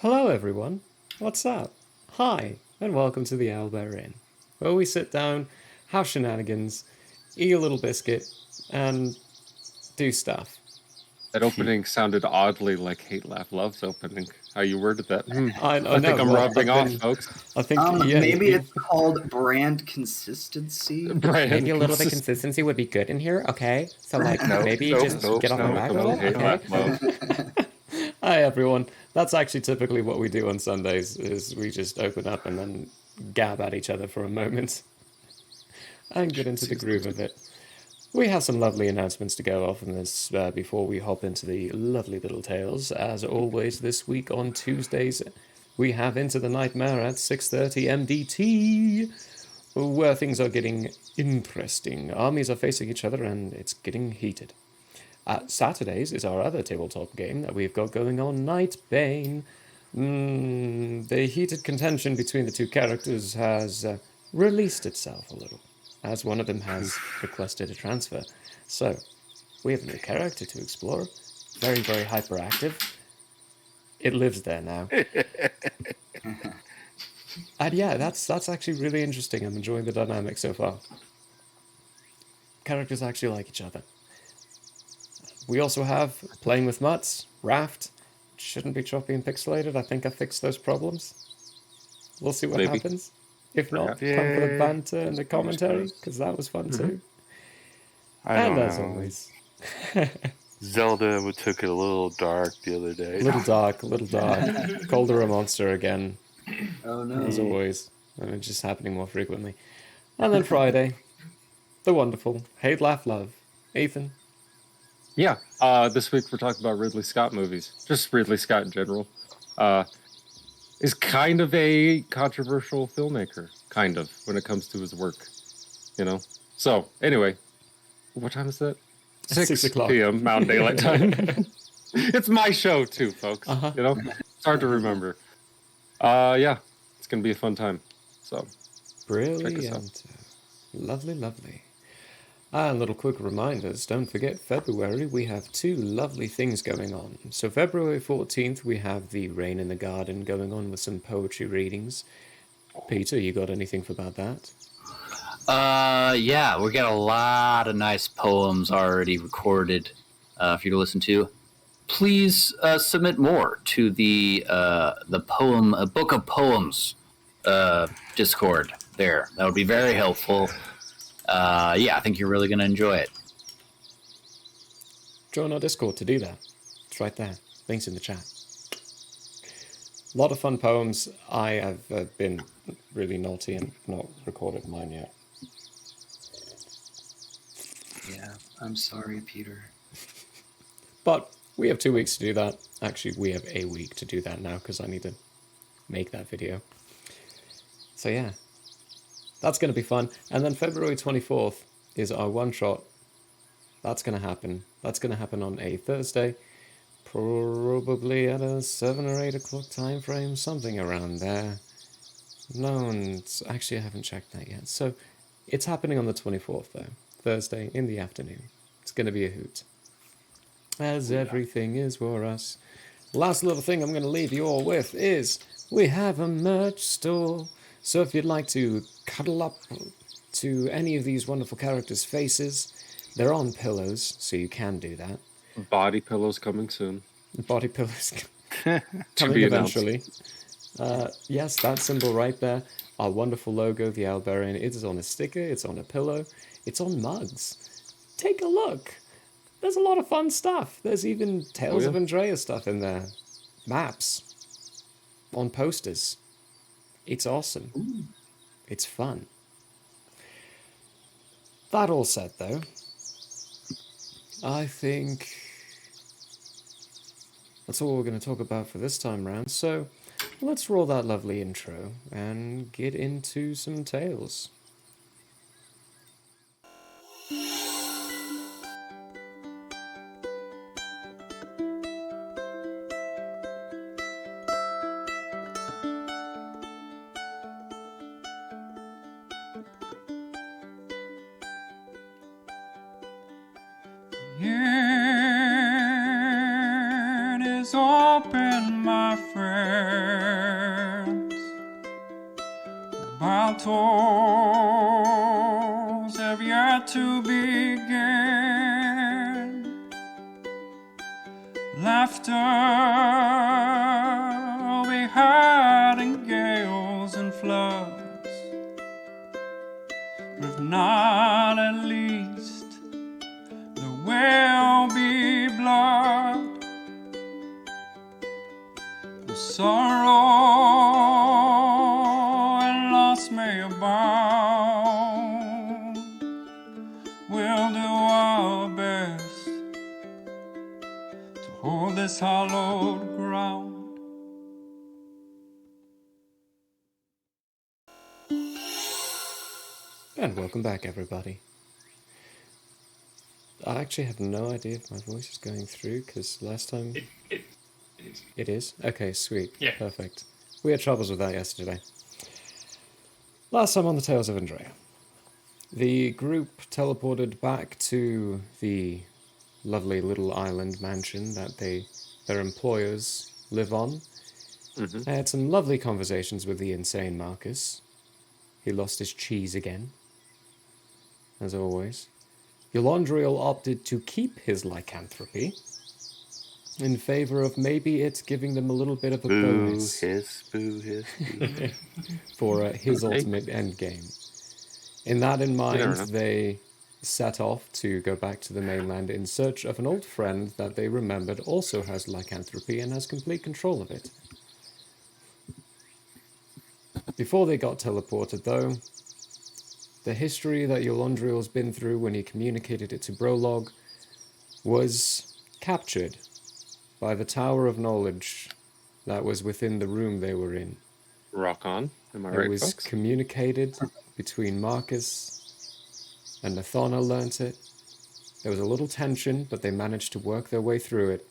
Hello everyone, what's up? Hi, and welcome to the Owlbear Inn, where we sit down, have shenanigans, eat a little biscuit, and do stuff. That opening sounded oddly like Hate Laugh Love's opening. How you worded that. I think I'm rubbing off, folks. I think maybe it's called brand consistency. Maybe a little bit consistency would be good in here, okay? So get off my back a little, okay? Hi everyone. That's actually typically what we do on Sundays, is we just open up and then gab at each other for a moment and get into the groove of it. We have some lovely announcements to go off on this before we hop into the lovely little tales. As always, this week on Tuesdays, we have Into the Nightmare at 6:30 MDT, where things are getting interesting. Armies are facing each other and it's getting heated. Saturdays is our other tabletop game that we've got going on, Nightbane. The heated contention between the two characters has released itself a little, as one of them has requested a transfer. So, we have a new character to explore. Very, very hyperactive. It lives there now. And yeah, that's actually really interesting. I'm enjoying the dynamic so far. Characters actually like each other. We also have Playing with Mutts, Raft. Shouldn't be choppy and pixelated. I think I fixed those problems. We'll see what happens. If not, come for the banter and the commentary, because that was fun too. I don't as know. always, Zelda took it a little dark the other day. a little dark. Colder a monster again, Oh no. as always. And it's just happening more frequently. And then Friday, the wonderful Hate, Laugh, Love. Ethan. Yeah, this week we're talking about Ridley Scott movies. Just Ridley Scott in general. Is kind of a controversial filmmaker, kind of, when it comes to his work, you know? So, anyway, what time is that? 6 o'clock. p.m. Mountain Daylight Time. It's my show, too, folks. You know? It's hard to remember. Yeah, it's going to be a fun time. So, Brilliant. Lovely. And little quick reminders, don't forget February we have 2 lovely things going on. So February 14th we have the Rain in the Garden going on with some poetry readings. Peter, you got anything about that? Yeah, we got a lot of nice poems already recorded for you to listen to. Please submit more to the poem Book of Poems Discord there. That would be very helpful. Yeah, I think you're really going to enjoy it. Join our Discord to do that. It's right there. Links in the chat. A lot of fun poems. I have been really naughty and not recorded mine yet. Yeah, I'm sorry, Peter. But we have 2 weeks to do that. Actually, we have a week to do that now because I need to make that video. So yeah, that's going to be fun. And then February 24th is our one-shot. That's going to happen. That's going to happen on a Thursday. Probably at a 7 or 8 o'clock time frame. Something around there. No, actually I haven't checked that yet. So it's happening on the 24th though. Thursday in the afternoon. It's going to be a hoot. As everything is for us. Last little thing I'm going to leave you all with is we have a merch store. So if you'd like to cuddle up to any of these wonderful characters' faces, they're on pillows, so you can do that. body pillows coming soon. Body pillows coming eventually. Yes, that symbol right there. Our wonderful logo, the Albarian. It is on a sticker, it's on a pillow, it's on mugs. Take a look. There's a lot of fun stuff. There's even Tales of Andrea stuff in there. Maps. On posters. It's awesome. Ooh. It's fun. That all said, though, I think that's all we're going to talk about for this time round. So let's roll that lovely intro and get into some tales. It is open, my friends. Battles have yet to begin. Laughter will be heard in gales and floods, but if not, at least there will be blood. The sorrow and loss may abound. We'll do our best to hold this hallowed ground. And welcome back, everybody. I actually have no idea if my voice is going through, because last time... It is. It is? Okay, sweet. Yeah. Perfect. We had troubles with that yesterday. Last time on the Tales of Andrea. The group teleported back to the lovely little island mansion that their employers live on. Mm-hmm. I had some lovely conversations with the insane Marcus. He lost his cheese again, as always. Elandriel opted to keep his lycanthropy. in favor of maybe it's giving them a little bit of a Boo, bonus hiss, boo, hiss, boo. for his Okay. ultimate end game. In that in mind, never know. they set off to go back to the mainland in search of an old friend that they remembered also has lycanthropy and has complete control of it. Before they got teleported, though, the history that Yolandriel's been through when he communicated it to Prologue was captured by the Tower of Knowledge that was within the room they were in. Rock on. Am I It right, was folks? communicated between Marcus and Nathana learnt it. There was a little tension, but they managed to work their way through it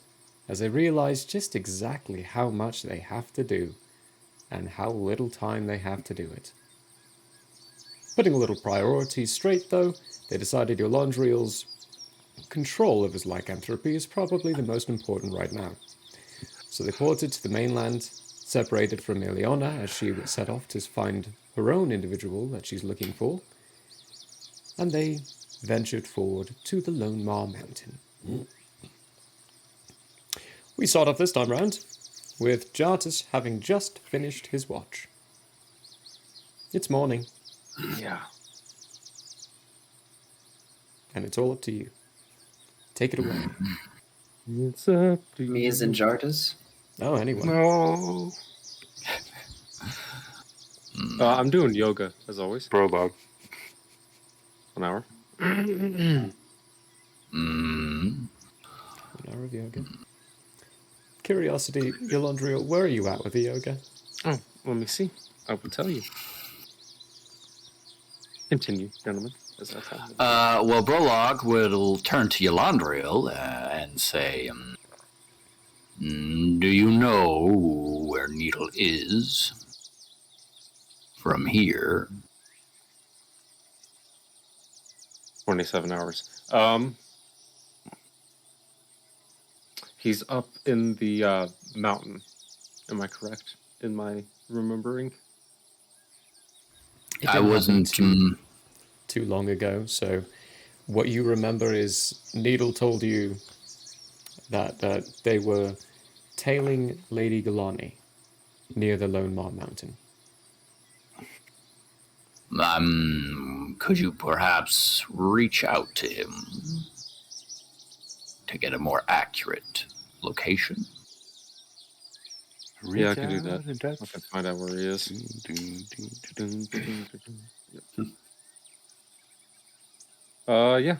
as they realized just exactly how much they have to do and how little time they have to do it. Putting a little priorities straight, though, they decided Yolandriel's control of his lycanthropy is probably the most important right now. So they ported to the mainland, separated from Ileana as she set off to find her own individual that she's looking for, and they ventured forward to the Lone Mar Mountain. We start off this time round with Jartus having just finished his watch. It's morning, Yeah. and it's all up to you. Take it away. It's up to Me as in Jartus. Oh, anyone. No. I'm doing yoga, as always. Prologue. 1 hour. Mm. An hour of yoga. Curiosity, Yolandriel, where are you at with the yoga? Oh, let me see. I will tell you. Continue, gentlemen. As I tell you. Well, Prologue will turn to Yolandriel and say, do you know where Needle is? From here. 27 hours. He's up in the mountain. Am I correct in my remembering? It I didn't wasn't. happen too long ago, so what you remember is Needle told you that they were tailing Lady Galani near the Lone Mar Mountain. Could you perhaps reach out to him to get a more accurate location? Yeah, I can do that. Reach I out can find out where he is. Yeah.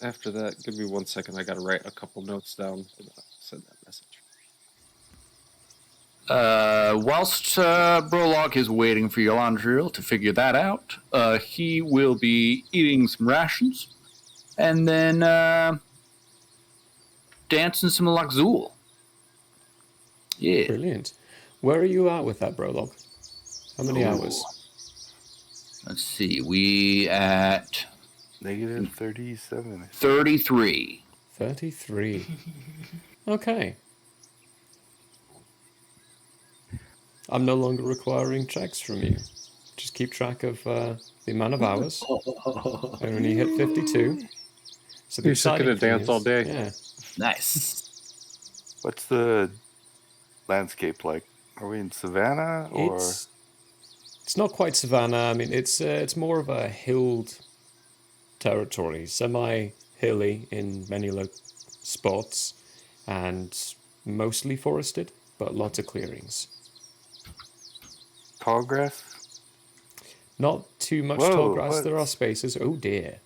After that, give me 1 second. I gotta write a couple notes down and send that message. Whilst Prologue is waiting for Yolandriel to figure that out, he will be eating some rations and then dancing some Lakzul. Yeah. Brilliant. Where are you at with that, Prologue? How many hours? Let's see. We at Negative 37. 33. 33. Okay. I'm no longer requiring checks from you. Just keep track of the amount of hours. I only hit 52. So the You're just exciting gonna thing dance all is- day. Yeah. Nice. What's the landscape like? Are we in savannah or? It's not quite savanna. I mean, it's more of a hilled territory, semi-hilly in many spots, and mostly forested, but lots of clearings. Tall grass? Not too much Whoa, tall grass. what? There are spaces. Oh dear.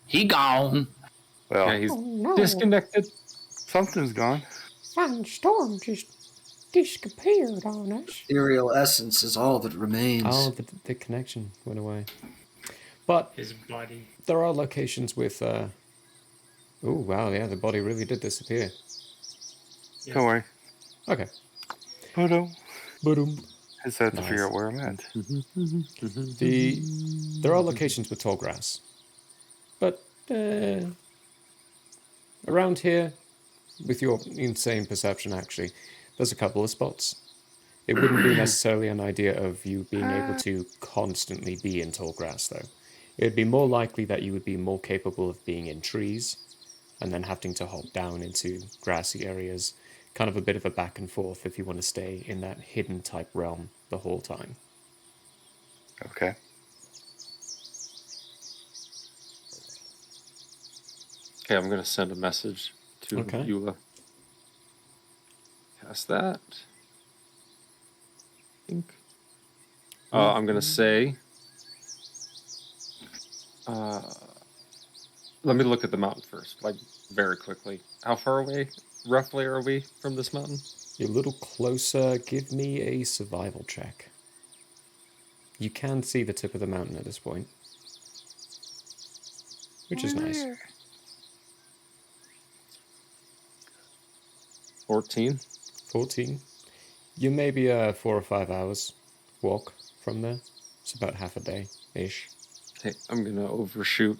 He gone. Well, Yeah, he's no. disconnected. something's gone. Fine storm just disappeared on us. Ethereal essence is all that remains. Oh, the connection went away. But His body. there are locations with. Oh wow, yeah, the body really did disappear. Yeah. Don't worry. Okay. Boom. Boom. I just have to Nice. figure out where I'm at. There are locations with tall grass, but around here, with your insane perception, actually, there's a couple of spots. It wouldn't be necessarily an idea of you being able to constantly be in tall grass, though. It'd be more likely that you would be more capable of being in trees and then having to hop down into grassy areas. Kind of a bit of a back and forth if you want to stay in that hidden type realm the whole time. Okay. Okay, I'm going to send a message to Okay. Eula. Cast that. I think. I'm going to say... let me look at the mountain first, like, very quickly. How far away, roughly, are we from this mountain? You're a little closer. Give me a survival check. You can see the tip of the mountain at this point, which is nice. 14. 14. You may be 4 or 5 hours walk from there. It's about half a day-ish. Okay, I'm going to overshoot.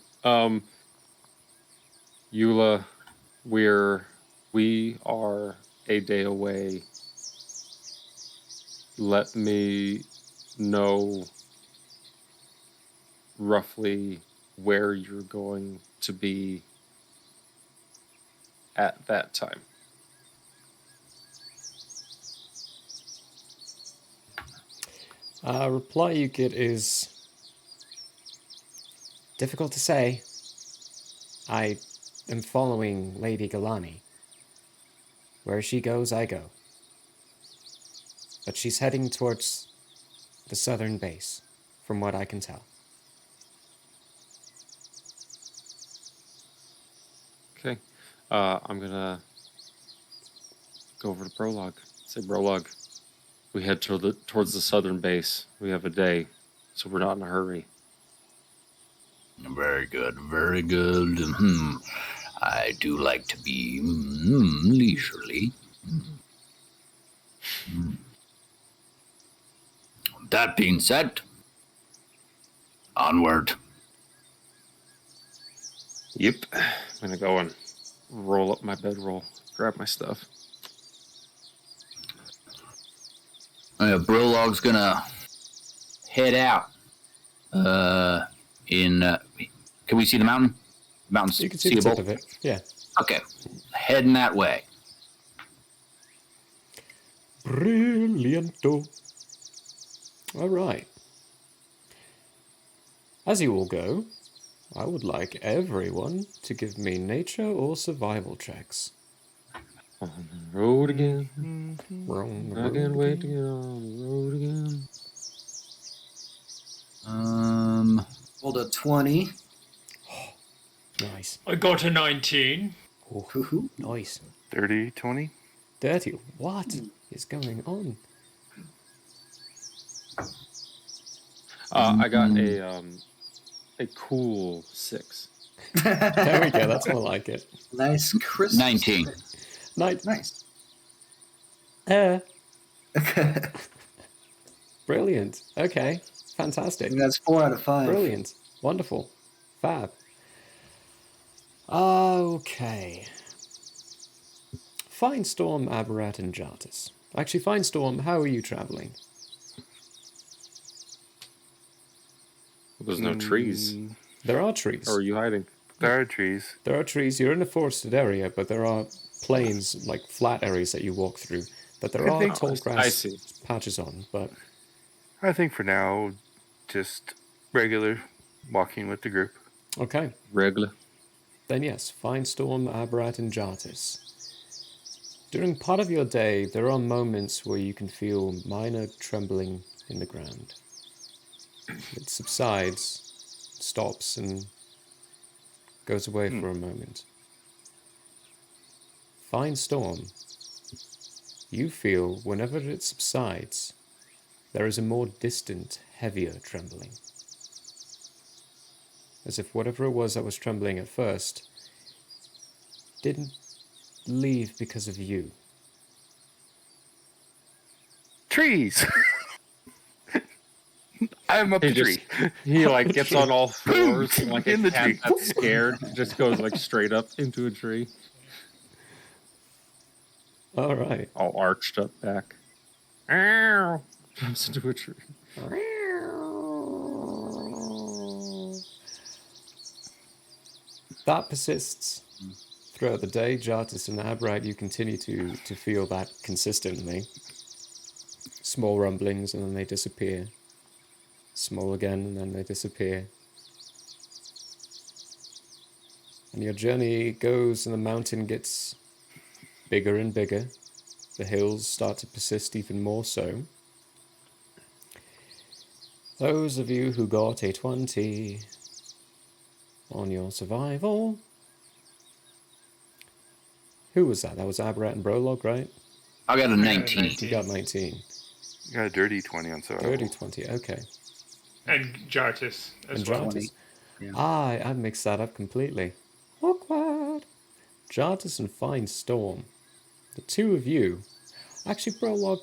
Eula, we are a day away. Let me know roughly where you're going to be at that time. Reply you get is difficult to say. I am following Lady Galani. Where she goes, I go. But she's heading towards the southern base, from what I can tell. Okay. I'm going to go over to Prologue. Say, Prologue, we head towards the southern base. We have a day, so we're not in a hurry. Very good, very good. I do like to be leisurely. That being said, onward. Yep. I'm going to go and roll up my bedroll, grab my stuff. Prologue's gonna head out. Can we see the mountain? Mountain's You can see the tip seeable? of it, yeah. Okay, heading that way. Brillianto. All right. As you all go, I would like everyone to give me nature or survival checks. On the road again. We're on the I road can't wait to again. get on the road again. Rolled a 20. Nice. I got a 19. Oh, Hoo-hoo. nice. 30, 20. Dirty. What is going on? I got a cool 6. There we go. That's more like it. Nice crisp. 19. Nice. Brilliant. Okay. I Fantastic. think that's 4 out of 5. Brilliant. Wonderful. Fab. Okay. Fine Storm, Aberrat, and Jartus. Actually, Fine Storm, how are you traveling? There's no trees. There are trees. Or are you hiding? There are trees. There are trees. You're in a forested area, but there are plains, like flat areas that you walk through. But there are tall I grass see. patches on. But I think for now, just regular walking with the group. okay. Regular. Then yes, Fine Storm, Aberrat, and Jartus. During part of your day, there are moments where you can feel minor trembling in the ground. It subsides, stops, and goes away for a moment. Fine Storm, you feel whenever it subsides, there is a more distant, heavier trembling. As if whatever it was that was trembling at first didn't leave because of you. Trees! I'm up the tree. He like gets on all fours and like In a the cat tree. that's scared just goes like straight up into a tree, All right. all arched up back. Ow! Jumps into a tree. That persists throughout the day, Jartis and Abright, you continue to feel that consistently. Small rumblings, and then they disappear. Small again, and then they disappear. And your journey goes, and the mountain gets bigger and bigger. The hills start to persist even more so. Those of you who got a 20 on your survival. Who was that? That was Aberrat and Prologue, right? I got a 19. You got 19. You got a dirty 20 on survival. Dirty 20, okay. And Jartis as And well. Jartis. Yeah. I mixed that up completely. Awkward. Jartis and Fine Storm. The two of you. Actually, Prologue,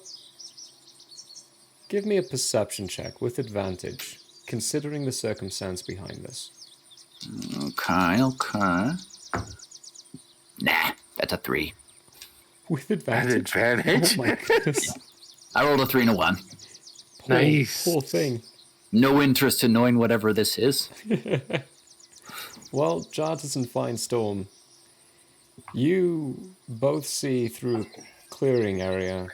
give me a perception check with advantage, considering the circumstance behind this. Okay. Nah, that's a 3. With At advantage? advantage? Oh my goodness. I rolled a 3 and a 1. Nice. Poor thing. No interest in knowing whatever this is. Well, Jartis and Fine Storm, you both see through a clearing area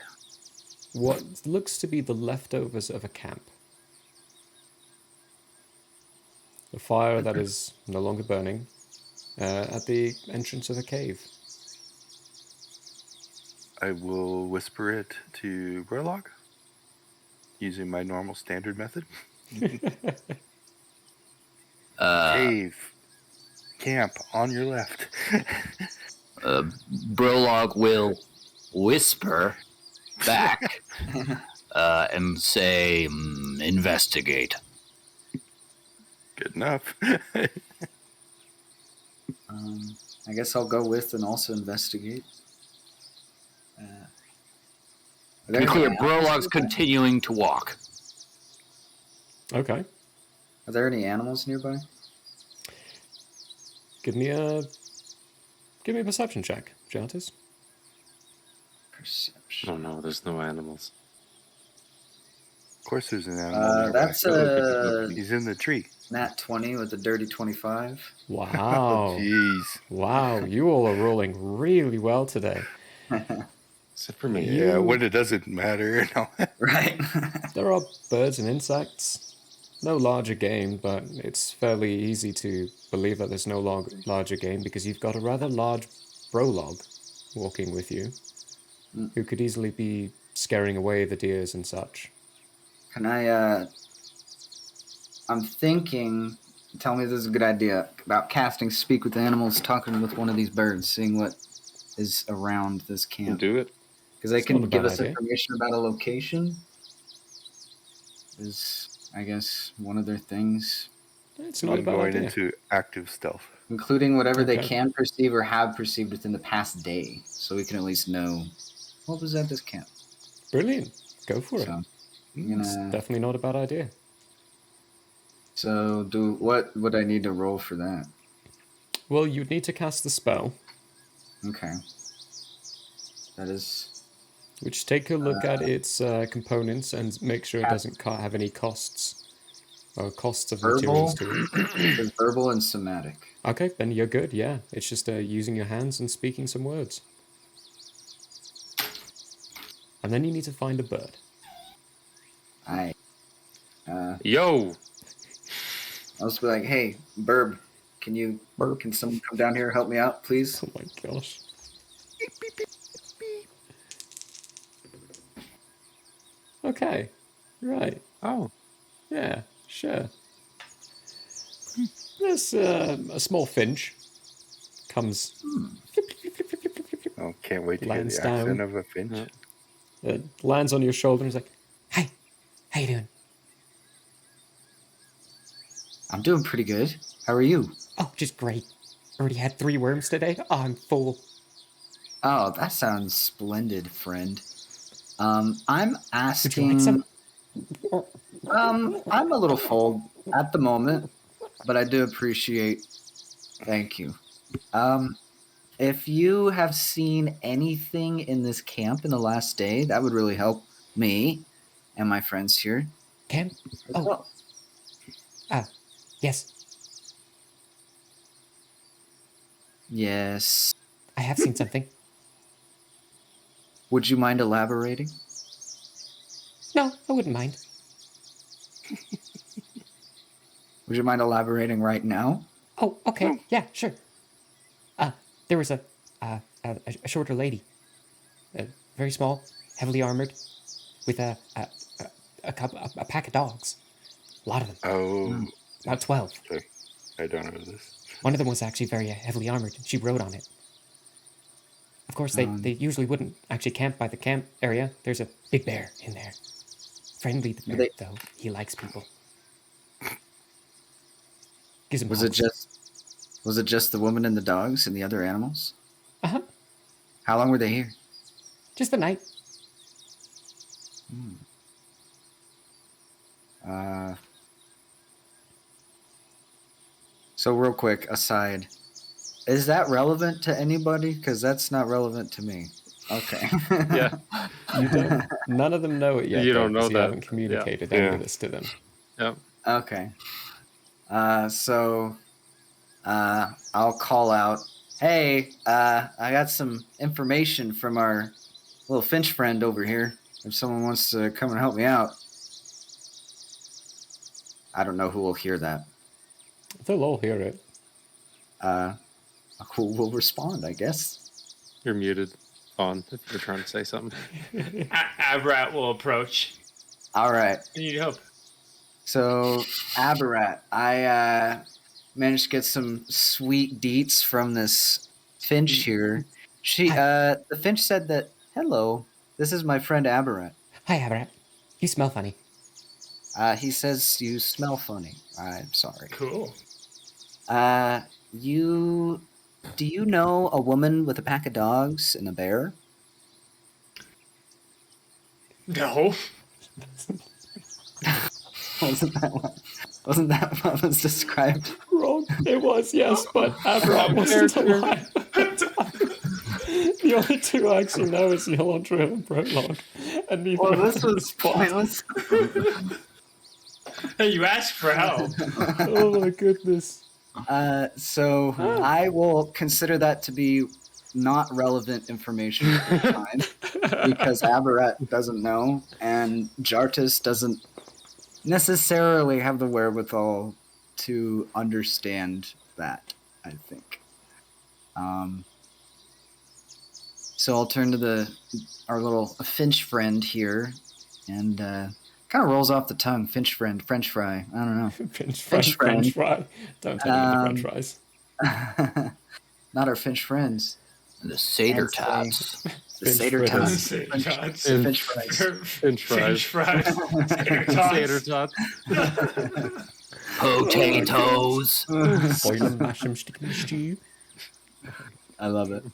what looks to be the leftovers of a camp. A fire that is no longer burning at the entrance of a cave. I will whisper it to Prologue using my normal standard method. Cave. Camp on your left. Prologue will whisper back and say, investigate. Good enough. I guess I'll go with and also investigate. To be clear, Prologue's continuing to walk. Okay. Are there any animals nearby? Give me a perception check, Jartis. Perception. Oh no, there's no animals. Of course there's an animal nearby. That's a He's in the tree. nat 20 with a dirty 25. Wow. Jeez. Wow, you all are rolling really well today. Except for me. Yeah, when it doesn't matter. No. Right. There are birds and insects. No larger game, but it's fairly easy to believe that there's no larger game because you've got a rather large Prologue walking with you, who could easily be scaring away the deers and such. Can I, I'm thinking, tell me if this is a good idea, about casting Speak with Animals, talking with one of these birds, seeing what is around this camp. Do it. Because they It's can not a give bad us idea. information about a location. Is, I guess, one of their things. It's not a I'm bad going idea. into active stealth. Including whatever they Okay. can perceive or have perceived within the past day. So we can at least know what was at this camp. Brilliant. Go for it. So, It's definitely not a bad idea. so what would I need to roll for that? Well, you'd need to cast the spell, Okay. That is which take a look at its components and make sure it doesn't have any costs. Or costs of Verbal? materials to it. it's verbal and somatic. Okay, then you're good, yeah. It's just using your hands and speaking some words. And then you need to find a bird. I Yo! I'll just be like, hey, Burb, can someone come down here and help me out, please? Oh my gosh. Okay, right. Oh. Yeah, sure. There's a small finch. Comes, Oh, can't wait to hear Lands the accent down. of a finch. lands on your shoulder and is like, "Hey, how you doing?" I'm doing pretty good. How are you? Oh, just great. Already had 3 worms today. Oh, I'm full. Oh, that sounds splendid, friend. I'm Would you asking. like some? I'm a little full at the moment, but I do appreciate. Thank you. If you have seen anything in this camp in the last day, that would really help me and my friends here. Camp? as Oh. well. Yes. Yes. I have seen something. Would you mind elaborating? No, I wouldn't mind. Would you mind elaborating right now? Oh, okay. Yeah, sure. There was a shorter lady, very small, heavily armored, with a pack of dogs. A lot of them. Oh, About 12. I don't know this. One of them was actually very heavily armored. She rode on it. Of course, they usually wouldn't actually camp by the camp area. There's a big bear in there. Friendly the bear, though. He likes people. Gives him Was it just the woman and the dogs and the other animals? Uh-huh. How long were they here? Just the night. So real quick, aside, is that relevant to anybody? Because that's not relevant to me. Okay. Yeah. You don't. None of them know it yet. You don't though, 'cause know you that. haven't communicated Yeah. any Yeah. of this to them. Yep. Okay. So I'll call out, hey, I got some information from our little Finch friend over here. If someone wants to come and help me out. I don't know who will hear that. They'll all hear it. Who will respond, I guess. You're muted on if you're trying to say something. Abrat will approach. All right. I need help. So, Aberrat, I managed to get some sweet deets from this Finch here. The Finch said that, hello, this is my friend Aberrat. Hi, Aberrat. You smell funny. He says you smell funny. I'm sorry. Cool. Do you know a woman with a pack of dogs and a bear? No. Wasn't that what was described? Wrong. It was, yes, but Aberrat wasn't alive at the time. The only two I actually know is Yellow and Prologue. And neither Well, of this them was respond. pointless. Hey, you asked for help. Oh my goodness. So I will consider that to be not relevant information at the time because Aberrat doesn't know and Jartis doesn't necessarily have the wherewithal to understand that, I think. So I'll turn to our little Finch friend here and kind of rolls off the tongue. Finch friend, French fry. I don't know. French friend. fry. Don't tell me the French fries. Not our Finch friends. The Seder And say- tots. The Seder friends. tots. Finch Finch Finch fries. fries. Tater tots. Tater tots. Potatoes. Boil and mash 'em, stick 'em in the stew. I love it.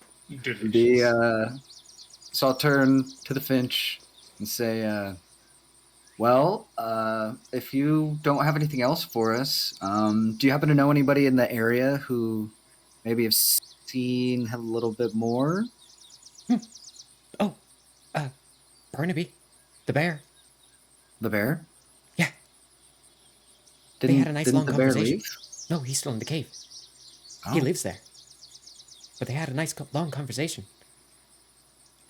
Delicious. So I'll turn to the Finch and say, well, if you don't have anything else for us, do you happen to know anybody in the area who maybe have seen a little bit more? Oh, Barnaby, the bear. The bear? Yeah. Didn't, They had a nice didn't long the bear conversation. leave? No, he's still in the cave. Oh. He lives there. But they had a nice long conversation.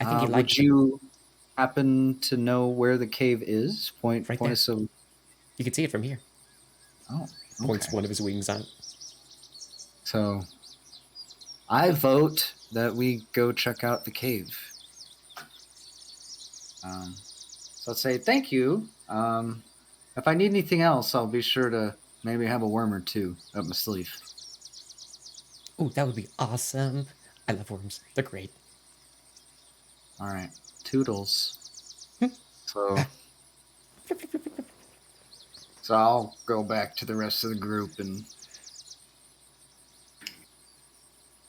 I think he liked would you happen to know where the cave is? Point Right point there. us some. You can see it from here. Oh, Points okay. one of his wings out. So I vote that we go check out the cave. So I'd say thank you. If I need anything else, I'll be sure to maybe have a worm or two up my sleeve. Oh, that would be awesome. I love worms. They're great. All right, toodles. So I'll go back to the rest of the group and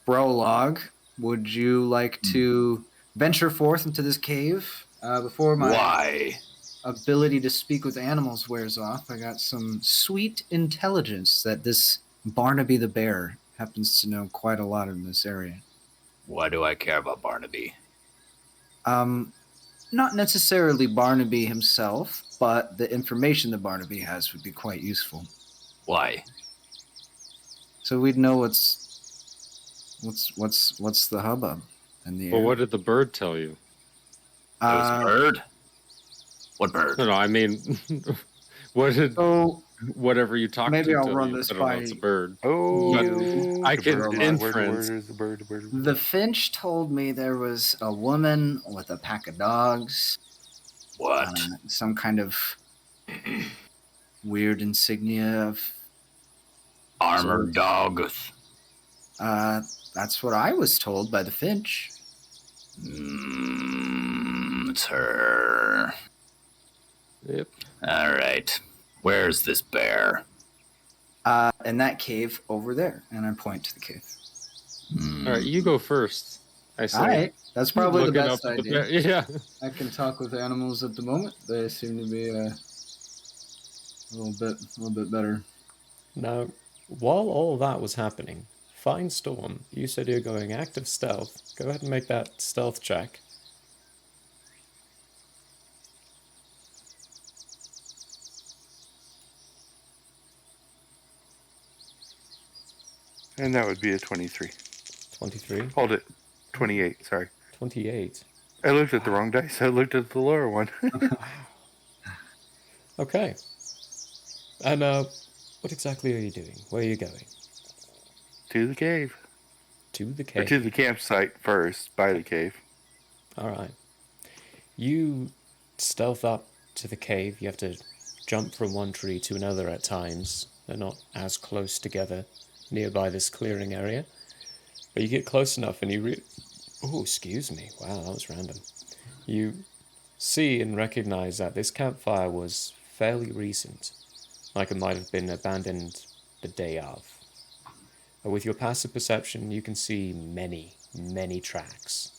Prologue. Would you like to venture forth into this cave before my Why? ability to speak with animals wears off? I got some sweet intelligence that this Barnaby the bear happens to know quite a lot in this area. Why do I care about Barnaby? Not necessarily Barnaby himself, but the information that Barnaby has would be quite useful. Why? So we'd know what's What's the hubbub in the Well, air? what did the bird tell you? There's a bird. What bird? No, I mean, what did So whatever you talked maybe to I'll tell run you? this I don't know. by It's a bird. you. I the can bird, inference. is the bird, The finch told me there was a woman with a pack of dogs. What? Some kind of weird insignia of. Armored dogs. That's what I was told by the finch. It's her. Yep. All right. Where's this bear? In that cave over there, and I point to the cave. All right, you go first. I say. All right, that's probably the Looking best up at idea. yeah. I can talk with animals at the moment. They seem to be a little bit better. Now, while all that was happening, Fine Storm, you said you're going active stealth. Go ahead and make that stealth check. and that would be a 23. 23. Hold it, 28. Sorry, 28. I looked at the wrong dice. I looked at the lower one. Okay. And what exactly are you doing? Where are you going? To the cave. To the Or cave. to the campsite first, by the cave. All right. You stealth up to the cave. You have to jump from one tree to another at times. They're not as close together nearby this clearing area. But you get close enough and you oh, excuse me. Wow, that was random. You see and recognize that this campfire was fairly recent. Like it might have been abandoned the day of. With your passive perception, you can see many, many tracks.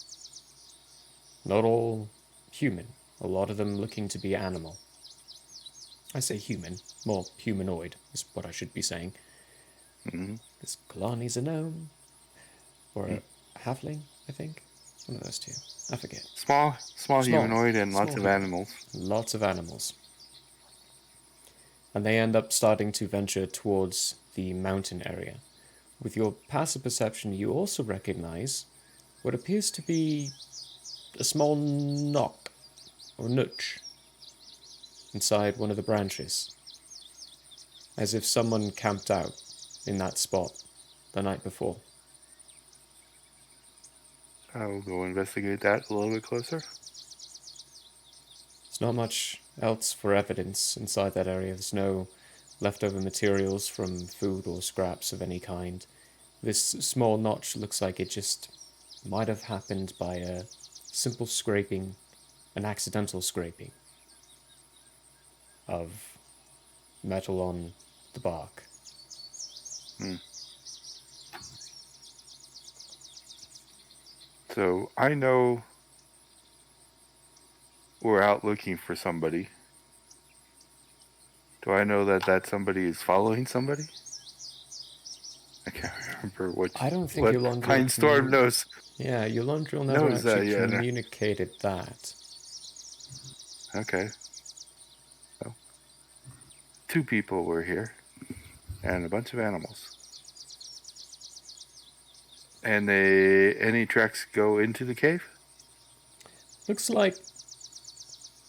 Not all human, a lot of them looking to be animal. I say human, more humanoid is what I should be saying. Because Kalani's a gnome, or a halfling, I think. One of those two. I forget. Small humanoid and lots of animals. Lots of animals. And they end up starting to venture towards the mountain area. With your passive perception, you also recognize what appears to be a small knock, or notch, inside one of the branches. As if someone camped out in that spot the night before. I'll go investigate that a little bit closer. There's not much else for evidence inside that area. There's no leftover materials from food or scraps of any kind. This small notch looks like it just might have happened by a simple scraping, an accidental scraping of metal on the bark. So I know we're out looking for somebody. Do I know that somebody is following somebody? I can't remember what. I don't think what Yolandra Pine Storm knows. Yeah, Yolandra never Knows that, actually yeah. communicated that. Okay. So, 2 people were here, and a bunch of animals. And any tracks go into the cave? Looks like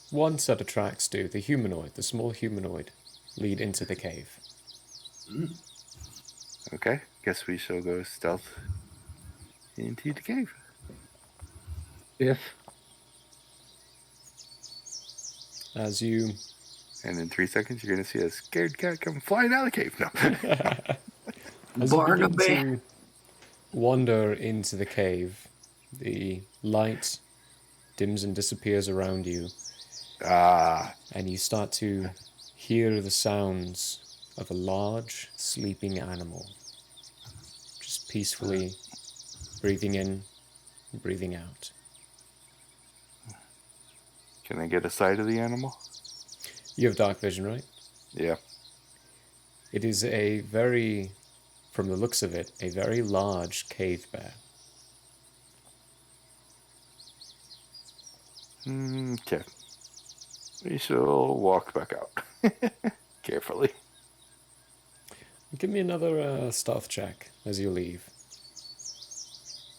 one set of tracks do. The humanoid, the small humanoid, lead into the cave. Okay, guess we shall go stealth into the cave. If As you And in 3 seconds, you're going to see a scared cat come flying out of the cave. No. As you begin Barnaby. to wander into the cave, the light dims and disappears around you, and you start to hear the sounds of a large, sleeping animal, just peacefully breathing in and breathing out. Can I get a sight of the animal? You have dark vision, right? Yeah. It is a very, from the looks of it, a very large cave bear. Okay. We shall walk back out. Carefully. Give me another stealth check as you leave.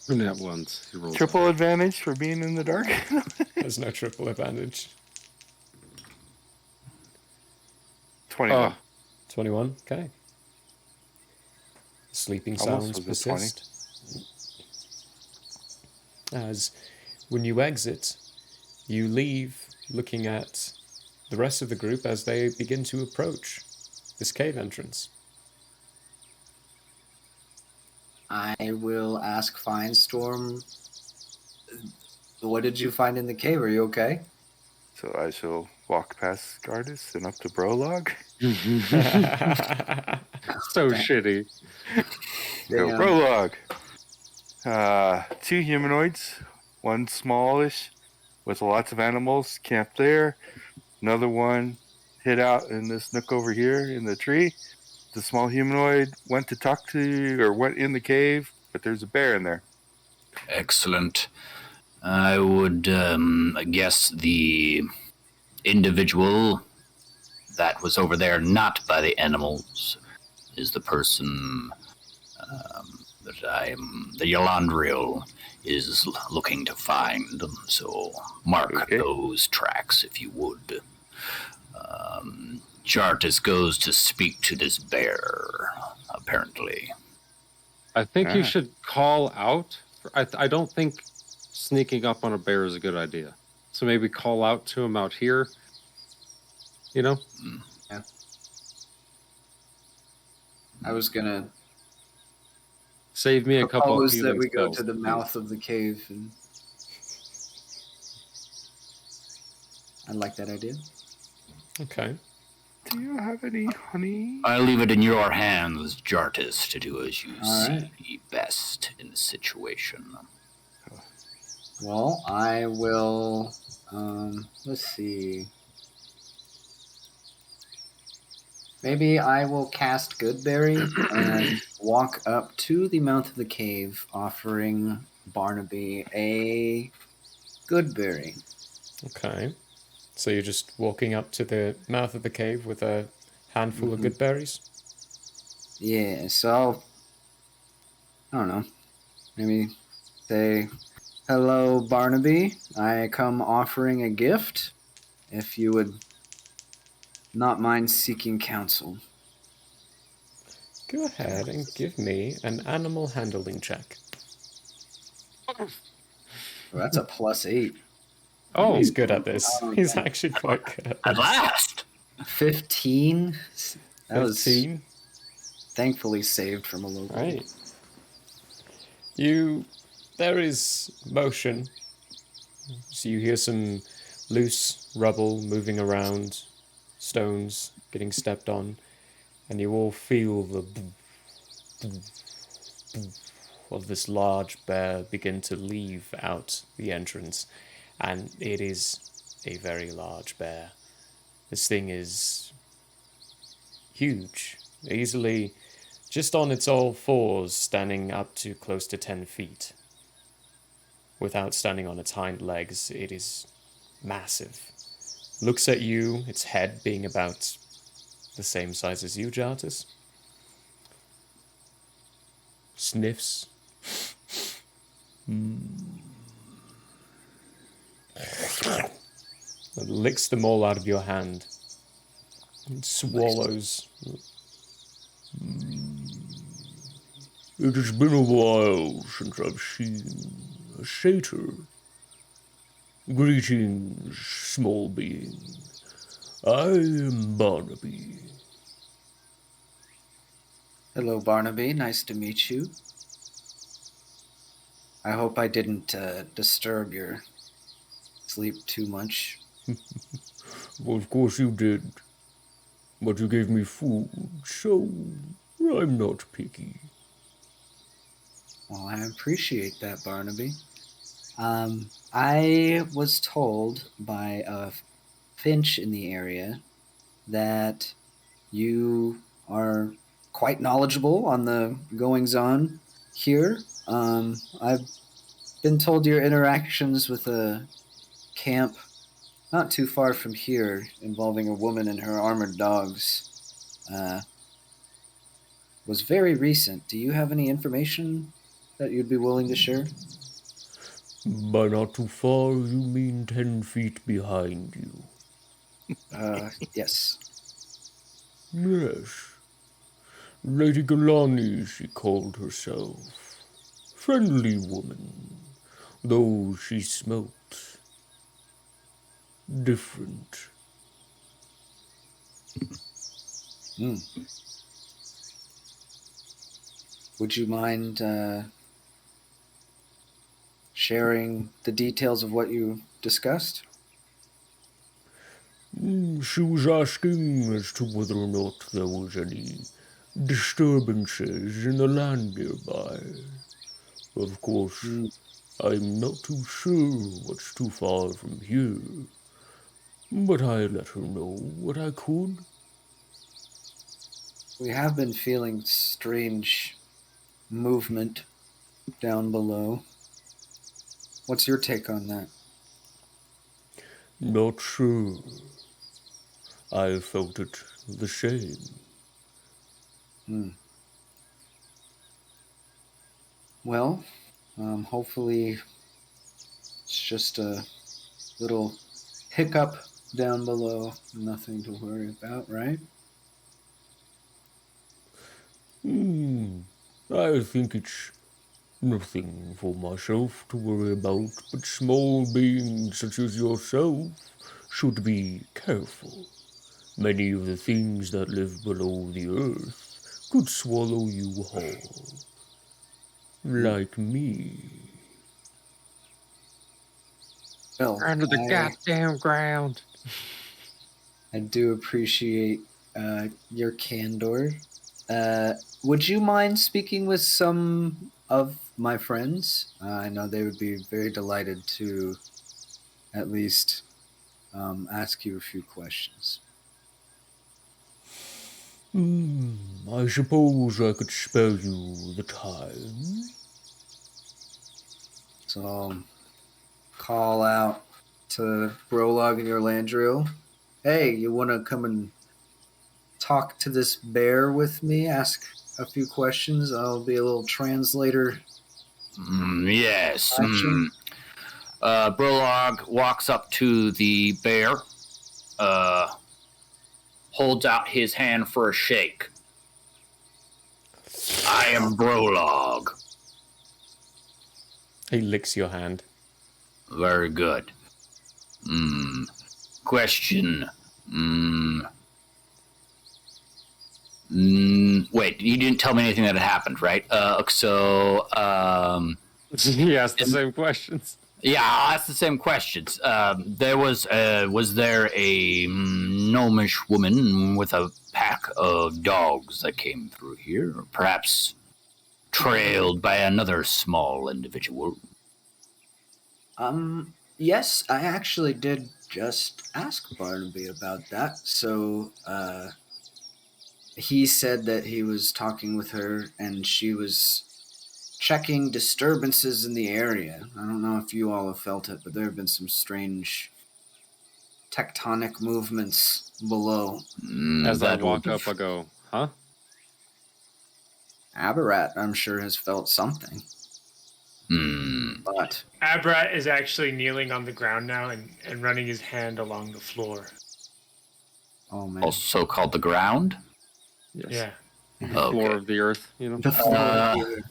And that once he rolls. Triple advantage for being in the dark. There's no triple advantage. 21. Oh, 21. Okay. Sleeping Almost sounds was a 20. persist. As when you exit, you leave looking at the rest of the group as they begin to approach this cave entrance. I will ask Finestorm, what did you find in the cave? Are you okay? So I shall walk past Gardas and up to Prologue. so shitty. Go, Damn. Prologue. 2 humanoids, one smallish with lots of animals camped there. Another one hid out in this nook over here in the tree. The small humanoid went to talk to, or went in the cave, but there's a bear in there. Excellent. I would guess the individual that was over there, not by the animals, is the person the Yolandriel is looking to find. So mark Okay. those tracks if you would. Jartis goes to speak to this bear, apparently. I think you Ah. should call out. I don't think sneaking up on a bear is a good idea. So maybe call out to him out here. You know? I was gonna Save me a couple of propose that healing we go spells, to the please. mouth of the cave, and I like that idea. Okay. Do you have any honey? I leave it in your hands, Jartis, to do as you All right. see best in the situation. Well, I will. Let's see. Maybe I will cast Goodberry and walk up to the mouth of the cave, offering Barnaby a Goodberry. Okay. So you're just walking up to the mouth of the cave with a handful of good berries? Yeah, so I don't know. Maybe say, "Hello, Barnaby. I come offering a gift. If you would not mind seeking counsel." Go ahead and give me an animal handling check. Well, that's a +8. Oh, He's good at this. He's actually quite good at At this. last! 15. That was 15. thankfully saved from a low. Right. There is motion. So you hear some loose rubble moving around, stones getting stepped on, and you all feel the of this large bear begin to leave out the entrance. And it is a very large bear. This thing is huge, easily just on its all fours, standing up to close to 10 feet. Without standing on its hind legs, it is massive. Looks at you, its head being about the same size as you, Jartis. Sniffs. It licks them all out of your hand. It swallows. It has been a while since I've seen a satyr. Greetings, small being. I am Barnaby. Hello, Barnaby. Nice to meet you. I hope I didn't disturb your sleep too much. Well, of course you did. But you gave me food, so I'm not picky. Well, I appreciate that, Barnaby. I was told by a finch in the area that you are quite knowledgeable on the goings-on here. I've been told your interactions with a camp not too far from here involving a woman and her armored dogs was very recent. Do you have any information that you'd be willing to share? By not too far, you mean 10 feet behind you. Yes. Yes. Lady Galani, she called herself. Friendly woman, though she smelt different. Would you mind sharing the details of what you discussed? She was asking as to whether or not there was any disturbances in the land nearby. Of course, I'm not too sure what's too far from here, but I let her know what I could. We have been feeling strange movement down below. What's your take on that? Not sure. I felt it the same. Well, hopefully it's just a little hiccup down below. Nothing to worry about, right? I think it's nothing for myself to worry about, but small beings such as yourself should be careful. Many of the things that live below the earth could swallow you whole. Like me. Well, Under the goddamn ground. I do appreciate your candor. Would you mind speaking with some of my friends? I know they would be very delighted to at least ask you a few questions. I suppose I could spare you the time. So call out to Prologue and your Landriel. Hey, you want to come and talk to this bear with me? Ask a few questions. I'll be a little translator. Yes. Prologue walks up to the bear, holds out his hand for a shake. I am Prologue. He licks your hand. Very good. Question. Wait, you didn't tell me anything that had happened, right? He asked the same questions. Yeah, I'll ask the same questions. Was there a gnomish woman with a pack of dogs that came through here? Or perhaps trailed by another small individual? Yes, I actually did just ask Barnaby about that. So, he said that he was talking with her and she was checking disturbances in the area. I don't know if you all have felt it, but there have been some strange tectonic movements below. As I walk up, I go, huh? Aberrat, I'm sure, has felt something. But Abrat is actually kneeling on the ground now and running his hand along the floor. oh man, Also called the ground? Yes. Yeah. The floor of the earth, you know? the floor.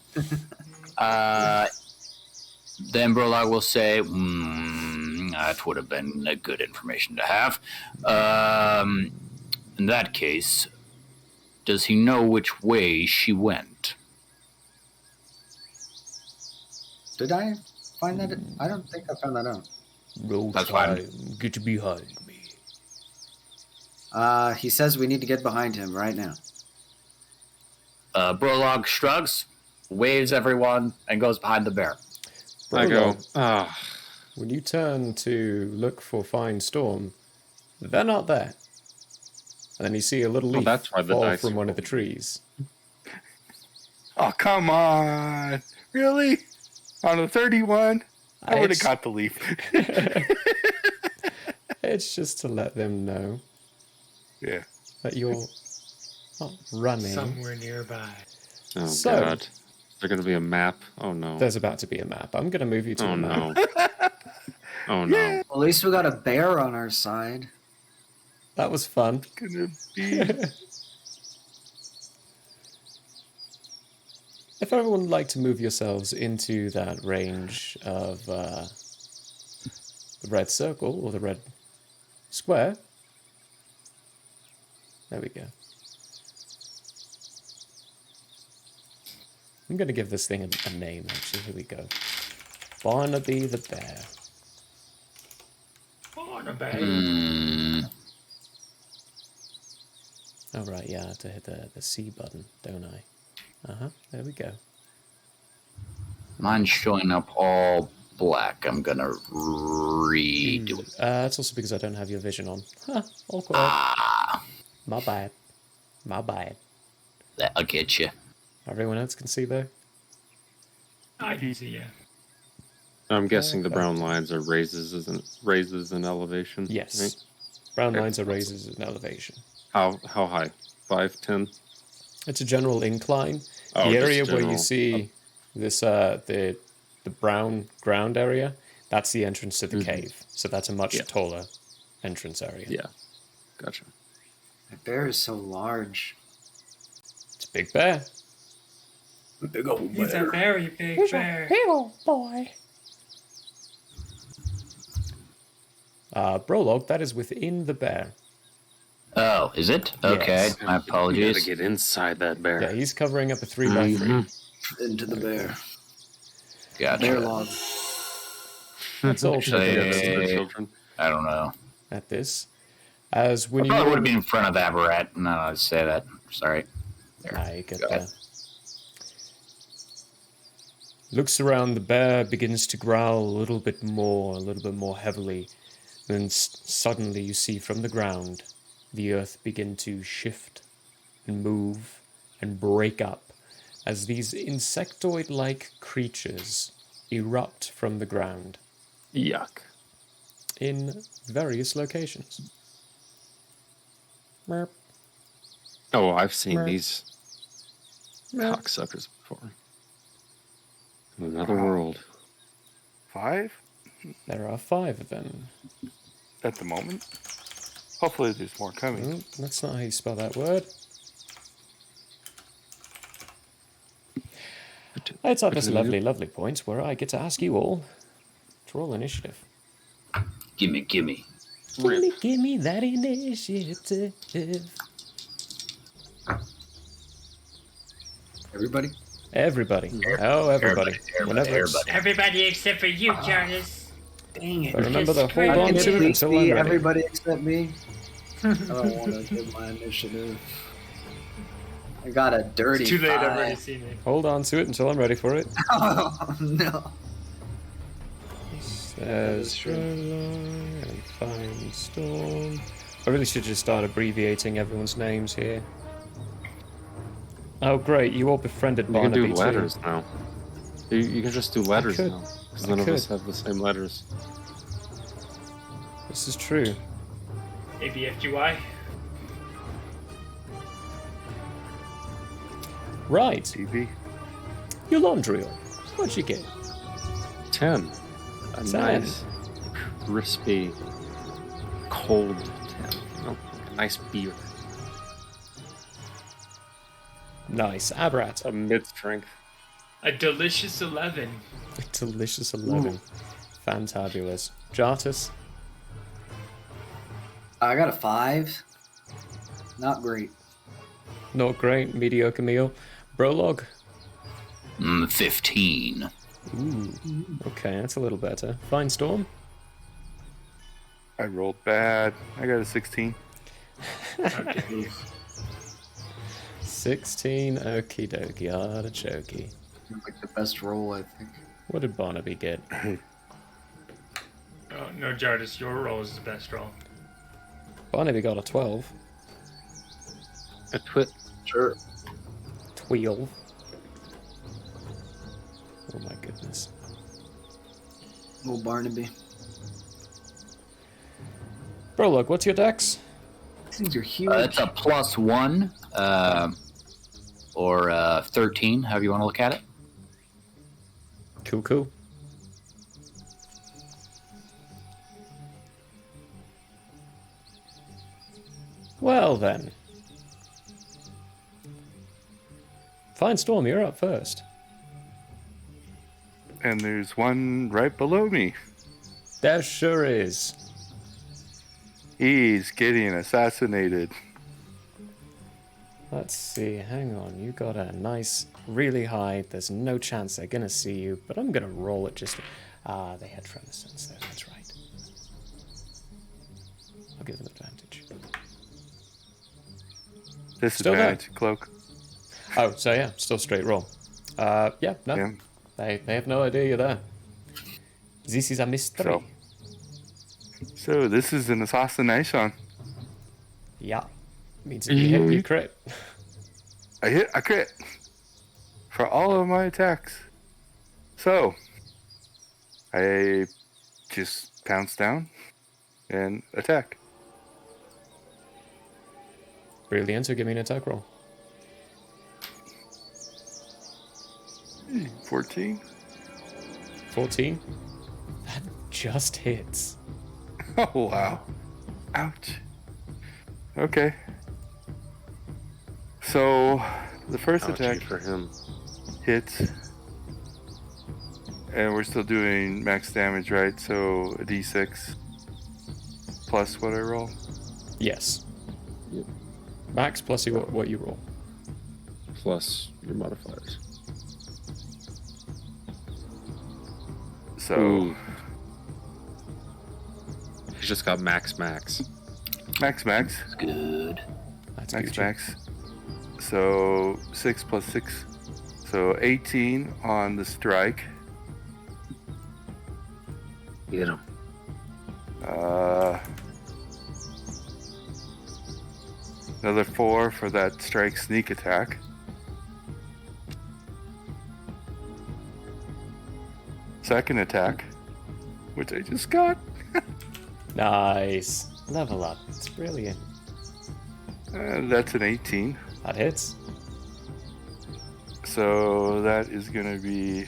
Then Prologue will say, that would have been a good information to have. In that case, does he know which way she went? Did I find that? I don't think I found that out. No That's time. fine. Get behind me. He says we need to get behind him right now. Prologue shrugs, waves everyone, and goes behind the bear. I go, Prologue, when you turn to look for Find Storm, they're not there. And then you see a little leaf that's why the fall dice from are one of the trees. Oh, come on. Really? On a 31? I would have It's- got the leaf. It's just to let them know Yeah. that you're not running. Somewhere nearby. oh, So- God. there going to be a map? Oh no. There's about to be a map. I'm going to move you to Oh a map. no. Oh no. At least we got a bear on our side. That was fun. Gonna be. If everyone would like to move yourselves into that range of the red circle or the red square. There we go. I'm going to give this thing a name, actually. Here we go. Barnaby the bear. Barnaby. Oh, right, yeah, I have to hit the C button, don't I? Uh-huh, there we go. Mine's showing up all black. I'm gonna redo it. It's also because I don't have your vision on. Huh, awkward. My bad. My bad. That'll get you. Everyone else can see, though? I can see you. I'm guessing the brown lines are raises in elevation. Yes. Right? Brown Okay. lines are raises in elevation. How high? 5, 10? It's a general incline. Oh, The just area where you general. see this, the brown ground area, that's the entrance to the cave. So that's a much Yeah. taller entrance area. Yeah. Gotcha. The bear is so large. It's a big bear. Big old He's a very big bear. boy. Prologue, that is within the bear. Oh, is it? Okay, Yes. my You gotta apologies. get inside that bear. Yeah, he's covering up a 3x3. Into the bear. Gotcha. Bear log. That's all Actually, taken That's up for children. I don't know. at this. As when I you probably would have been in front of Avarat. No, I'd say that. Sorry. There. I get Go ahead. that. Looks around, the bear begins to growl a little bit more heavily. Then suddenly you see from the ground the earth begin to shift and move and break up as these insectoid-like creatures erupt from the ground Yuck. in various locations. Merp, Oh, I've seen Merp. these merp. cocksuckers before. In another world. 5 There are 5 of them. at the moment. Hopefully, there's more coming. Oh, that's not how you spell that word. It's at this lovely, lovely point where I get to ask you all to roll initiative. Gimme. Give me that initiative. Everybody? Everybody. Oh, everybody. Whenever it's- Everybody except for you, Jarvis. Dang it. But remember to hold Can on Can to it it please until be I'm ready. everybody except me? I don't want to give my initiative. I got a dirty It's too late. I've 5. already seen it. Hold on to it until I'm ready for it. Oh, no. Says Prologue and Fine Storm. I really should just start abbreviating everyone's names here. Oh, great. You all befriended You can Barnaby, do letters now. You can just do letters could. now. Because I none of us could. have the same letters. too. This is true. ABFGY. Right. TB. Eulandriel. What'd you get? 10. A 10. nice, crispy, cold 10. You know, a nice beer. Nice. Abrat. A mid-strength. A delicious 11. Delicious 11. Fantabulous. Jartus. I got a 5. Not great. Not great. Mediocre meal. Prologue. 15. Ooh. Okay, that's a little better. Fine Storm. I rolled bad. I got a 16. 16. Okie dokie. Artichoke. Like the best roll, I think. What did Barnaby get? Oh, no, Jarvis, your roll is the best roll. Barnaby got a 12. A twit. Sure. 12. Oh my goodness. Oh, Barnaby. Prologue, what's your dex? These things are huge. It's a +1, or 13, however you want to look at it. Cool. Well then. Fine Storm, you're up first. And there's one right below me. There sure is. He's getting assassinated. Let's see, hang on, you got a nice, really high, there's no chance they're gonna see you, but I'm gonna roll it just... they had Renaissance there, that's right. I'll give them advantage. Disadvantage, cloak. Oh, so yeah, still straight roll. No, Yeah. they have no idea you're there. This is a mystery. So this is an assassination. Yeah. Means if you hit, you crit. I hit a crit for all of my attacks. So I just pounce down and attack. Brilliant, so give me an attack roll. 14. 14. That just hits. Oh, wow. Ouch. Okay. So the first Ouchie attack for him. hits. And we're still doing max damage, right? So a d6 plus what I roll. Yes. Max plus what you roll. Plus your modifiers. So Ooh. He's just got max. max. Good. That's Max Gucci. max. So 6 plus 6. So 18 on the strike. Get him. Another 4 for that strike sneak attack. Second attack, which I just got. Nice. Level up. It's brilliant. That's an 18. That hits. So that is going to be...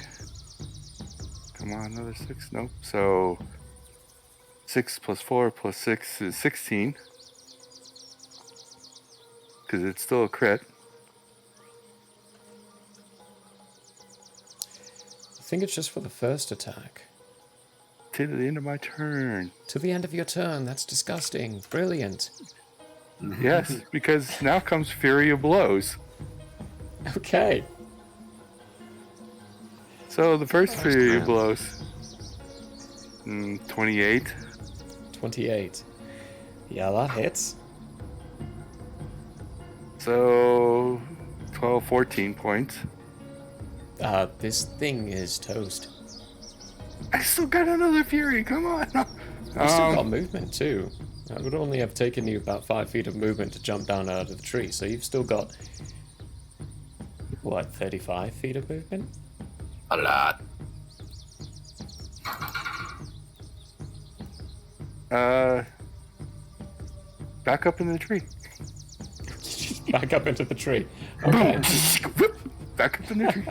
Come on, another 6. Nope. So 6 plus 4 plus 6 is 16. Because it's still a crit. I think it's just for the first attack. To the end of my turn. To the end of your turn. That's disgusting. Brilliant. Yes, because now comes Fury of Blows. Okay. So the first Fury of Blows. 28. 28. Yeah, that hits. So 12, 14 points. This thing is toast. I still got another Fury, come on. You still got movement too. It would only have taken you about 5 feet of movement to jump down out of the tree, so you've still got, what, 35 feet of movement? A lot. Back up in the tree. Back up into the tree. Okay. Back up in the tree.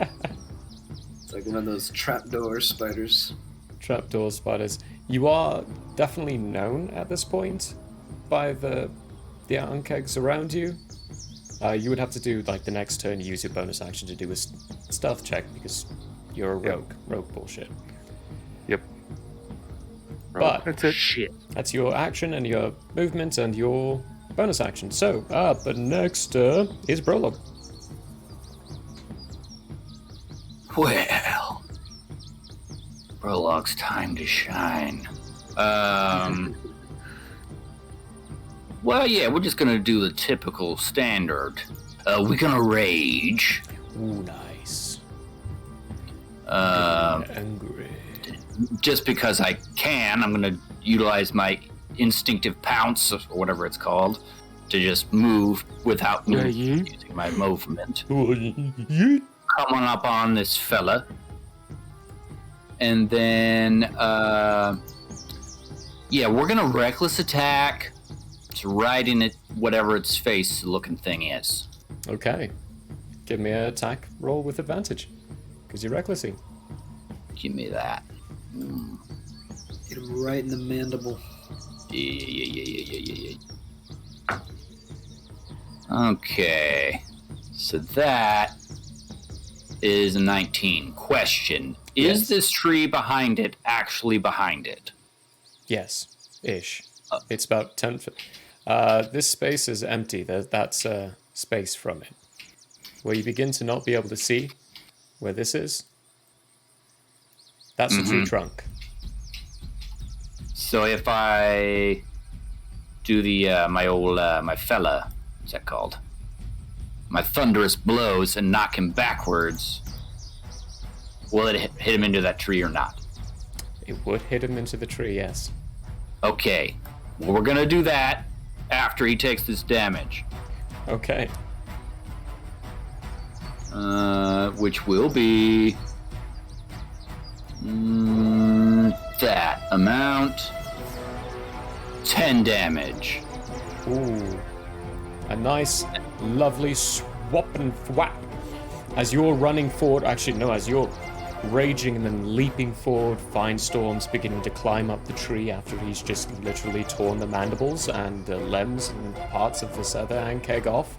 It's like one of those trapdoor spiders. Trapdoor spiders. You are definitely known at this point by the Ankegs around you. You would have to do, like, the next turn, use your bonus action to do a stealth check because you're a rogue. Rogue bullshit. Yep. But That's it. Shit. that's your action and your movement and your bonus action. So, but next is Prologue. Well, Prologue's time to shine. Well, yeah, we're just gonna do the typical standard. We're gonna rage. Ooh, nice. Angry. Just because I can, I'm gonna utilize my instinctive pounce, or whatever it's called, to just move without me using my movement. Coming up on this fella. And then, yeah, we're gonna reckless attack. It's right in it, whatever its face looking thing is. Okay. Give me an attack roll with advantage. Because you're recklessing. Give me that. Get him right in the mandible. Yeah. Okay. So that is a 19. Question. Yes. Is this tree behind it actually behind it? Yes, ish. It's about 10 feet. This space is empty. That's space from it. Where you begin to not be able to see where this is, that's the tree trunk. So if I do the my fella, what's that called? My thunderous blows and knock him backwards, will it hit him into that tree or not? It would hit him into the tree, yes. Okay. Well, we're gonna do that after he takes this damage. Okay. Which will be that amount. 10 damage. Ooh. A nice, lovely swap and thwap. As you're running forward, actually, no, as you're raging and then leaping forward, Finestorm's beginning to climb up the tree after he's just literally torn the mandibles and the limbs and parts of this other ankeg off.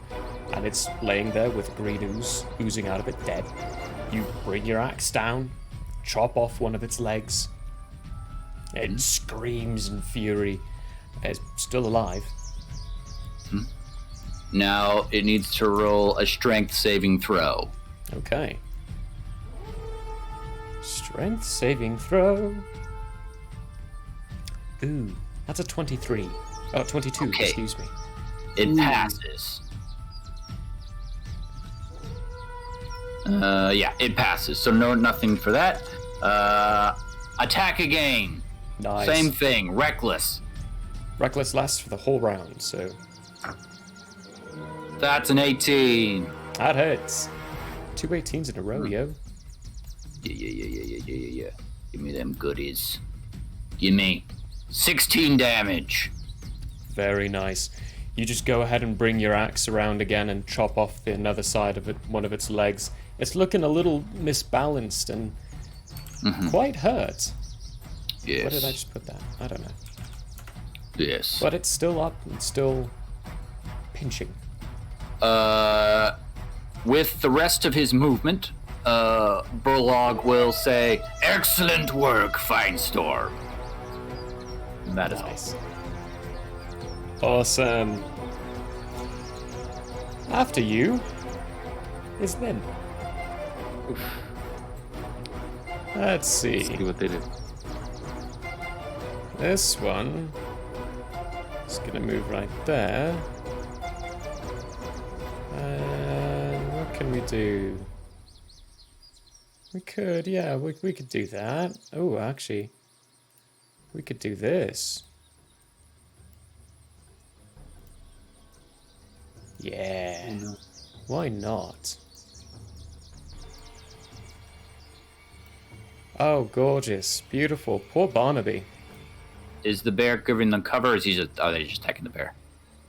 And it's laying there with green ooze oozing out of it, dead. You bring your axe down, chop off one of its legs. It screams in fury. It's still alive. Now it needs to roll a strength saving throw. Okay. Strength saving throw. Ooh, that's a 23. Oh, 22, Okay. excuse me. It passes. Yeah, it passes. So nothing for that. Attack again. Nice. Same thing. Reckless. Reckless lasts for the whole round, so That's an 18. that hits. 2 18s in a row, yo. Yeah. Give me them goodies. Give me 16 damage. Very nice. You just go ahead and bring your axe around again and chop off the another side of it, one of its legs. It's looking a little misbalanced and quite hurt. Yes. Where did I just put that? I don't know. Yes. But it's still up and still pinching. With the rest of his movement, Prologue will say, "Excellent work, Finestorm." That is Nice. Awesome. After you is Lynn. Let's see. See what they did. This one is gonna move right there. And what can we do? We could, yeah, we could do that. Oh, actually, we could do this. Yeah. Why not? Oh, gorgeous. Beautiful. Poor Barnaby. Is the bear giving them cover, or is he just? Are they just attacking the bear?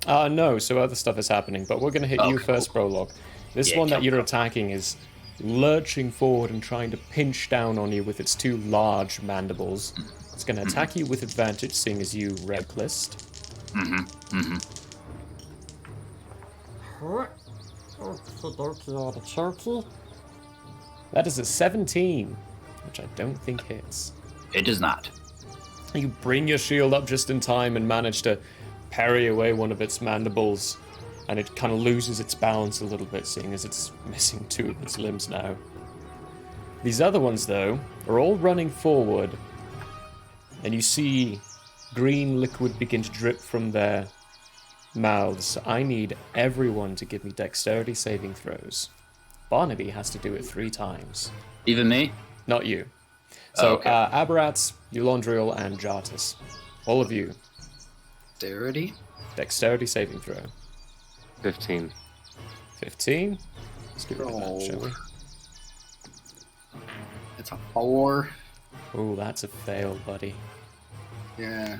No, so other stuff is happening, but we're going to hit you Okay, first, Prologue. This Yeah, one that kill you're me. attacking is lurching forward and trying to pinch down on you with its two large mandibles. It's going to attack you with advantage, seeing as you reckless. That is a 17, which I don't think hits. It does not. You bring your shield up just in time and manage to parry away one of its mandibles, and it kind of loses its balance a little bit, seeing as it's missing two of its limbs now. These other ones, though, are all running forward, and you see green liquid begin to drip from their mouths. I need everyone to give me dexterity saving throws. Barnaby has to do it 3 times. Even me? Not you. So, Okay. Aberrats, Eulandriel, and Jartus. All of you. Dexterity? Dexterity saving throw. 15. 15. Let's give it a that, shall we? It's a 4. Ooh, that's a fail, buddy. Yeah.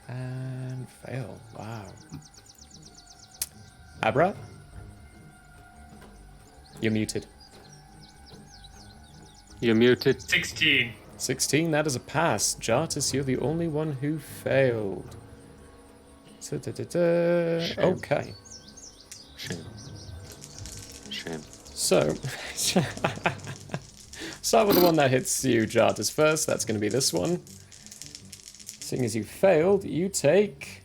And fail. Wow. Aberrat? You're muted. You're muted. 16. 16, that is a pass. Jartis, you're the only one who failed. Okay. Shame. So, start with the one that hits you, Jartis, first. That's going to be this one. Seeing as you failed, you take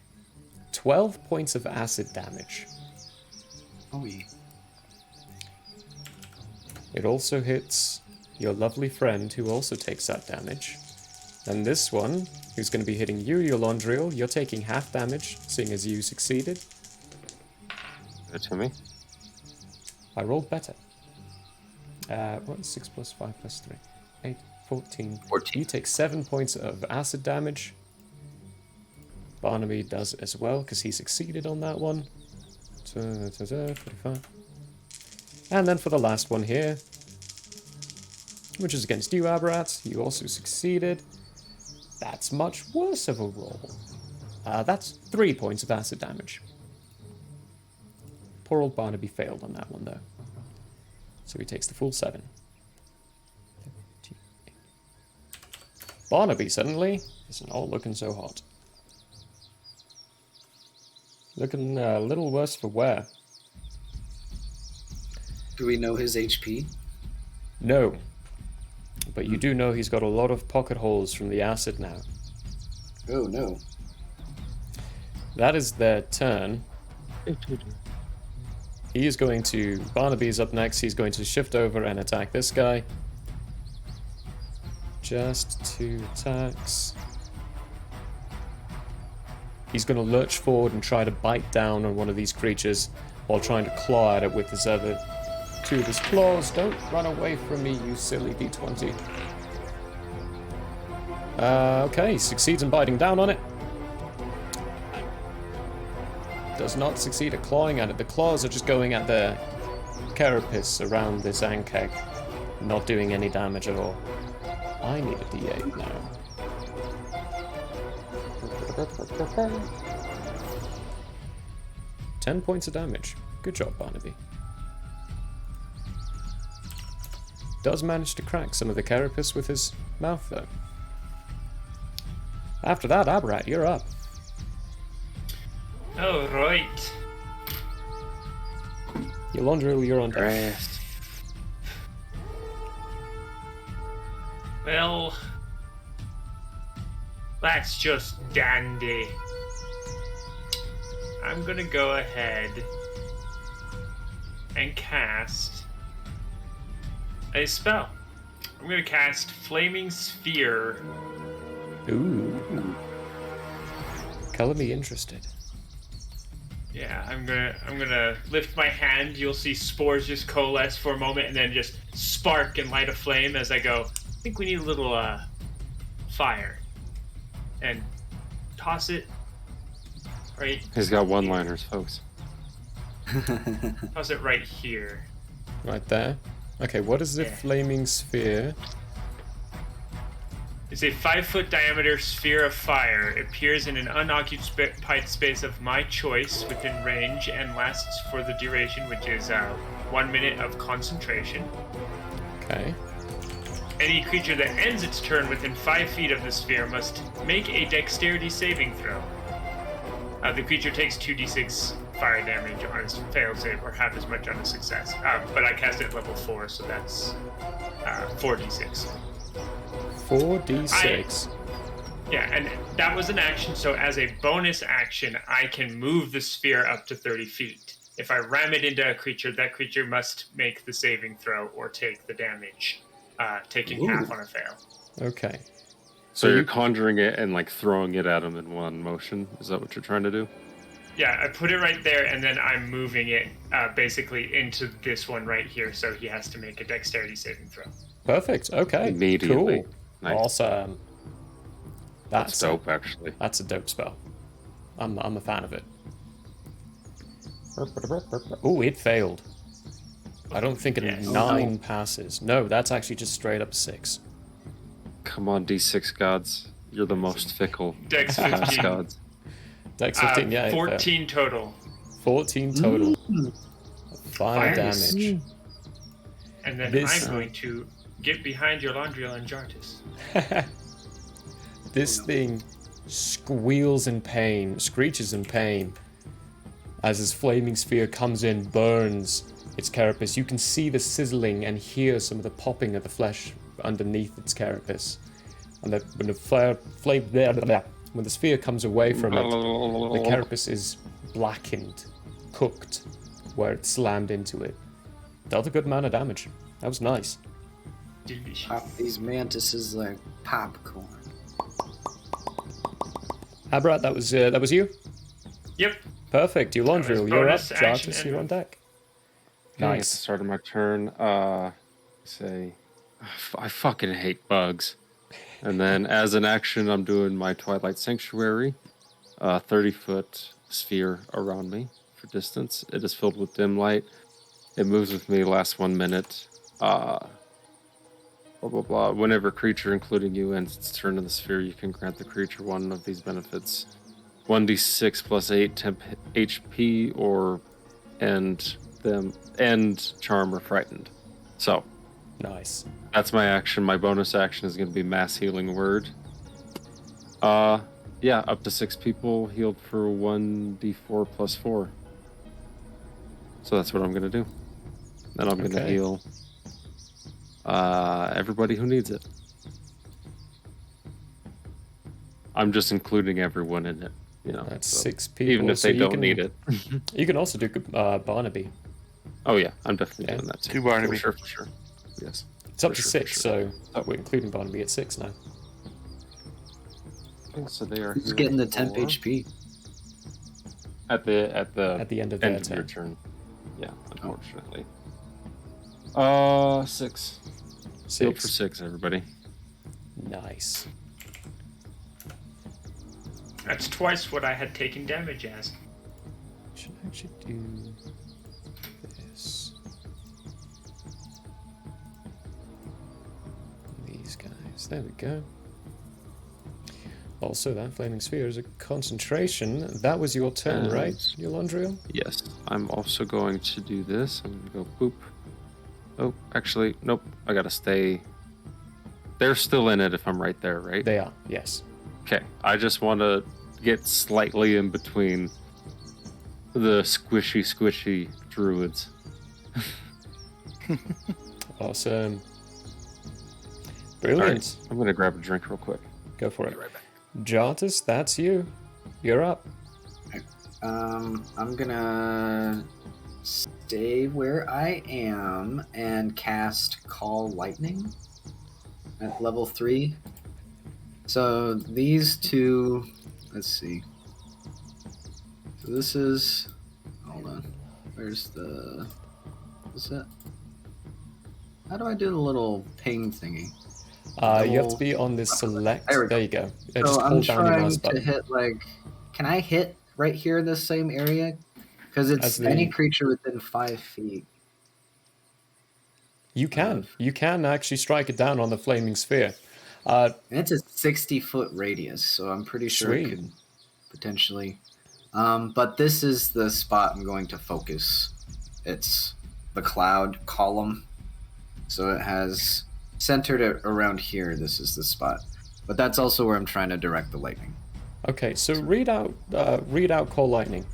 12 points of acid damage. Oh, yeah. It also hits your lovely friend, who also takes that damage. And this one, who's going to be hitting you, Yolandriel, you're taking half damage, seeing as you succeeded. Good to me. I rolled better. 6 plus 5 plus 3? 8, 14. 14. You take 7 points of acid damage. Barnaby does as well, because he succeeded on that one. 45. And then for the last one here, which is against you, Aberrat, you also succeeded. That's much worse of a roll. That's 3 points of acid damage. Poor old Barnaby failed on that one, though. So he takes the full 7. Barnaby suddenly isn't all looking so hot. Looking a little worse for wear. Do we know his HP? No. But you do know he's got a lot of pocket holes from the acid now. Oh, no. That is their turn. He is going to... Barnaby's up next. He's going to shift over and attack this guy. Just 2 attacks. He's going to lurch forward and try to bite down on one of these creatures while trying to claw at it with his other 2 of his claws. Don't run away from me, you silly D20. Okay, succeeds in biting down on it. Does not succeed at clawing at it. The claws are just going at the carapace around this ankeg, not doing any damage at all. I need a D8 now. 10 points of damage. Good job, Barnaby. Does manage to crack some of the carapace with his mouth, though. After that, Aberrat, you're up. Oh, right. Yolandriel, you're on deck. Rest. Well, that's just dandy. I'm gonna go ahead and cast a spell. I'm gonna cast Flaming Sphere. Ooh. Color me interested. Yeah, I'm gonna lift my hand. You'll see spores just coalesce for a moment and then just spark and light a flame as I go. I think we need a little fire, and toss it right. He's got one-liners, folks. Toss it right here. Right there. Okay, what is the Yeah. flaming sphere? It's a 5-foot diameter sphere of fire. It appears in an unoccupied space of my choice within range and lasts for the duration, which is 1 minute of concentration. Okay. Any creature that ends its turn within 5 feet of the sphere must make a dexterity saving throw. The creature takes 2d6 fire damage on its failed save, or half as much on a success. But I cast it at level 4, so that's 4d6. 4d6. Yeah, and that was an action, so as a bonus action, I can move the sphere up to 30 feet. If I ram it into a creature, that creature must make the saving throw or take the damage, taking half on a fail. Okay. So you're conjuring it and like throwing it at him in one motion? Is that what you're trying to do? Yeah, I put it right there, and then I'm moving it basically into this one right here, so he has to make a dexterity saving throw. Perfect. Okay. Immediately. Cool. Nice. Awesome. That's dope, actually. That's a dope spell. I'm a fan of it. Oh, it failed. I don't think a 9 passes. No, that's actually just straight up 6. Come on, D6 gods. You're the most fickle. Dex Pass 15. gods. Dex 15, yeah. it failed. 14 total. 14 total. 5 Fire damage. And then This- I'm going to get behind your Landriel and Jartis. This thing squeals in pain, screeches in pain, as his flaming sphere comes in, burns its carapace. You can see the sizzling and hear some of the popping of the flesh underneath its carapace. And that when when the sphere comes away from it, the carapace is blackened, cooked, where it slammed into it. Dealt a good amount of damage. That was nice. Delicious. Pop these mantises like popcorn. Abrat, that was you? Yep. Perfect. You That was Landriel, you're up. bonus action Jartis, you're on deck. Okay, at the Nice. start of my turn, say, I fucking hate bugs. And then as an action, I'm doing my Twilight Sanctuary, 30-foot sphere around me for distance. It is filled with dim light. It moves with me, lasts 1 minute. Blah, blah, blah. Whenever creature, including you, ends its turn in the sphere, you can grant the creature one of these benefits. 1d6 plus 8 temp HP, or end charm or frightened. So Nice. that's my action. My bonus action is going to be Mass Healing Word. Yeah, up to 6 people healed for 1d4 plus 4. So that's what I'm going to do. Then I'm going to Okay. heal everybody who needs it. I'm just including everyone in it. You know, That's so 6 people. even if so they you don't can- need it. You can also do Barnaby. Oh yeah, I'm definitely Yeah. doing that too. 2 Barnaby. For sure. Yes. It's up For to sure, 6, for so we're including Barnaby at 6 now. Okay, so they are Who's healed getting the temp for- HP? at the At the end of their end of your turn. turn. Yeah, unfortunately. 6. Healed for 6. 6, everybody. Nice. That's twice what I had taken damage as. Should I actually do this? These guys. There we go. Also, that flaming sphere is a concentration. That was your turn, And- right, Yolandriel? Yes, I'm also going to do this. I'm going to go boop. Oh, actually, nope. I got to stay. They're still in it if I'm right there, right? They are, yes. Okay, I just want to get slightly in between the squishy druids. Awesome. All Brilliant. right, I'm going to grab a drink real quick. Go for it. Jartis, that's you. You're up. I'm gonna stay where I am and cast Call Lightning at level 3. So these two, let's see. So this is, hold on. Where's the, what's that? How do I do the little ping thingy? You have to be on this select. There we go. There you go. So Just I'm hold down your trying mouse to button. hit like, can I hit right here in this same area? Because As it's the- any creature within 5 feet. You can. You can actually strike it down on the flaming sphere. And it's a 60-foot radius, so I'm pretty sure it Sweet. could potentially. But this is the spot I'm going to focus. It's the cloud column. So it has centered it around here. This is the spot. But that's also where I'm trying to direct the lightning. Okay, so read out Call Lightning,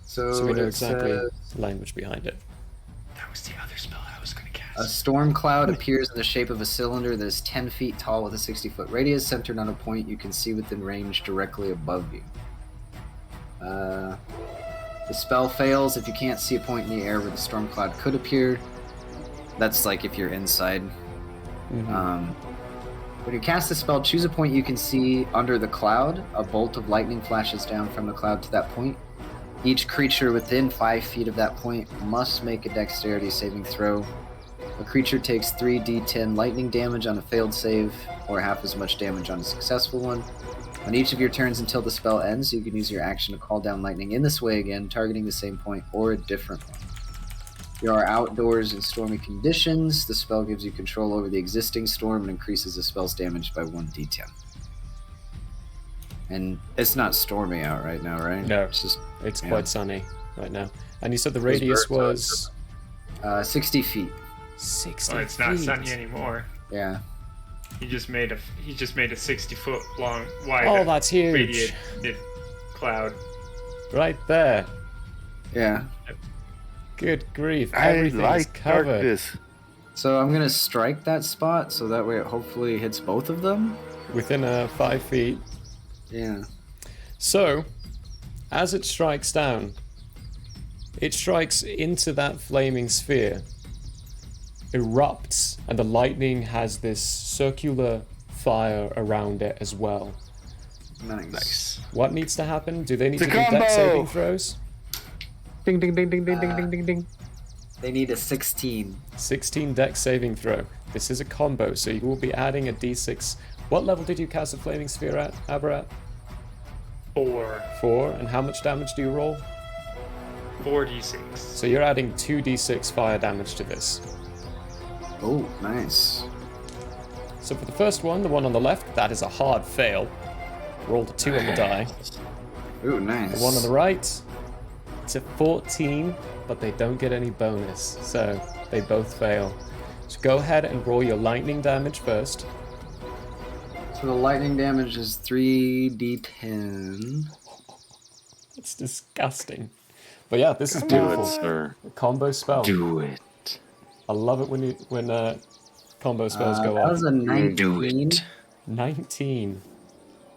So, so we know it exactly says, the language behind it. That was the other spell I was going to a cast. storm cloud appears in the shape of a cylinder that is 10 feet tall with a 60-foot radius, centered on a point you can see within range directly above you. The spell fails if you can't see a point in the air where the storm cloud could appear. That's like if you're inside. Mhm. When you cast the spell, choose a point you can see under the cloud. A bolt of lightning flashes down from the cloud to that point. Each creature within 5 feet of that point must make a dexterity saving throw. A creature takes 3d10 lightning damage on a failed save, or half as much damage on a successful one. On each of your turns until the spell ends, you can use your action to call down lightning in this way again, targeting the same point or a different one. You are outdoors in stormy conditions. The spell gives you control over the existing storm and increases the spell's damage by 1d10. And it's not stormy out right now, right? No. It's just It's Yeah. quite sunny right now. And you said the Those radius birds was 60 feet. 60 Well, it's not feet. sunny anymore. Yeah. He just made a 60-foot long wide. Oh, that's huge. Radiated cloud. Right there. Yeah. Good grief. I Everything's like covered. darkness. So I'm gonna strike that spot so that way it hopefully hits both of them. Within 5 feet. Yeah. So, as it strikes down, it strikes into that flaming sphere, erupts, and the lightning has this circular fire around it as well. Nice. What needs to happen? Do they need It's to a do dex combo! saving throws? Ding ding ding ding ding ding ding ding ding. They need a 16. 16 dex saving throw. This is a combo, so you will be adding a d6. What level did you cast the flaming sphere at, Abarat? 4. 4. And how much damage do you roll? 4d6. So you're adding 2d6 fire damage to this. Oh, nice. So for the first one, the one on the left, that is a hard fail. Rolled a 2 on the die. Ooh, nice. The one on the right, it's a 14, but they don't get any bonus, so they both fail. So go ahead and roll your lightning damage first. So the lightning damage is 3d10. It's disgusting. But yeah, this is Do beautiful. it, sir. A combo spell. Do it. I love it when combo spells go That off. was a 19 Do it. 19.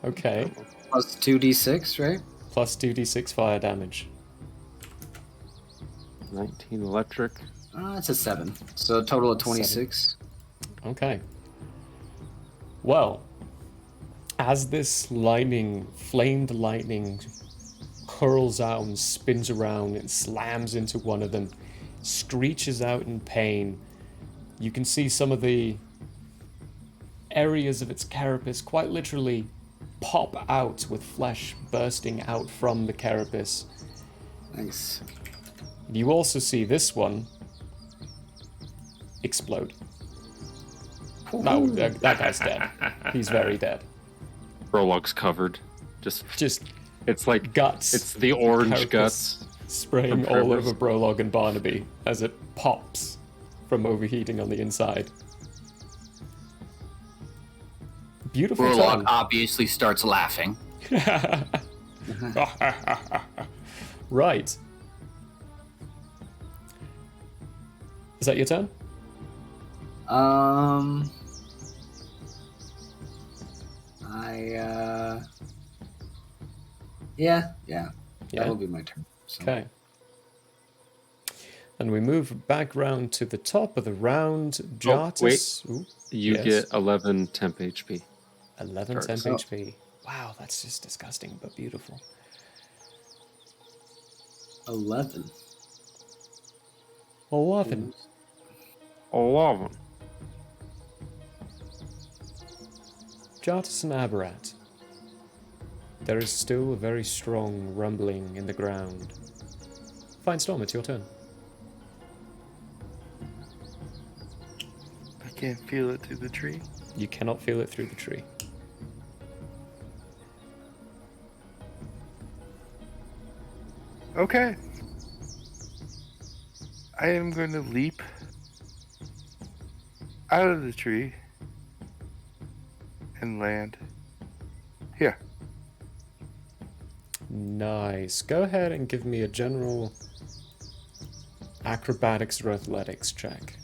Okay. plus 2d6, right? Plus 2d6 fire damage. 19 electric. It's a 7. So a total of 26. Okay. Well, as this flamed lightning curls out and spins around and slams into one of them, screeches out in pain, you can see some of the areas of its carapace quite literally pop out with flesh bursting out from the carapace. Nice. You also see this one explode. No, that guy's dead. He's very dead. Prologue's covered. Just it's like Guts. It's the orange Carapace guts. spraying from all Prologue. over Prologue and Barnaby as it pops from overheating on the inside. Beautiful Prologue turn. obviously starts laughing. Right. Is that your turn? Yeah. Yeah. That'll be my turn. So. Okay. And we move back round to the top of the round. Jartus. Ooh, You yes. get 11 temp HP. 11 temp Jartus. HP. Wow, that's just disgusting, but beautiful. 11. 11. 11. Jartus and Abarat. There is still a very strong rumbling in the ground. Fine Storm, it's your turn. I can't feel it through the tree. You cannot feel it through the tree. Okay. I am going to leap out of the tree and land here. Nice. Go ahead and give me a general acrobatics or athletics check.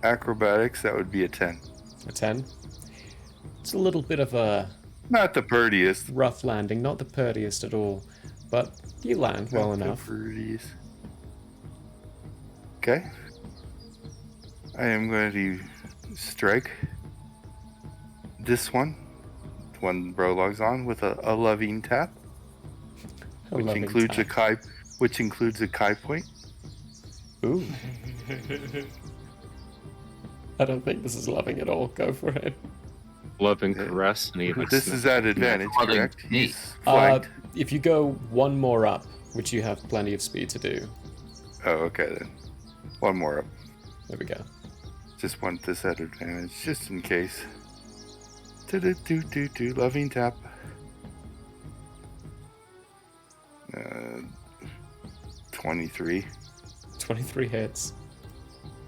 Acrobatics, that would be a 10. A 10. It's a little bit of a Not the prettiest. rough landing, not the prettiest at all, but you land well Not the enough. prettiest. Okay. I am going to strike this one Prologue's on, with a loving tap, which includes a kai point. Ooh. I don't think this is loving at all. Go for it. Love and caress. And he This is at advantage, Loving correct? me. He's flanked. If you go one more up, which you have plenty of speed to do. Oh, okay then. One more up. There we go. Just want this at advantage, just in case. Loving tap. 23. 23 hits.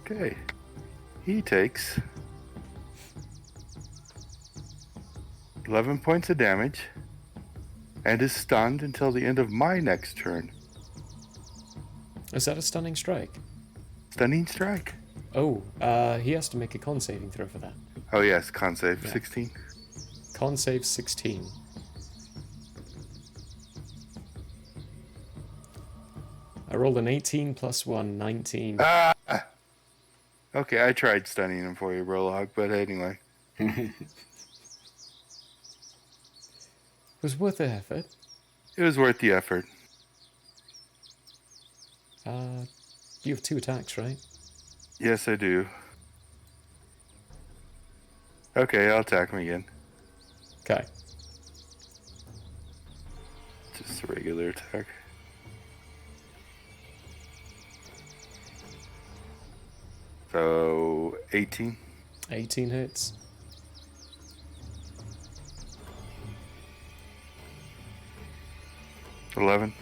Okay. He takes 11 points of damage and is stunned until the end of my next turn. Is that a stunning strike? Stunning strike. Oh, he has to make a con saving throw for that. Oh yes, con save Yeah. 16. Con save 16. I rolled an 18 plus 1, 19. Okay, I tried stunning him for you, Prologue, but anyway. It was worth the effort. It was worth the effort. You have 2 attacks, right? Yes, I do. Okay, I'll attack him again. Okay. Just a regular attack. So, 18. 18 hits. $11.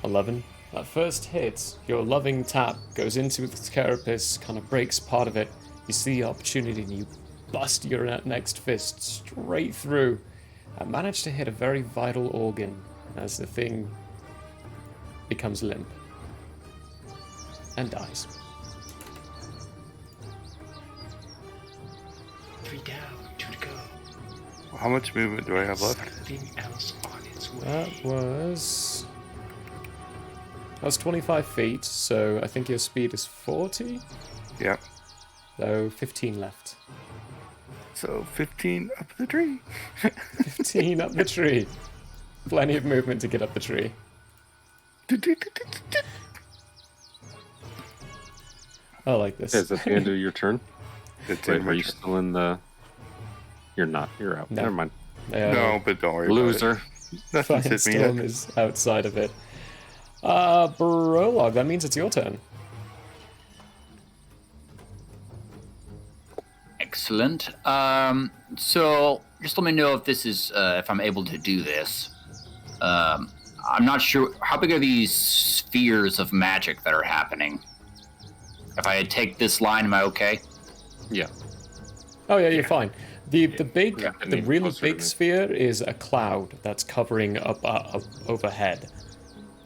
11. That first hit, your loving tap goes into the carapace, kind of breaks part of it. You see the opportunity and you bust your next fist straight through and manage to hit a very vital organ as the thing becomes limp and dies. 3 down, 2 to go. How much movement do I have left? Something else on its way. That was 25 feet, so I think your speed is 40? Yeah. So 15 left. So 15 up the tree. 15 up the tree. Plenty of movement to get up the tree. I like this. Is that the end of your turn? That's Wait, it, are you still in the... You're not. You're out. No. Never mind. No, but don't worry Loser. about it. Nothing's hit me Firestorm yet. is outside of it. Prologue, that means it's your turn. Excellent. So just let me know if this is if I'm able to do this. I'm not sure how big are these spheres of magic that are happening. If I take this line, am I okay? Yeah. Oh yeah, you're fine. The big, Yeah, I the mean, really closer to big me. sphere is a cloud that's covering up overhead,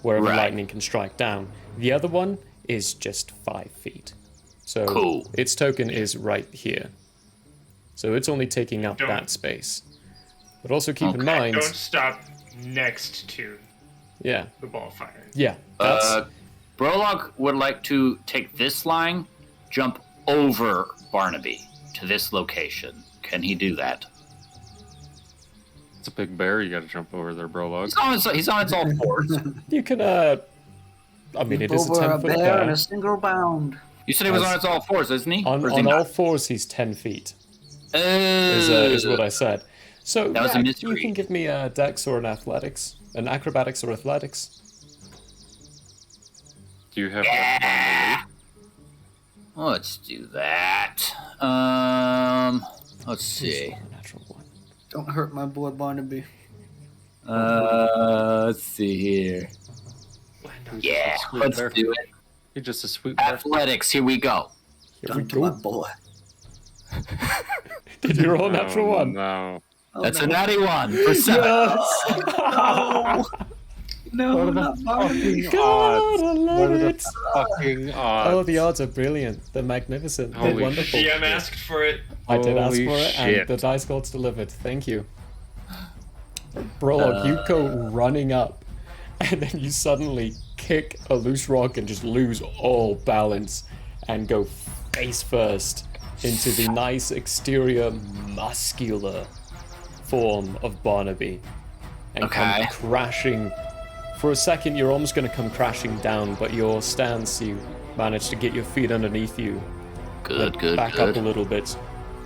wherever Right. lightning can strike down. The other one is just 5 feet. So Cool. its token is right here. So it's only taking up Don't- that space. But also keep in Okay. mind, Don't stop next to yeah, the ball fire. yeah, that's Prologue would like to take this line, jump over Barnaby to this location. Can he do that? It's a big bear. You got to jump over there, Prologue. He's on its all fours. you can. I mean, it is a Over a 10-foot bear in bear. a single bound. You said he was on its all fours, isn't he? On Or is he all not? fours, he's 10 feet. Oh. Is what I said. So That was a yeah, mystery. you can give me a dex or an athletics, an acrobatics or athletics. Do you have that Let's do that. Let's see. Natural one. Don't hurt my boy Barnaby. Let's see here. Yeah, sweet let's bear. do it. You're just a sweet bear. Athletics, here we go. Here we Done to my go. boy. Did you roll a natural one? No. Oh, That's no. a natty one for 7. No, What are not the Barnaby. fucking God, odds? I What love are the it. fucking odds? Oh, the odds are brilliant. They're magnificent. They're Holy wonderful. GM asked for it. I did ask Holy for it, shit. and the dice gods delivered. Thank you. Prologue, you go running up, and then you suddenly kick a loose rock and just lose all balance and go face first into the nice exterior muscular form of Barnaby and come Okay. crashing. For a second, you're almost going to come crashing down, but your stance, you manage to get your feet underneath you, Good, good, back up a good. little bit,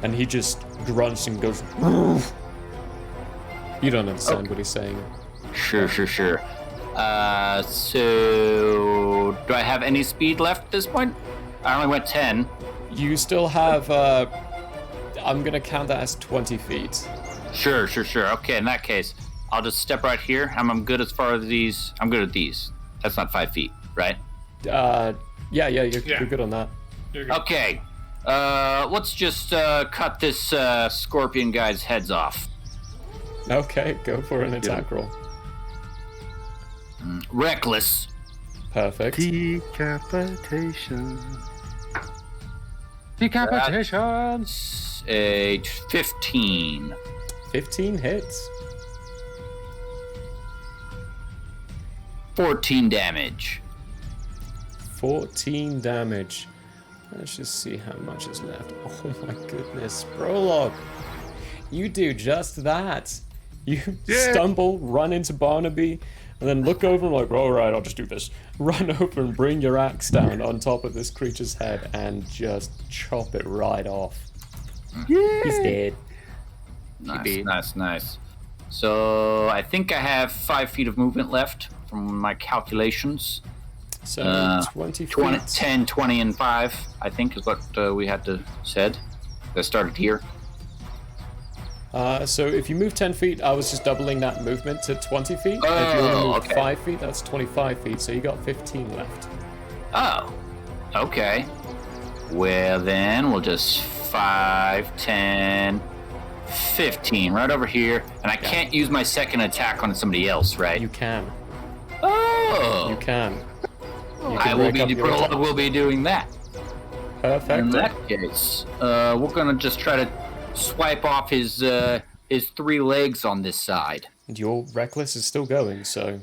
and he just grunts and goes. "Roof." You don't understand what he's saying. Sure. So, do I have any speed left at this point? I only went 10. You still have I'm gonna count that as 20 feet. Sure. Okay, in that case, I'll just step right here. I'm good as far as these. I'm good at these. That's not 5 feet, right? Yeah, you're good on that. You're good. Okay. Let's just cut this scorpion guy's heads off. Okay, go for an attack roll. Reckless. Perfect. Decapitation. Decapitations. A 15. 15 hits. 14 damage. 14 damage. Let's just see how much is left. Oh my goodness. Prologue. You do just that. You stumble, run into Barnaby, and then look over and like, all right, I'll just do this. Run over and bring your axe down on top of this creature's head and just chop it right off. Yeah. He's dead. Nice. So I think I have 5 feet of movement left from my calculations. So 20 feet. 10, 20, and 5, I think is what we had to said. That started here. So if you move 10 feet, I was just doubling that movement to 20 feet. If you Oh, move okay. 5 feet, that's 25 feet, so you got 15 left. Oh, okay. Well, then we'll just 5, 10, 15 right over here. And I can't use my second attack on somebody else, right? You can. Oh! You can. You I can will rack be, up your attack. will be doing that. Perfect. In that case, we're gonna just try to swipe off his 3 legs on this side. And your reckless is still going, so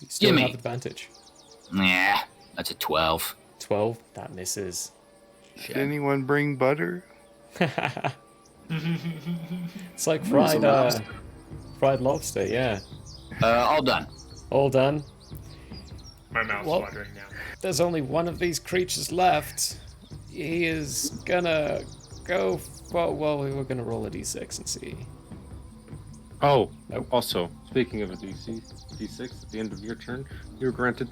you still Gimme. have advantage. Nah, that's a 12. 12, that misses. Did anyone bring butter? It's like fried lobster, yeah. All done. All done. My mouth's Well- watering now. There's only one of these creatures left. He is gonna go for, well, we're gonna roll a d6 and see. Oh, Nope. also, speaking of a D6, at the end of your turn, you're granted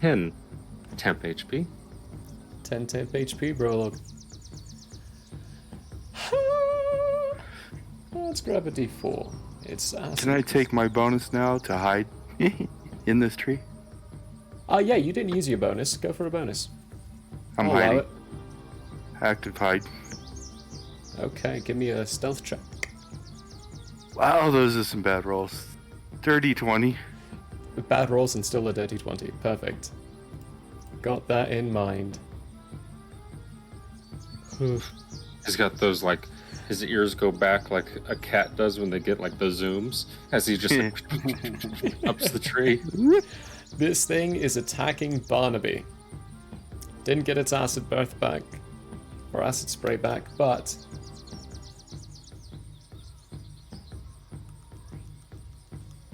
10 temp HP. 10 temp HP, Prologue. Let's grab a d4. It's acid. Can I take my bonus now to hide in this tree? Yeah, you didn't use your bonus. Go for a bonus. I'm I'll allow hiding. it. Active hide. Okay, give me a stealth check. Wow, those are some bad rolls. Dirty 20. Bad rolls and still a dirty 20. Perfect. Got that in mind. He's got those, like, his ears go back like a cat does when they get, like, the zooms, as he just like, ups the tree. This thing is attacking Barnaby. Didn't get its acid breath back, or acid spray back, but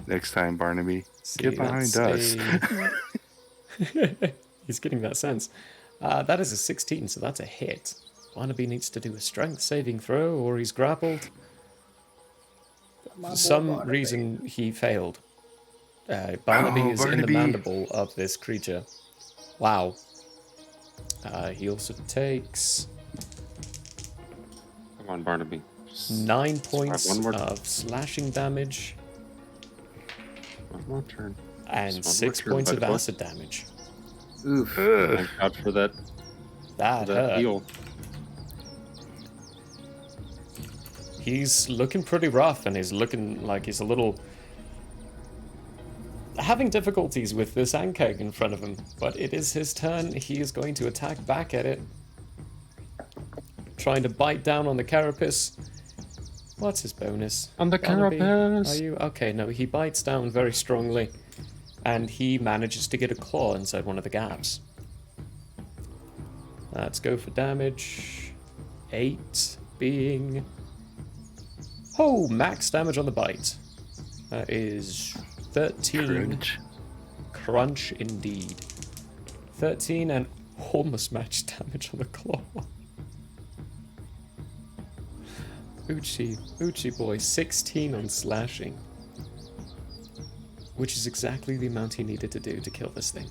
Next time, Barnaby, see, get behind that's us. He's getting that sense. That is a 16, so that's a hit. Barnaby needs to do a strength saving throw, or he's grappled. For some reason, he failed. Barnaby is in the Barnaby. mandible of this creature. Wow. He also takes Come on, Barnaby. Just 9 points one more- of slashing damage one more turn. and Just one 6 more turn, points of bud. acid damage. Oof. Ugh. Thank God for that, That that hurt. heal. He's looking pretty rough, and he's looking like he's a little having difficulties with this ankeg in front of him. But it is his turn. He is going to attack back at it, trying to bite down on the carapace. What's his bonus? On the Barnaby, carapace. Are you okay? No, he bites down very strongly, and he manages to get a claw inside one of the gaps. Let's go for damage. 8 being... Oh, max damage on the bite. That is 13. Cringe. Crunch indeed. 13 and almost match damage on the claw. Uchi boy, 16 on slashing. Which is exactly the amount he needed to do to kill this thing.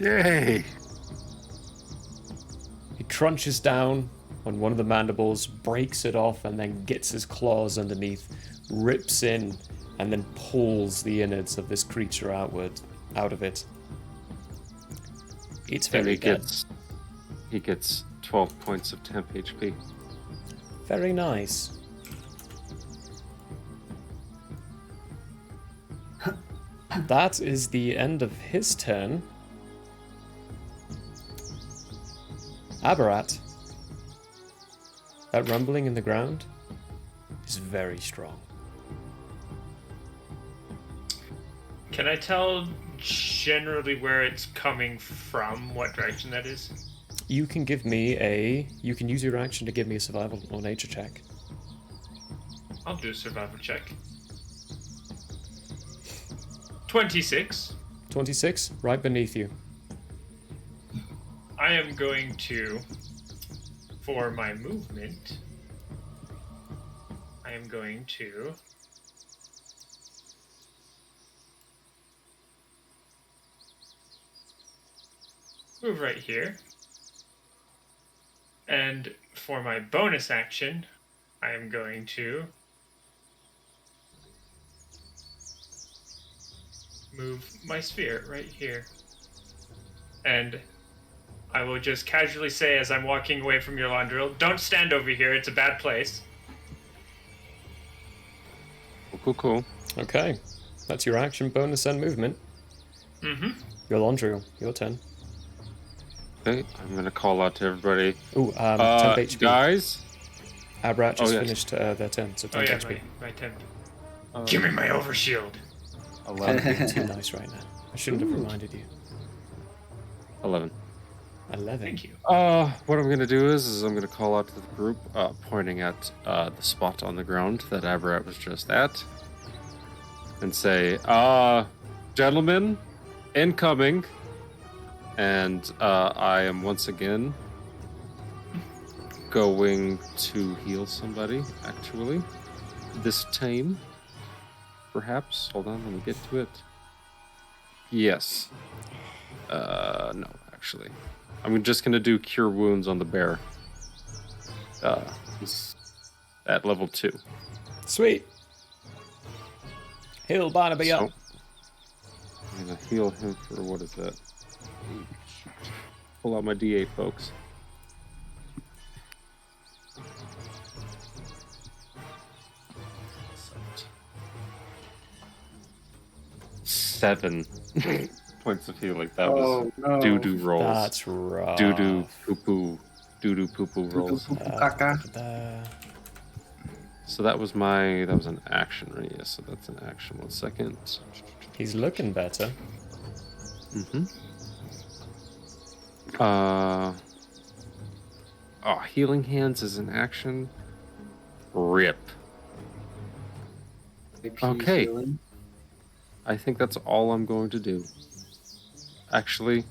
Yay! He crunches down when one of the mandibles breaks it off and then gets his claws underneath, rips in, and then pulls the innards of this creature out of it. It's And very dead. he gets 12 points of temp HP. Very nice. That is the end of his turn. Aberrat. That rumbling in the ground is very strong. Can I tell generally where it's coming from? What direction that is? You can use your action to give me a survival or nature check. I'll do a survival check. 26. 26, right beneath you. I am going to, for my movement, I am going to move right here. And for my bonus action, I am going to move my sphere right here. And I will just casually say as I'm walking away from your laundry, don't stand over here, it's a bad place. Cool. Okay, that's your action, bonus, and movement. Mm-hmm. Your laundry, your turn. Okay, I'm gonna call out to everybody. Ooh, 10 HP. Guys. Aberrat just yes. finished their turn, so 10 Oh yeah, HP. my temp. Give me my overshield. 11. Too nice right now. I shouldn't have reminded you. 11. 11. Thank you. What I'm gonna do is I'm gonna call out to the group, pointing at the spot on the ground that Aberrat was just at, and say, gentlemen, incoming. And I am once again going to heal somebody, actually. This time, perhaps. Hold on, let me get to it. Yes. No, actually. I'm just going to do Cure Wounds on the bear. At level 2. Sweet. Heal Barnaby up. I'm going to heal him for, what is that? Pull out my D8, folks. Seven points of healing. That was no. doo-doo rolls. That's rough. Doo-doo poo-poo. Doo-doo poo-poo rolls. So that was an action, right? Yeah, so that's an action. 1 second. He's looking better. Mm-hmm. Healing Hands is an action. Rip. Okay. Healing. I think that's all I'm going to do. Actually,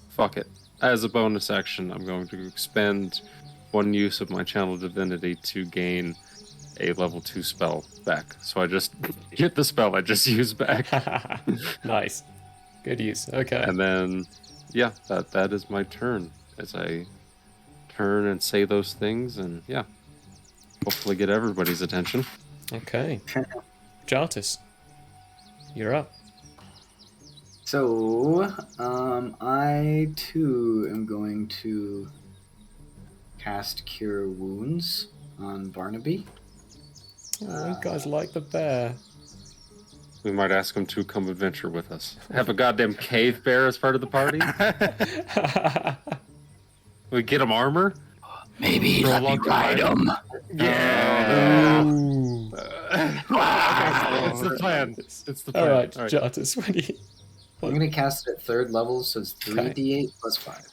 fuck it. As a bonus action, I'm going to expend 1 use of my Channel Divinity to gain a level 2 spell back. So I just get the spell I just used back. Nice. Good use. Okay. And then, yeah, that is my turn. As I turn and say those things, and yeah, hopefully get everybody's attention. Okay. Jartis, you're up. So, I too am going to cast Cure Wounds on Barnaby. Oh, you guys like the bear. We might ask him to come adventure with us. Have a goddamn cave bear as part of the party? We get him armor? Maybe let me ride him. Yeah. Ooh. It's the plan. It's the plan. All right, Jartis, what do you... I'm going to cast it at 3rd level, so it's 3d8 plus 5.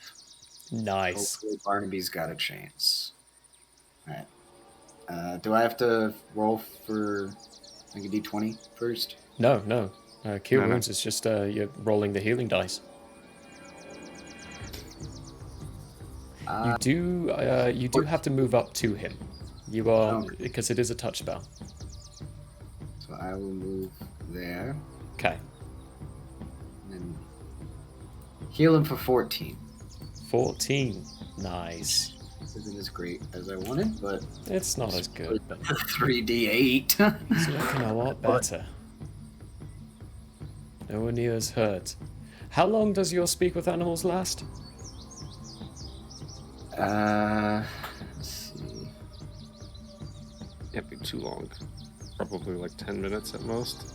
Nice. Hopefully Barnaby's got a chance. Alright. Do I have to roll for like a d20 first? No. Cure No. Wounds is just you're rolling the healing dice. You do have to move up to him. You are, because it is a touch spell. So I will move there. Okay. And then heal him for 14. 14. Nice. isn't as great as I wanted, but It's not as good, but 3d8. it's looking a lot better. Nowhere near as hurt. How long does your speak with animals last? Let's see. Can't be too long. Probably like 10 minutes at most.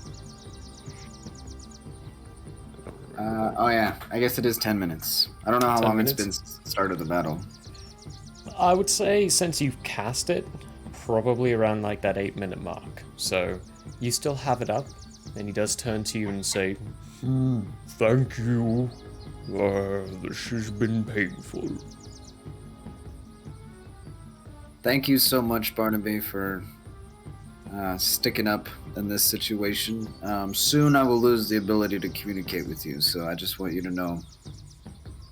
Oh yeah, I guess it is 10 minutes. I don't know how 10 long minutes? it's been since the start of the battle. I would say since you've cast it, probably around like that 8-minute mark. So you still have it up, and he does turn to you and say, Thank you. This has been painful. Thank you so much, Barnaby, for sticking up in this situation. Soon I will lose the ability to communicate with you, so I just want you to know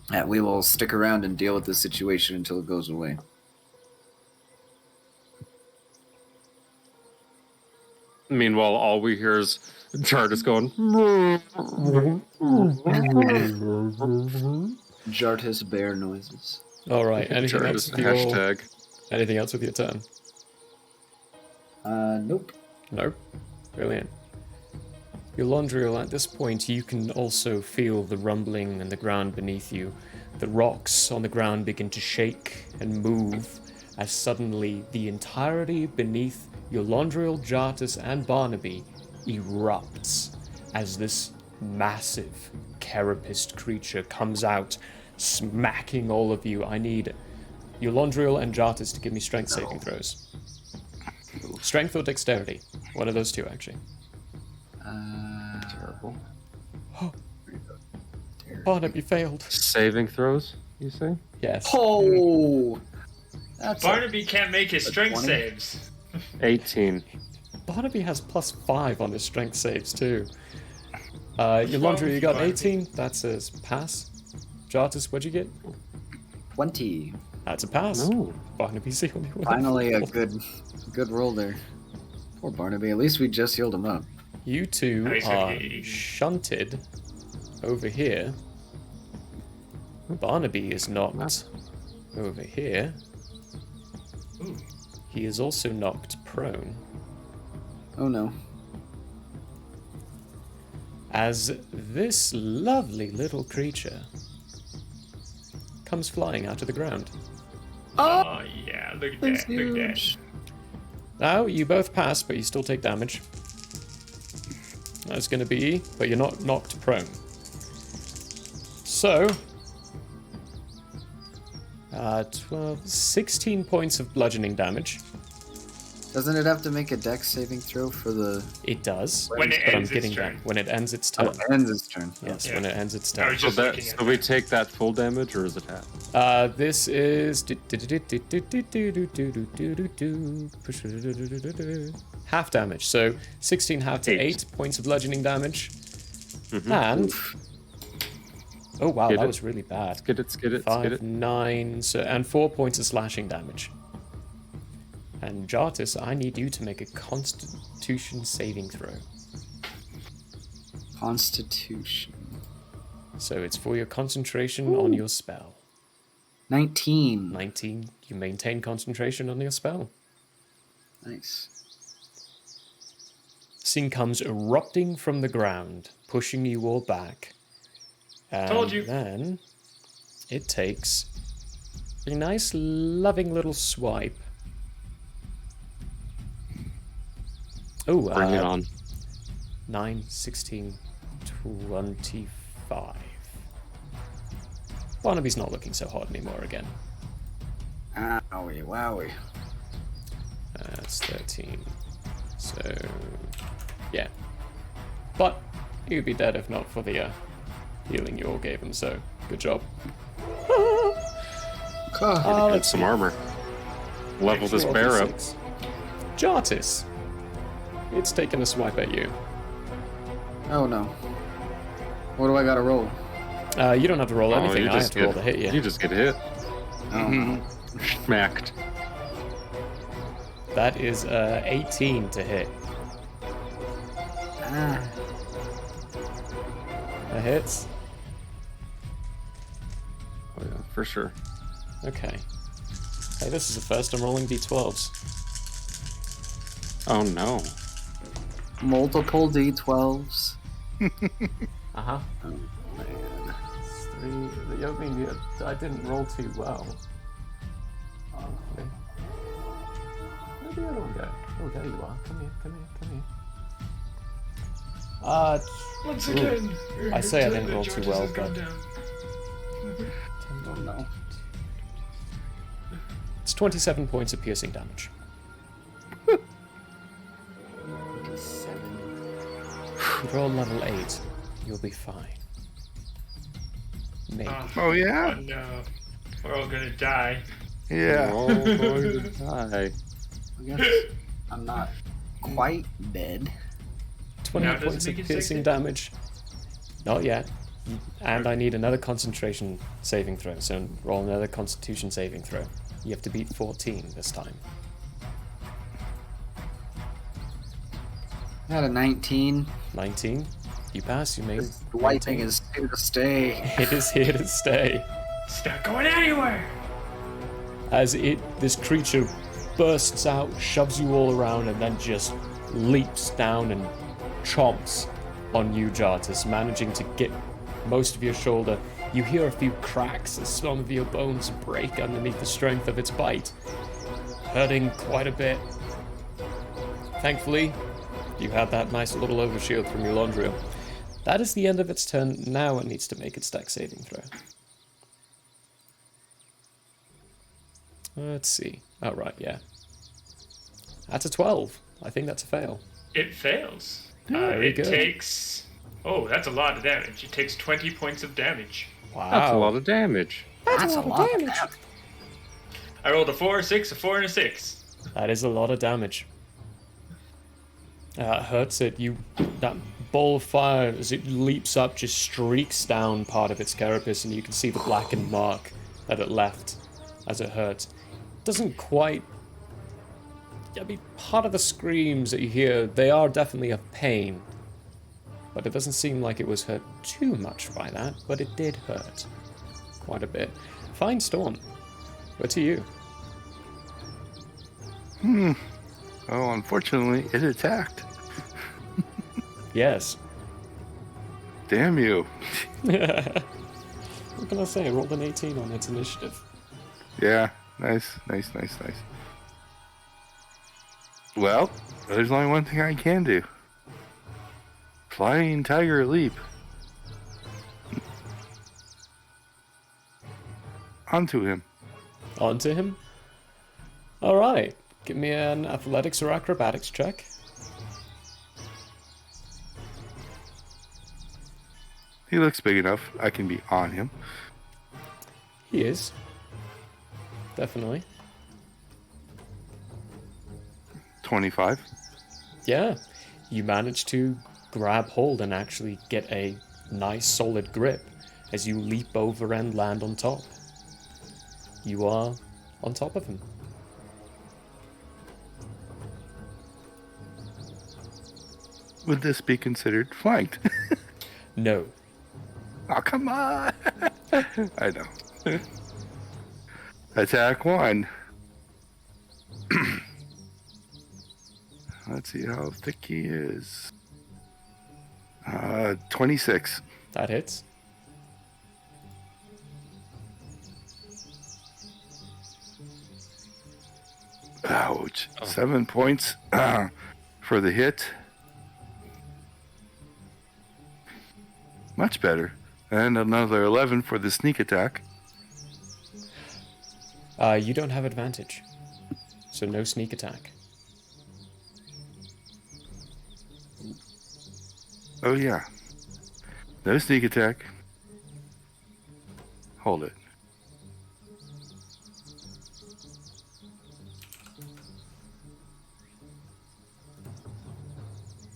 that we will stick around and deal with this situation until it goes away. Meanwhile, all we hear is Jardis going. Jartis bear noises. all right, anything else, Jardis with your, hashtag. anything else with your turn? Nope. No? Brilliant. Eulondriel, at this point, you can also feel the rumbling in the ground beneath you. The rocks on the ground begin to shake and move as suddenly the entirety beneath Eulondriel, Jartis, and Barnaby erupts as this massive carapaced creature comes out, smacking all of you. I need Eulondriel and Jartis to give me strength saving throws. Strength or dexterity? One of those two, actually. Terrible. Barnaby failed. Saving throws, you say? Yes. Oh! That's Barnaby can't make his strength 20? saves. 18. Barnaby has +5 on his strength saves, too. Eulondriel, you got 18. That's a pass. Jartis, what'd you get? 20. That's a pass. No. Barnaby's the only one. Finally, a failed. good roll there. Poor Barnaby. At least we just healed him up. You two Nice, are okay. shunted over here. Barnaby is knocked over here. Ooh. He is also knocked prone. Oh no. As this lovely little creature comes flying out of the ground. Oh, yeah, look at That's that. Look at that. huge. Now, you both pass, but you still take damage. That's going to be, but you're not knocked prone. So, 16 points of bludgeoning damage. Doesn't it have to make a dex saving throw for the... It does, When it but I'm ends its getting turn. that. When it ends its Oh, turn. it ends its turn. Yes, Yeah. when it ends its I turn. was So, just looking at we take that full damage, or is it half? This is half damage. So 16 half to 8 points of bludgeoning damage. And oh wow, Get that it. was really bad. Get it, get it, 5, get it. 9, so and 4 points of slashing damage. And Jartis, I need you to make a Constitution saving throw. Constitution. So it's for your concentration on your spell. 19. 19, you maintain concentration on your spell. Nice. Scene comes erupting from the ground, pushing you all back. And Told you. then it takes a nice, loving little swipe. Oh, Bring it on. 9, 16, 25. Barnaby's not looking so hot anymore again. Owie, wowie. That's 13. So, yeah. But he'd be dead if not for the healing you all gave him, so good job. Get some armor. Level this bear up. Jartis. It's taken a swipe at you. Oh no. What do I gotta roll? You don't have to roll anything. you I have just to roll to hit You you. just get hit. Oh no. Smacked. That is 18 to hit. Ah. That hits. Oh yeah, for sure. Okay. Hey, this is the first I'm rolling d12s. Oh no. Multiple D12s. Uh-huh. Oh, man. 3. I mean, I didn't roll too well. Okay. Where'd the other one go? Oh, there you are. Come here. Once again, I say I didn't roll too well, but... Oh, no. It's 27 points of piercing damage. 7. Roll level 8. You'll be fine. Maybe. Oh, yeah? Oh no. We're all gonna die. Yeah. We're all going to die. I guess I'm not quite dead. 20 Now, does it points of make it piercing sexy? damage. Not yet. And I need another concentration saving throw, so roll another constitution saving throw. You have to beat 14 this time. I had a 19. 19. You pass, you may... This lightning is here to stay. It is here to stay. It's not going anywhere. As this creature bursts out, shoves you all around, and then just leaps down and chomps on you, Jartus, managing to get most of your shoulder. You hear a few cracks as some of your bones break underneath the strength of its bite, hurting quite a bit. Thankfully, you had that nice little overshield from your Landria. That is the end of its turn. Now it needs to make its dex saving throw. Let's see. Oh, right, yeah. That's a 12. I think that's a fail. It fails. Very It good. takes... Oh, that's a lot of damage. It takes 20 points of damage. Wow. That's a lot of damage. That's a lot of damage. I rolled a 4, a 6, a 4, and a 6. That is a lot of damage. It hurts it. That ball of fire, as it leaps up, just streaks down part of its carapace, and you can see the blackened mark that it left as it hurt. Doesn't quite... I mean, part of the screams that you hear, they are definitely of pain. But it doesn't seem like it was hurt too much by that, but it did hurt quite a bit. Fine Storm. Where to you? Oh, unfortunately, it attacked. Yes. Damn you. What can I say? I rolled an 18 on its initiative. Yeah, nice. Well, there's only one thing I can do. Flying Tiger Leap. Onto him. Onto him? Alright. Give me an athletics or acrobatics check. He looks big enough. I can be on him. He is. Definitely. 25. Yeah. You manage to grab hold and actually get a nice solid grip as you leap over and land on top. You are on top of him. Would this be considered flanked? No. Oh, come on. I know. Attack 1. Let's see how thick he is. 26. That hits. Ouch. 7 points for the hit. Much better. And another 11 for the sneak attack. You don't have advantage. So no sneak attack. Oh, yeah. No sneak attack. Hold it.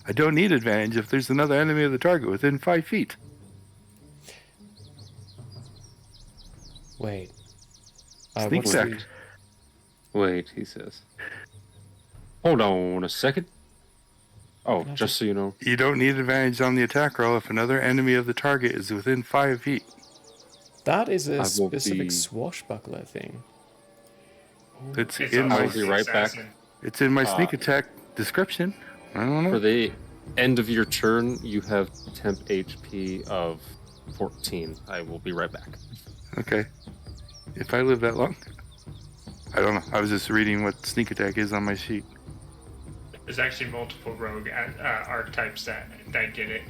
I don't need advantage if there's another enemy of the target within 5 feet. Wait. Sneak what's attack. Wait, he says. Hold on a second. Oh, just so you know. You don't need advantage on the attack roll if another enemy of the target is within 5 feet. That is a I won't specific be- swashbuckler thing. It's It's in also my I'll be right back. assassin. it's in my sneak attack description. I don't know. For the end of your turn, you have temp HP of 14. I will be right back. Okay. If I live that long, I don't know. I was just reading what sneak attack is on my sheet. There's actually multiple rogue archetypes that get it.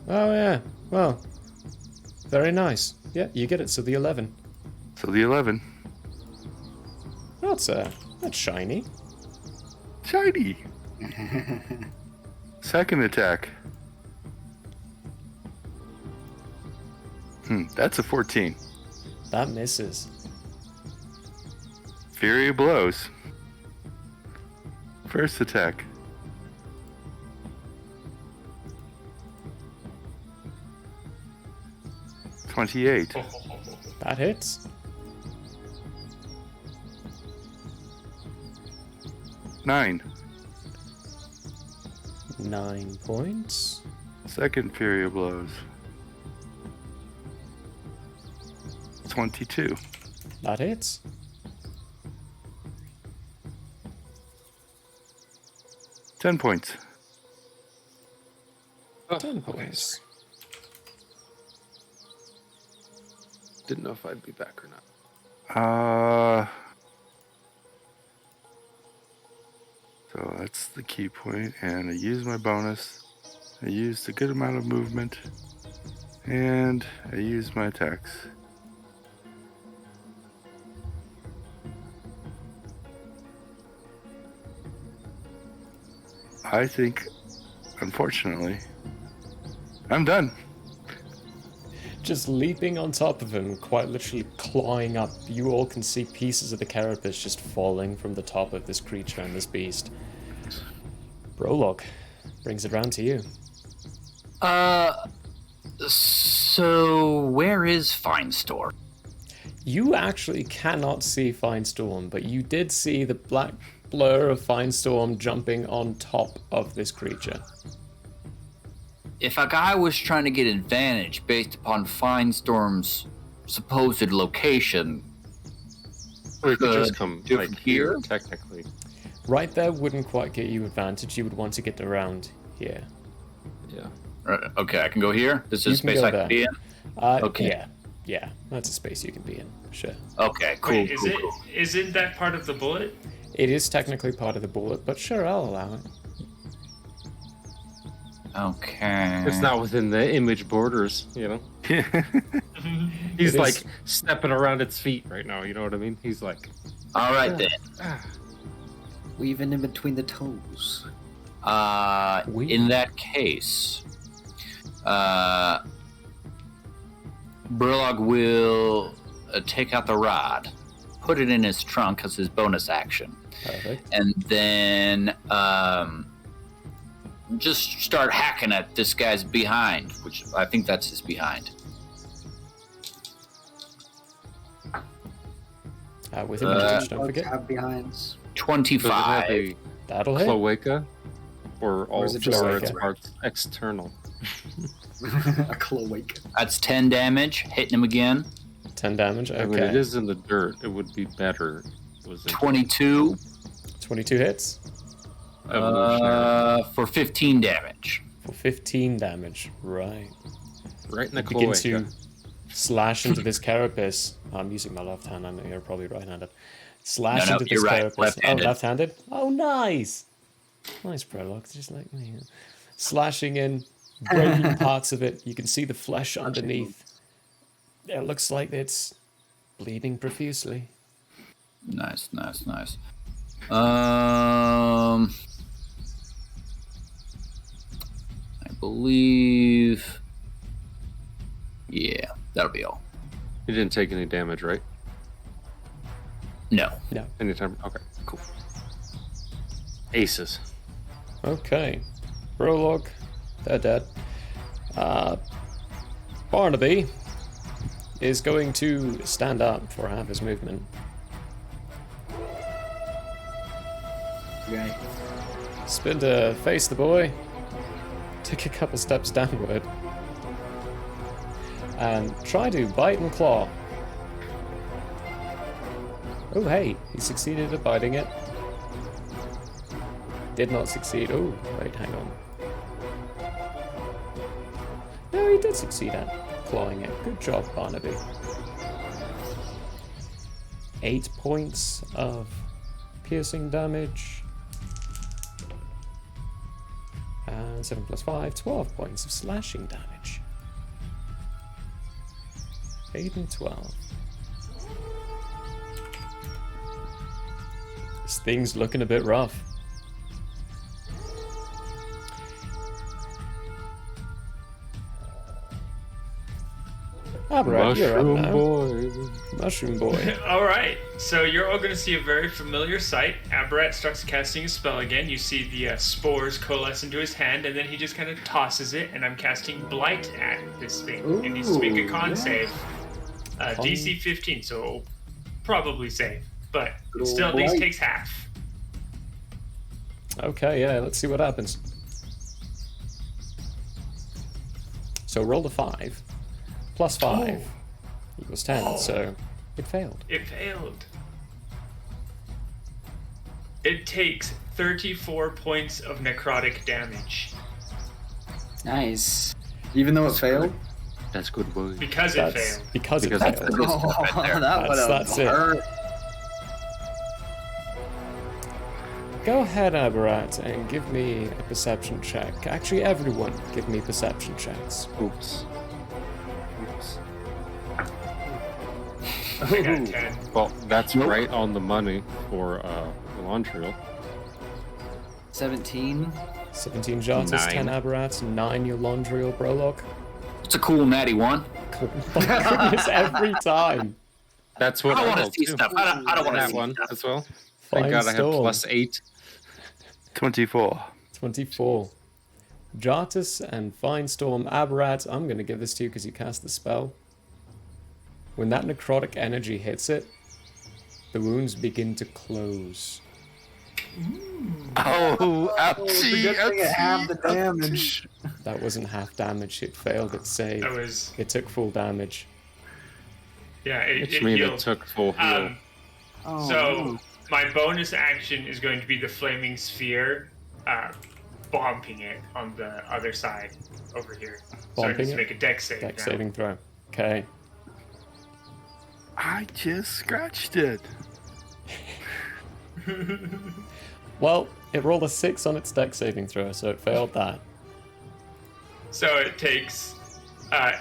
Oh yeah. Well, very nice. Yeah, you get it. So the 11. So the 11, That's shiny. shiny. Second attack. That's a 14. That misses. Fury of blows. First attack. $28. That hits. 9. 9 points. Second fury of blows. 22. That hits. 10 points. 10 points. Didn't know if I'd be back or not. So that's the key point, and I used my bonus. I used a good amount of movement, and I used my attacks. I think, unfortunately, I'm done. Just leaping on top of him, quite literally clawing up. You all can see pieces of the carapace just falling from the top of this creature and this beast. Prologue brings it round to you. So where is Finestorm? You actually cannot see Finestorm, but you did see the black blur of Finestorm jumping on top of this creature. If a guy was trying to get advantage based upon Finestorm's supposed location, Or you could just come do it like from here, here? technically. Right there wouldn't quite get you advantage. You would want to get around here. Yeah. okay, I can go here. This You is can space go I can there. be in. Okay. Yeah, that's a space you can be in. Sure. Okay, cool. Wait, cool. isn't that part of the bullet? It is technically part of the bullet, but sure, I'll allow it. Okay. It's not within the image borders, you know? He's It like is- stepping around its feet right now, you know what I mean? He's like, All right then. Weaving in between the toes. In that case, Prologue will take out the rod, put it in his trunk as his bonus action, Perfect. and then just start hacking at this guy's behind, which I think that's his behind. With advantage, don't Bugs forget. have behinds. does it have 25. a That'll hit. cloaca? Or all is it just four like its a- parts external? A cloaca. That's 10 damage, hitting him again. 10 damage. I mean, it Okay. is in the dirt. It would be better. If it was in 22 22 hits evolutionary. for 15 damage. for 15 damage. Right. Right in the Begin cloaca. to slash into this carapace. I'm using my left hand. I know you're probably right-handed. Slash No, into this you're right, carapace. left-handed. Oh, left-handed? Oh, nice. Nice Prologue, just like me. Slashing in, breaking parts of it. You can see the flesh underneath. It looks like it's bleeding profusely. Nice. I believe. Yeah, that'll be all. You didn't take any damage, right? No. Anytime. Okay, cool. Aces. Okay. Prologue, they're dead. Barnaby is going to stand up for half his movement. Okay. Spin to face the boy. Take a couple steps downward. and try to bite and claw. Oh, hey, he succeeded at biting it. Did not succeed. Oh, wait, hang on. No, he did succeed at clawing it. Good job, Barnaby. 8 points of piercing damage. And 7 plus 5, 12 points of slashing damage. 8 and 12. This thing's looking a bit rough. Right, Mushroom boy. Mushroom boy. All right, so you're all going to see a very familiar sight. Aberrat starts casting a spell again. You see the spores coalesce into his hand, and then he just kind of tosses it, and I'm casting Blight at this thing. It needs to make a con save. DC 15, so it'll probably save, but it still at least takes half. Okay, yeah, let's see what happens. So roll a 5. Plus 5 equals 10, so it failed. It failed. It takes 34 points of necrotic damage. Nice. Even though it failed? That's good boy. Because it failed. Because it That's failed. the good stuff right there. That would have That's it. hurt. Go ahead, Aberrat, and give me a perception check. Actually, everyone, give me perception checks. Oops. I got 10. Well, that's right on the money for Elantrio. 17. 17 Jartus, 10 9. Aberrat, 9 Eulandriel Prologue. It's a cool natty one. My goodness, every time. That's what I don't want rolled, to see too. stuff. I don't want to That see one stuff. as well. Fine Thank God I have storm. plus 8. 24. 24. Jartus and Finestorm. Aberrat, I'm going to give this to you because you cast the spell. When that necrotic energy hits it, the wounds begin to close. Oh, ouchie, Good thing it halved ouchie, the damage. That wasn't half damage. It failed its save. That was, It took full damage. yeah, it Which means it healed. took full heal. Oh, So my bonus action is going to be the flaming sphere, bombing it on the other side over here. So I Bombing just it? make a dex save Dex now. saving throw. Okay. I just scratched it. Well, it rolled a 6 on its dex saving throw, so it failed that. So it takes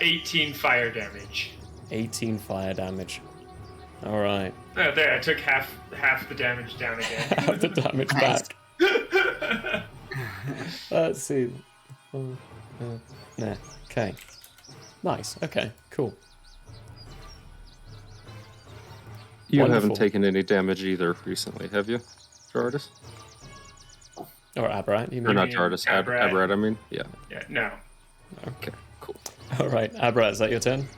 18 fire damage. 18 fire damage. Alright. Oh, there, I took half the damage down again. Have the damage back. Let's see. Nah. Okay. Nice. Okay. Cool. You Wonderful. haven't taken any damage either recently, have you, Jardis? Or Aberrat, you Or mean? not Jardis, Aberrat. Aberrat, I mean. Yeah. Yeah, no. Okay, cool. Alright, Aberrat, is that your turn?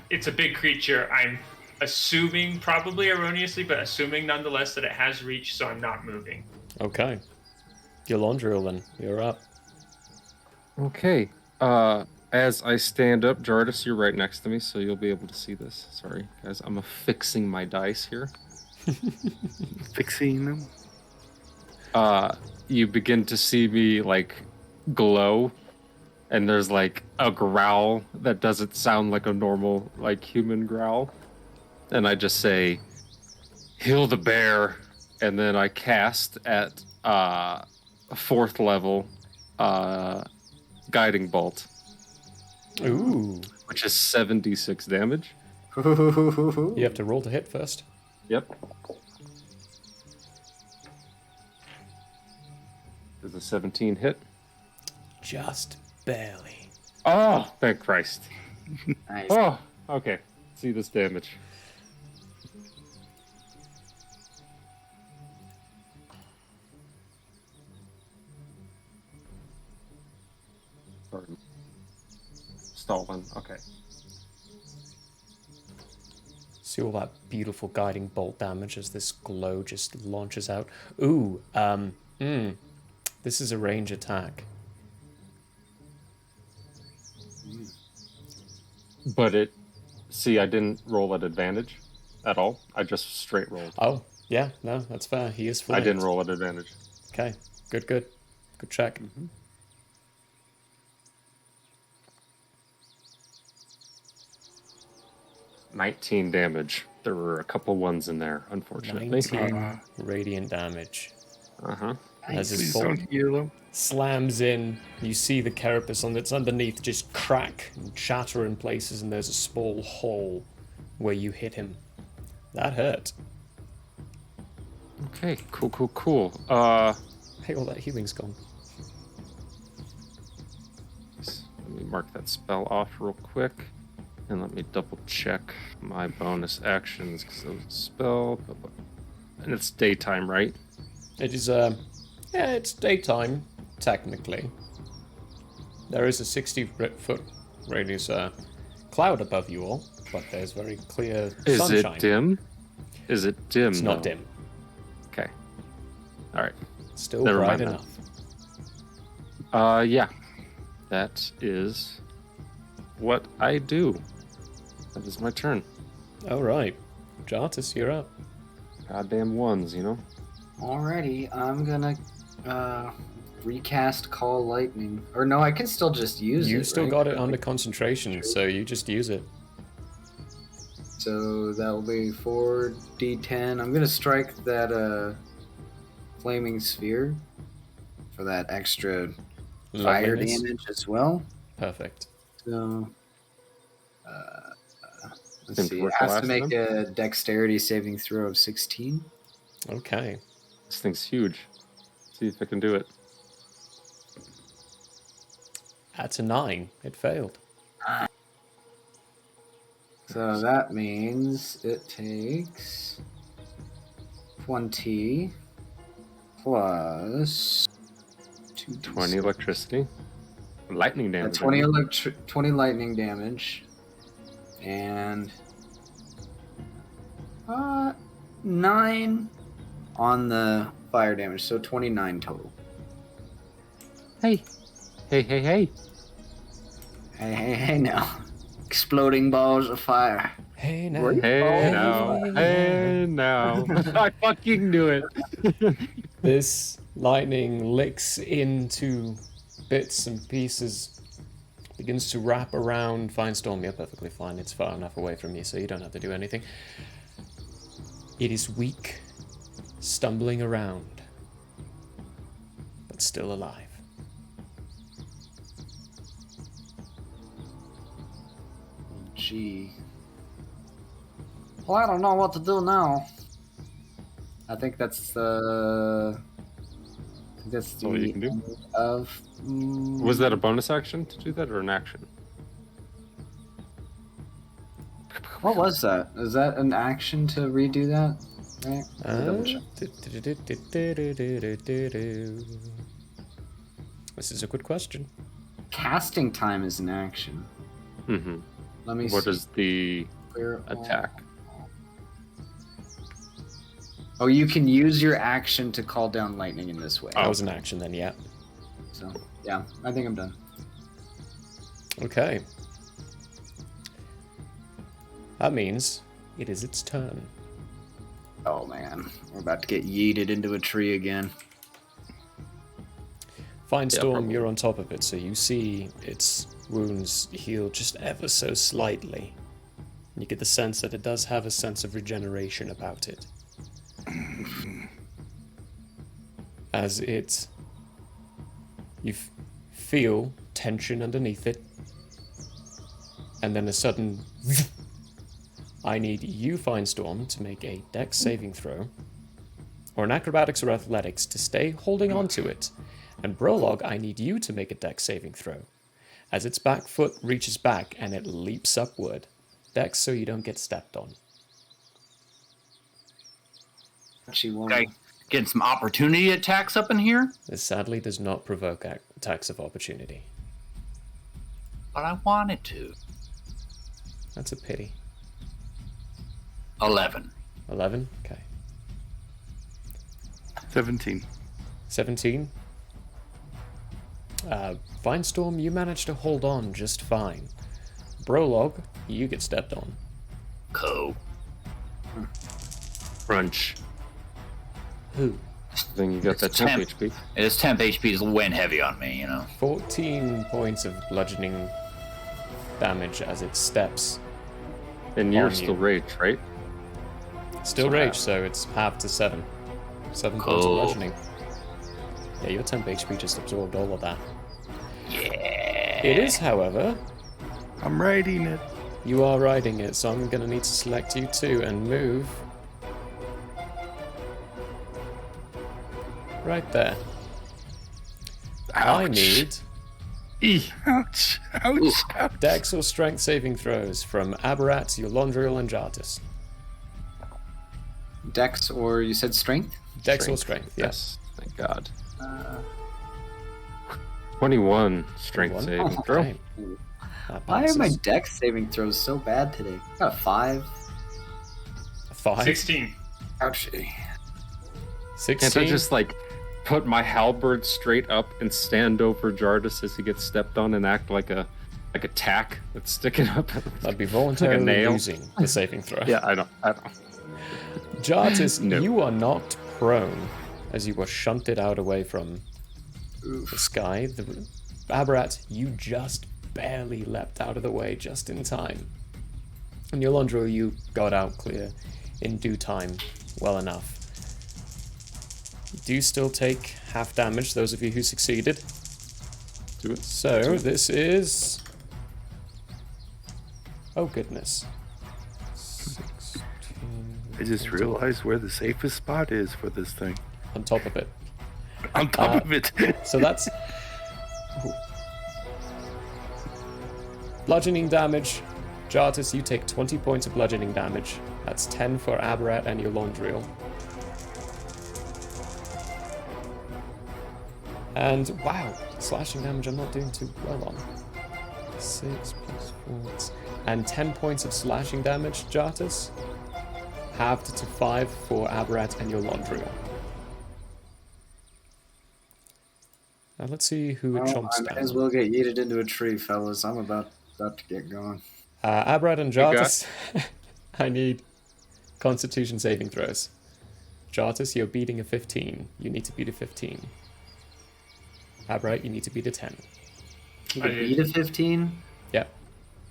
It's a big creature. I'm assuming, probably erroneously, but assuming nonetheless that it has reach, so I'm not moving. Okay. Eulandriel then. You're up. Okay. As I stand up, Jardis, you're right next to me, so you'll be able to see this. Sorry, guys. I'm affixing my dice here. Fixing them. You begin to see me, like, glow, and there's, like, a growl that doesn't sound like a normal, like, human growl. And I just say, heal the bear, and then I cast at 4th level Guiding Bolt, Ooh. which is 76 damage. You have to roll to hit first. Yep. Does a 17 hit? Just barely. Oh, thank Christ. nice. Oh, okay. See this damage. Sorry. Stolen. Okay. See all that beautiful guiding bolt damage as this glow just launches out. Ooh, this is a range attack. But I didn't roll at advantage at all. I just straight rolled. Oh, yeah, no, that's fair. He is flanked. I didn't roll at advantage. Okay, good. Good check. 19 damage. There were a couple ones in there, unfortunately. 19 radiant damage. Uh-huh. As his Please bolt don't heal him. slams in, you see the carapace on that's underneath just crack and shatter in places, and there's a small hole where you hit him. That hurt. Okay, cool. Hey, all that healing's gone. Let me mark that spell off real quick. And let me double check my bonus actions because it was a spell. And it's daytime, right? It is, yeah, it's daytime, technically. There is a 60-foot radius cloud above you all, but there's very clear sunshine. Is it dim? Is it dim? It's not dim. Okay. All right. Still Never bright mind enough. Yeah. That is what I do. That is my turn. All right. Jartis, you're up. Goddamn ones, you know? Alrighty, I'm gonna recast Call Lightning. Or no, I can still just use it. You still right? got it under concentration, so you just use it. So that'll be 4d10. I'm gonna strike that flaming sphere for that extra fire Loveliness. damage as well. Perfect. So let's And see. what's It the has last to make one? a dexterity saving throw of 16. Okay. This thing's huge. See if I can do it. That's a 9. It failed. So that means it takes 20 plus 2 20 electricity. Lightning damage. 20 lightning damage and 9 on the fire damage, so 29 total. Hey Hey now. Exploding balls of fire. Hey now. Right. Hey now. I fucking knew it. This lightning licks into bits and pieces, begins to wrap around Finestorm. You're perfectly fine. It's far enough away from you, so you don't have to do anything. It is weak, stumbling around, but still alive. Gee. Well, I don't know what to do now. I think that's the all you can do? end of. Was that a bonus action to do that or an action? What was that? Is that an action to redo that? Right? Double check. This is a good question. Casting time is an action. Mm-hmm. Let me What see. is the Clear all- attack? Oh, you can use your action to call down lightning in this way. That was an action then, yeah. So, yeah, I think I'm done. Okay. That means it is its turn. Oh man, we're about to get yeeted into a tree again. Finestorm, probably. you're on top of it, so you see its wounds heal just ever so slightly. You get the sense that it does have a sense of regeneration about it. As you feel tension underneath it, and then a sudden I need you, Finestorm, to make a dex saving throw, or an acrobatics or athletics to stay holding on to it. And Prologue, I need you to make a dex saving throw, as its back foot reaches back and it leaps upward. Dex so you don't get stepped on. She won't. Okay. Getting some opportunity attacks up in here, This sadly does not provoke attacks of opportunity. but I wanted to. That's a pity. 11. 11? Okay. 17. 17? Finestorm, you managed to hold on just fine. Prologue, you get stepped on. Co. Crunch. Who? Then you got that It's temp temp. HP. This temp HP is weighing heavy on me, you know. 14 points of bludgeoning damage as it steps. And you're On still you. rage, right? Still rage, so it's half to 7. 7 points of Cool. bludgeoning. Yeah, your temp HP just absorbed all of that. Yeah. It is, however, I'm riding it. you are riding it, so I'm gonna need to select you too and move right there. I Ouch. need Ouch. Ouch. Ouch. Dex or Strength saving throws from Aberrat, Yolondriel, and Jartis. Dex, or you said strength? Dex or Strength, yes. Thank God. 21 strength 21? saving Oh, throw. okay. That Why are my passes. Dex saving throws so bad today? Got a 5. 5? 16. Ouchie. 16? Can't I just like put my halberd straight up and stand over Jartis as he gets stepped on and act like a tack that's sticking up? That'd be voluntarily nail. losing the saving throw. Yeah, I know. Jartis, No. you are knocked prone as you were shunted out away from the sky. The Aberrat, you just barely leapt out of the way just in time. And Yolondro, you got out clear in due time, well enough. You do still take half damage, those of you who succeeded. Do it. So, this is... Oh, goodness. 16... I just realized where the safest spot is for this thing. On top of it. On top of it. So that's... Ooh. Bludgeoning damage. Jartis, you take 20 points of bludgeoning damage. That's 10 for Aberrat and Yolondriel. And, wow, slashing damage I'm not doing too well on. 6 plus 4... And 10 points of slashing damage, Jartis. Halved to 5 for Aberrat and Yolondriel. Now let's see who it Well, chomps I may down. as well get yeeted into a tree, fellas. I'm about to get going. Aberrat and Jartis, I need Constitution saving throws. Jartis, you're beating a 15. You need to beat a 15. Aberrat, you need to beat a 10. You I can did. beat a 15? Yeah.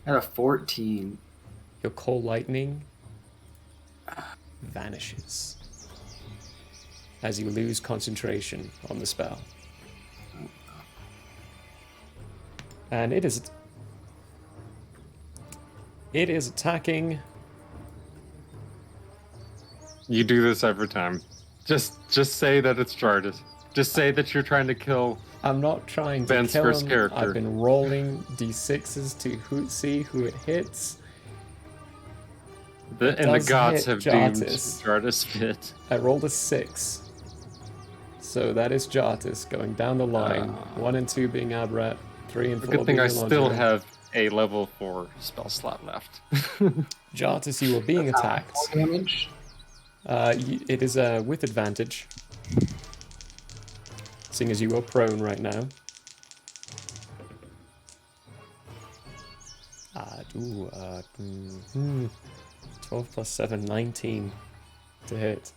I got a 14. Your Cold Lightning vanishes as you lose concentration on the spell. And it is attacking. You do this every time. Just say that it's Jartis. Just say that you're trying to kill. I'm not trying to Ben's kill first him. character. I've been rolling d6s to see who it hits. And the does gods hit have doomed Jartis. Jartis fit. I rolled a 6. So that is Jartis going down the line. 1 and 2 being Aberrat, 3 and 4 Good thing being I still Yolondriel. have a level 4 spell slot left. Jartis, you are being attacked. More damage? It is with advantage. Seeing as you are prone right now. 12 plus 7, 19 to hit.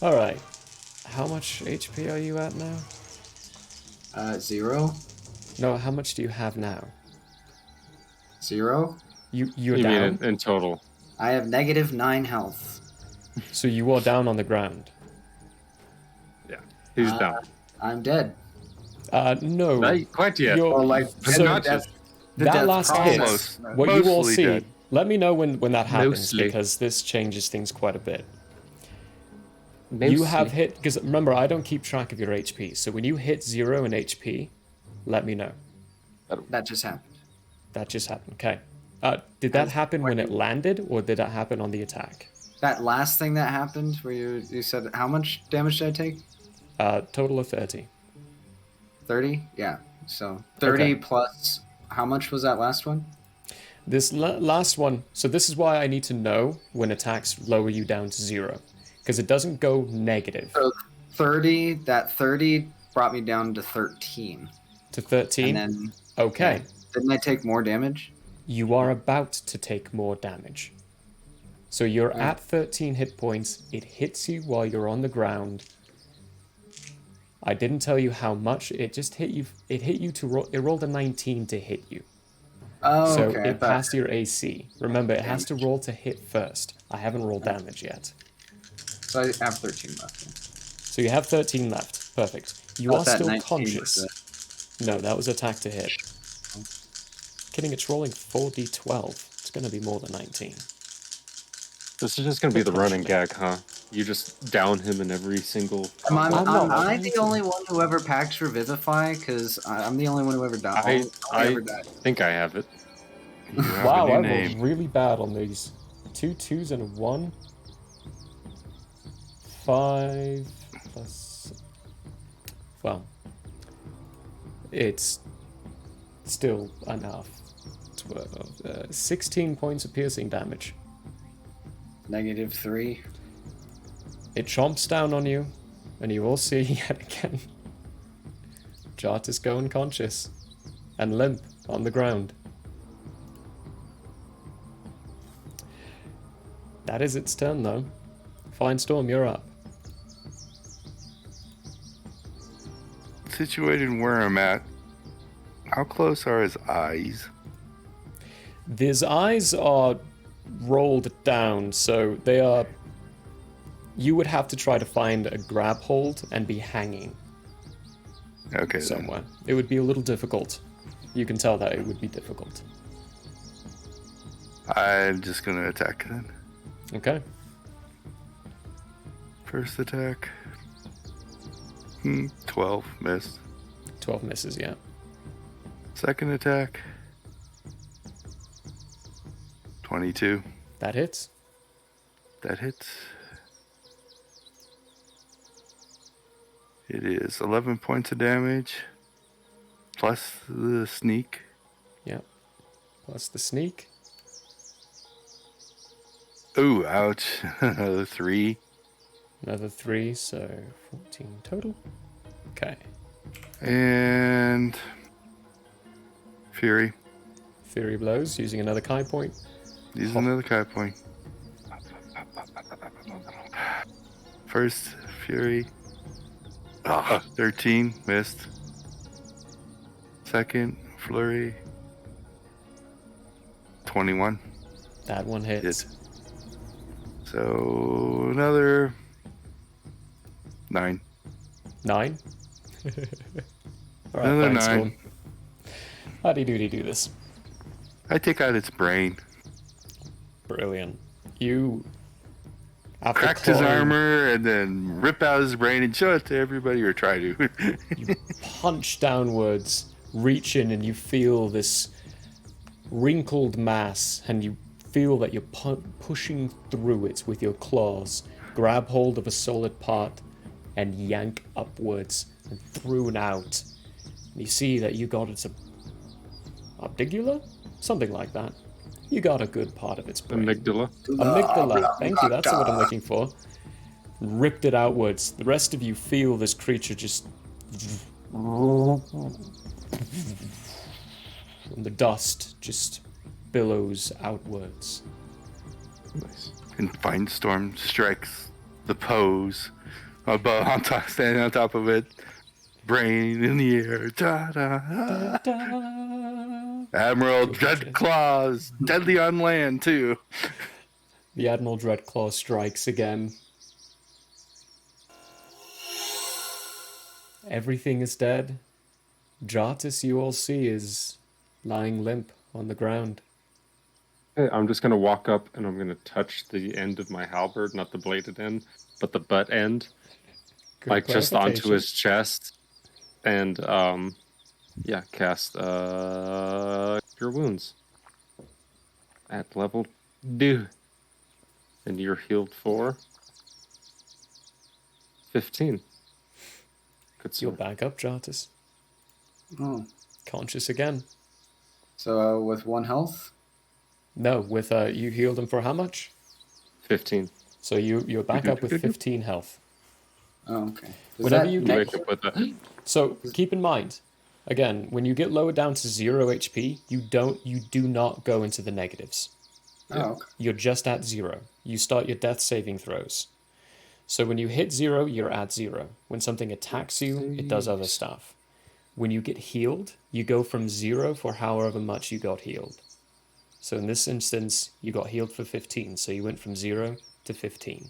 Alright. How much HP are you at now? 0? No, how much do you have now? 0? You're You mean down? in total? I have negative 9 health. So you are down on the ground. Yeah. He's down. I'm dead. No. Not quite yet. You're- Or like So- Not death, just- that last hit, Almost. what you all Mostly see, dead. let me know when that happens, Mostly. because this changes things quite a bit. You Mostly. have hit, because remember, I don't keep track of your HP, so when you hit 0 in HP, let me know. that just happened. That just happened, okay. Did that happen when it landed, or did that happen on the attack? That last thing that happened where you said, how much damage did I take? Total of 30. 30? Yeah. So 30 Okay. plus, how much was that last one? This last one, so this is why I need to know when attacks lower you down to 0, because it doesn't go negative. So 30 brought me down to 13. To 13? And then, Okay. didn't I take more damage? You are about to take more damage. So you're Right. at 13 hit points. It hits you while you're on the ground. I didn't tell you how much. It just hit you. It hit you to roll. It rolled a 19 to hit you. Oh, So okay. it passed your AC. Remember, it has to Damage. roll to hit first. I haven't rolled damage yet. So I have 13 left. Then. So you have 13 left. Perfect. You Thought are that still 19 conscious. was No, that was attack to hit. Kidding, it's rolling 4d12. It's going to be more than 19. This is just going to be the running gag, huh? You just down him in every single... Am I'm not I trying the to. only one who ever packs Revivify? Because I'm the only one who ever died. I think I have it. You have Wow, a I new rolled name. really bad on these. 2 2s and a 1. 5 plus... Well, it's still enough. 16 points of piercing damage. -3. It chomps down on you, and you all see yet again Jartus go unconscious and limp on the ground. That is its turn, though. Fine Storm, you're up. Situated where I'm at, how close are his eyes? His eyes are rolled down, so they are... You would have to try to find a grab hold and be hanging Okay, then. somewhere. It would be a little difficult. You can tell that it would be difficult. I'm just gonna attack then. Okay. First attack. 12, missed. 12 misses, yeah. Second attack. 22. That hits. That hits. It is 11 points of damage. Plus the sneak. Yep. Plus the sneak. Ooh, ouch. 3. Another 3, so 14 total. Okay. And Fury. Fury blows using another Kai point. Use another Kai point. First Fury. 13, missed. Second Flurry. 21. That one hits. Hits. So another 9. 9. Alright, Another fine, 9. Storm. Howdy doody do this. I take out its brain. Brilliant. You... After Cracked his clawing, armor and then rip out his brain and show it to everybody, or try to. you punch downwards, reach in, and you feel this wrinkled mass, and you feel that you're pushing through it with your claws. Grab hold of a solid part and yank upwards and through and out. And you see that you got its amygdala? Something like that. You got a good part of its brain. Amygdala. Amygdala. Thank you, that's what I'm looking for. Ripped it outwards. The rest of you feel this creature just... And the dust just billows outwards. Nice. And Fine Storm strikes the pose above, on top, standing on top of it. Brain in the air. Ta-da. Admiral Dreadclaws, deadly on land too. The Admiral Dreadclaw strikes again. Everything is dead. Jartus, you all see, is lying limp on the ground. Hey, I'm just going to walk up and I'm going to touch the end of my halberd, not the bladed end, but the butt end, Good like just onto clarification. his chest. And, cast Cure Wounds at level 2. And you're healed for 15. Good You're sir. back up, Jartus. Oh. Conscious again. So with 1 health? No, with you healed him for how much? 15. So you're back up with 15 health. Oh, okay. Does Whenever that you make- Wake up with a... So keep in mind, Again, when you get lowered down to 0 HP, you do not go into the negatives. Oh, okay. You're just at 0. You start your death saving throws. So when you hit 0, you're at 0. When something attacks you, it does other stuff. When you get healed, you go from 0 for however much you got healed. So in this instance, you got healed for 15, so you went from 0 to 15.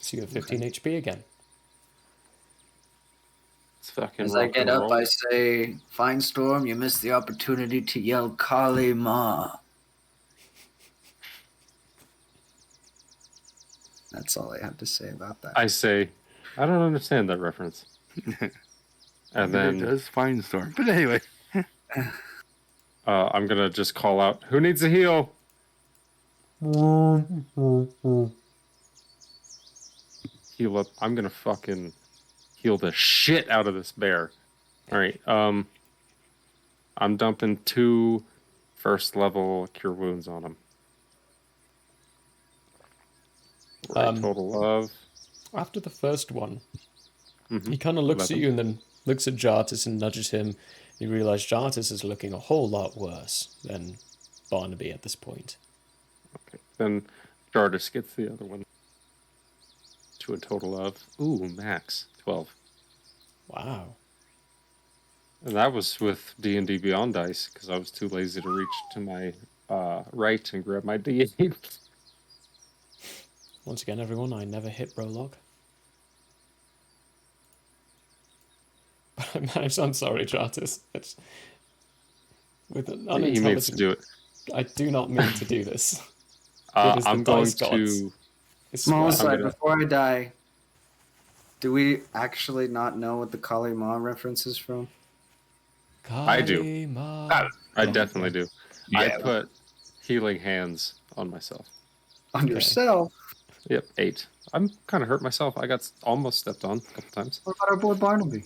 So you have 15 HP again. It's fucking As I rock get and up, roll. I say, "Fine Storm, you missed the opportunity to yell Kali Ma." That's all I have to say about that. I say, I don't understand that reference. And Then then it does Fine Storm. But anyway, I'm gonna just call out, who needs a heal? Heal up. I'm gonna fucking heal the shit out of this bear. All right. I'm dumping 2 first level cure wounds on him. Right, total of. After the first one, Mhm. he kind of looks at 11. you and then looks at Jartis and nudges him. You realize Jartis is looking a whole lot worse than Barnaby at this point. Okay. Then Jardis gets the other one. To a total of, max 12. Wow. And that was with D&D Beyond dice because I was too lazy to reach to my right and grab my D8. Once again, everyone, I never hit Prologue. But I managed. I'm sorry, Jartis. It's with an He unintelligent. means to do it. I do not mean to do this. It is the I'm going dice gods. to. I swear. Small I'm side, gonna- before I die, do we actually not know what the Kali Ma reference is from? I do. Kalima. I definitely do. Yeah. I put healing hands on myself. On yourself? Yep, 8. I'm kind of hurt myself. I got almost stepped on a couple times. What about our boy Barnaby?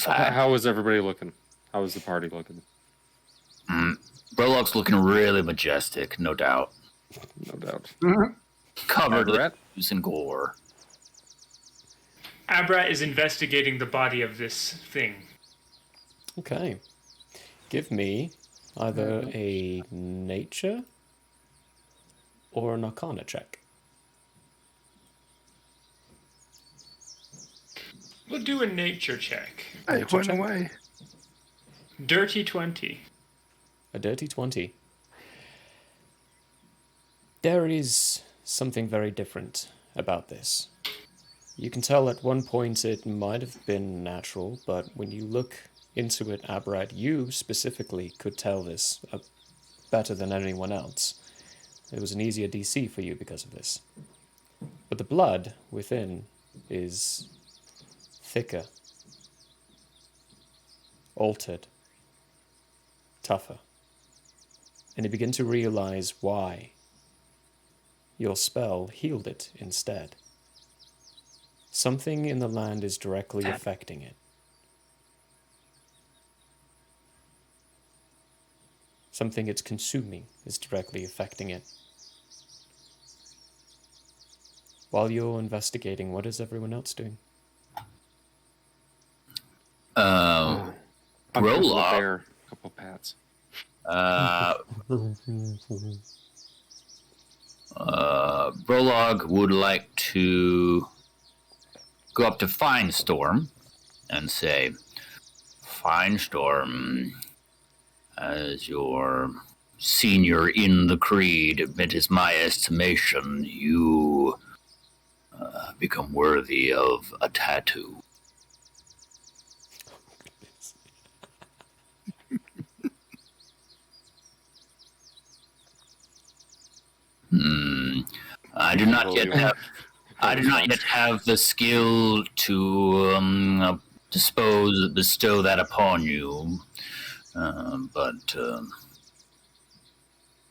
How is everybody looking? How is the party looking? Prologue's looking really majestic, no doubt. No doubt. Covered in Brett? ooze and gore. Abra is investigating the body of this thing. Okay. Give me either a nature or an arcana check. We'll do a nature check. I went away. Dirty 20. A dirty 20. There is something very different about this. You can tell at one point it might have been natural, but when you look into it, Abrad, you specifically could tell this better than anyone else. It was an easier DC for you because of this. But the blood within is thicker, altered, tougher. And you begin to realize why your spell healed it instead. Something in the land is directly affecting it. Something it's consuming is directly affecting it. While you're investigating, what is everyone else doing? I'm giving the Prologue. bear a couple pats. Prologue would like to go up to Fine Storm and say, Fine Storm, as your senior in the Creed, it is my estimation you become worthy of a tattoo. I do not yet have. I do not yet have the skill to bestow that upon you. But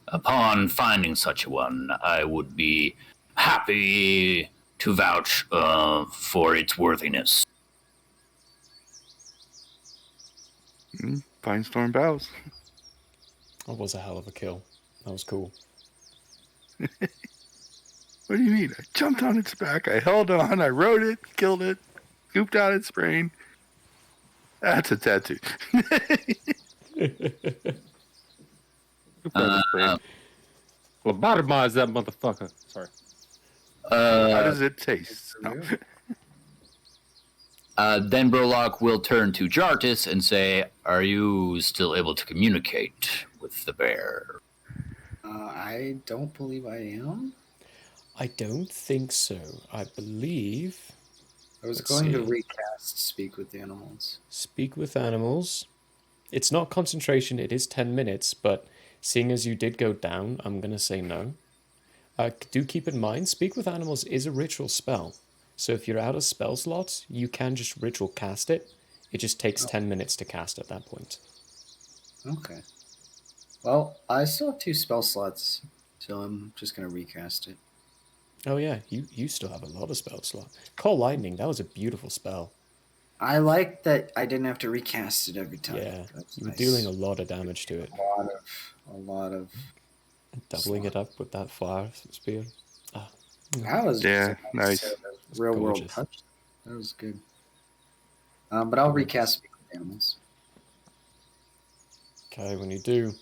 upon finding such a one, I would be happy to vouch for its worthiness. Fine Storm bows. That was a hell of a kill. That was cool. What do you mean? I jumped on its back. I held on. I rode it. Killed it. scooped out its brain. That's a tattoo. Lobotomize that motherfucker. Sorry. How does it taste? No. Then Prologue will turn to Jartis and say, "Are you still able to communicate with the bear?" I don't believe I am. I don't think so. I believe... I was Let's going to see. recast Speak with Animals. Speak with animals. It's not concentration, it is 10 minutes, but seeing as you did go down, I'm going to say no. Do keep in mind, Speak with Animals is a ritual spell. So if you're out of spell slots, you can just ritual cast it. It just takes 10 minutes to cast at that point. Okay. Well, I still have 2 spell slots, so I'm just going to recast it. Oh yeah, you still have a lot of spell slots. Call Lightning, that was a beautiful spell. I like that I didn't have to recast it every time. Yeah, That's you were nice. dealing a lot of damage to it. A lot of Doubling it up with that fire spear. That was Yeah, nice. Real world gorgeous. touch. That was good. But I'll recast Speak with Animals. Okay, when you do,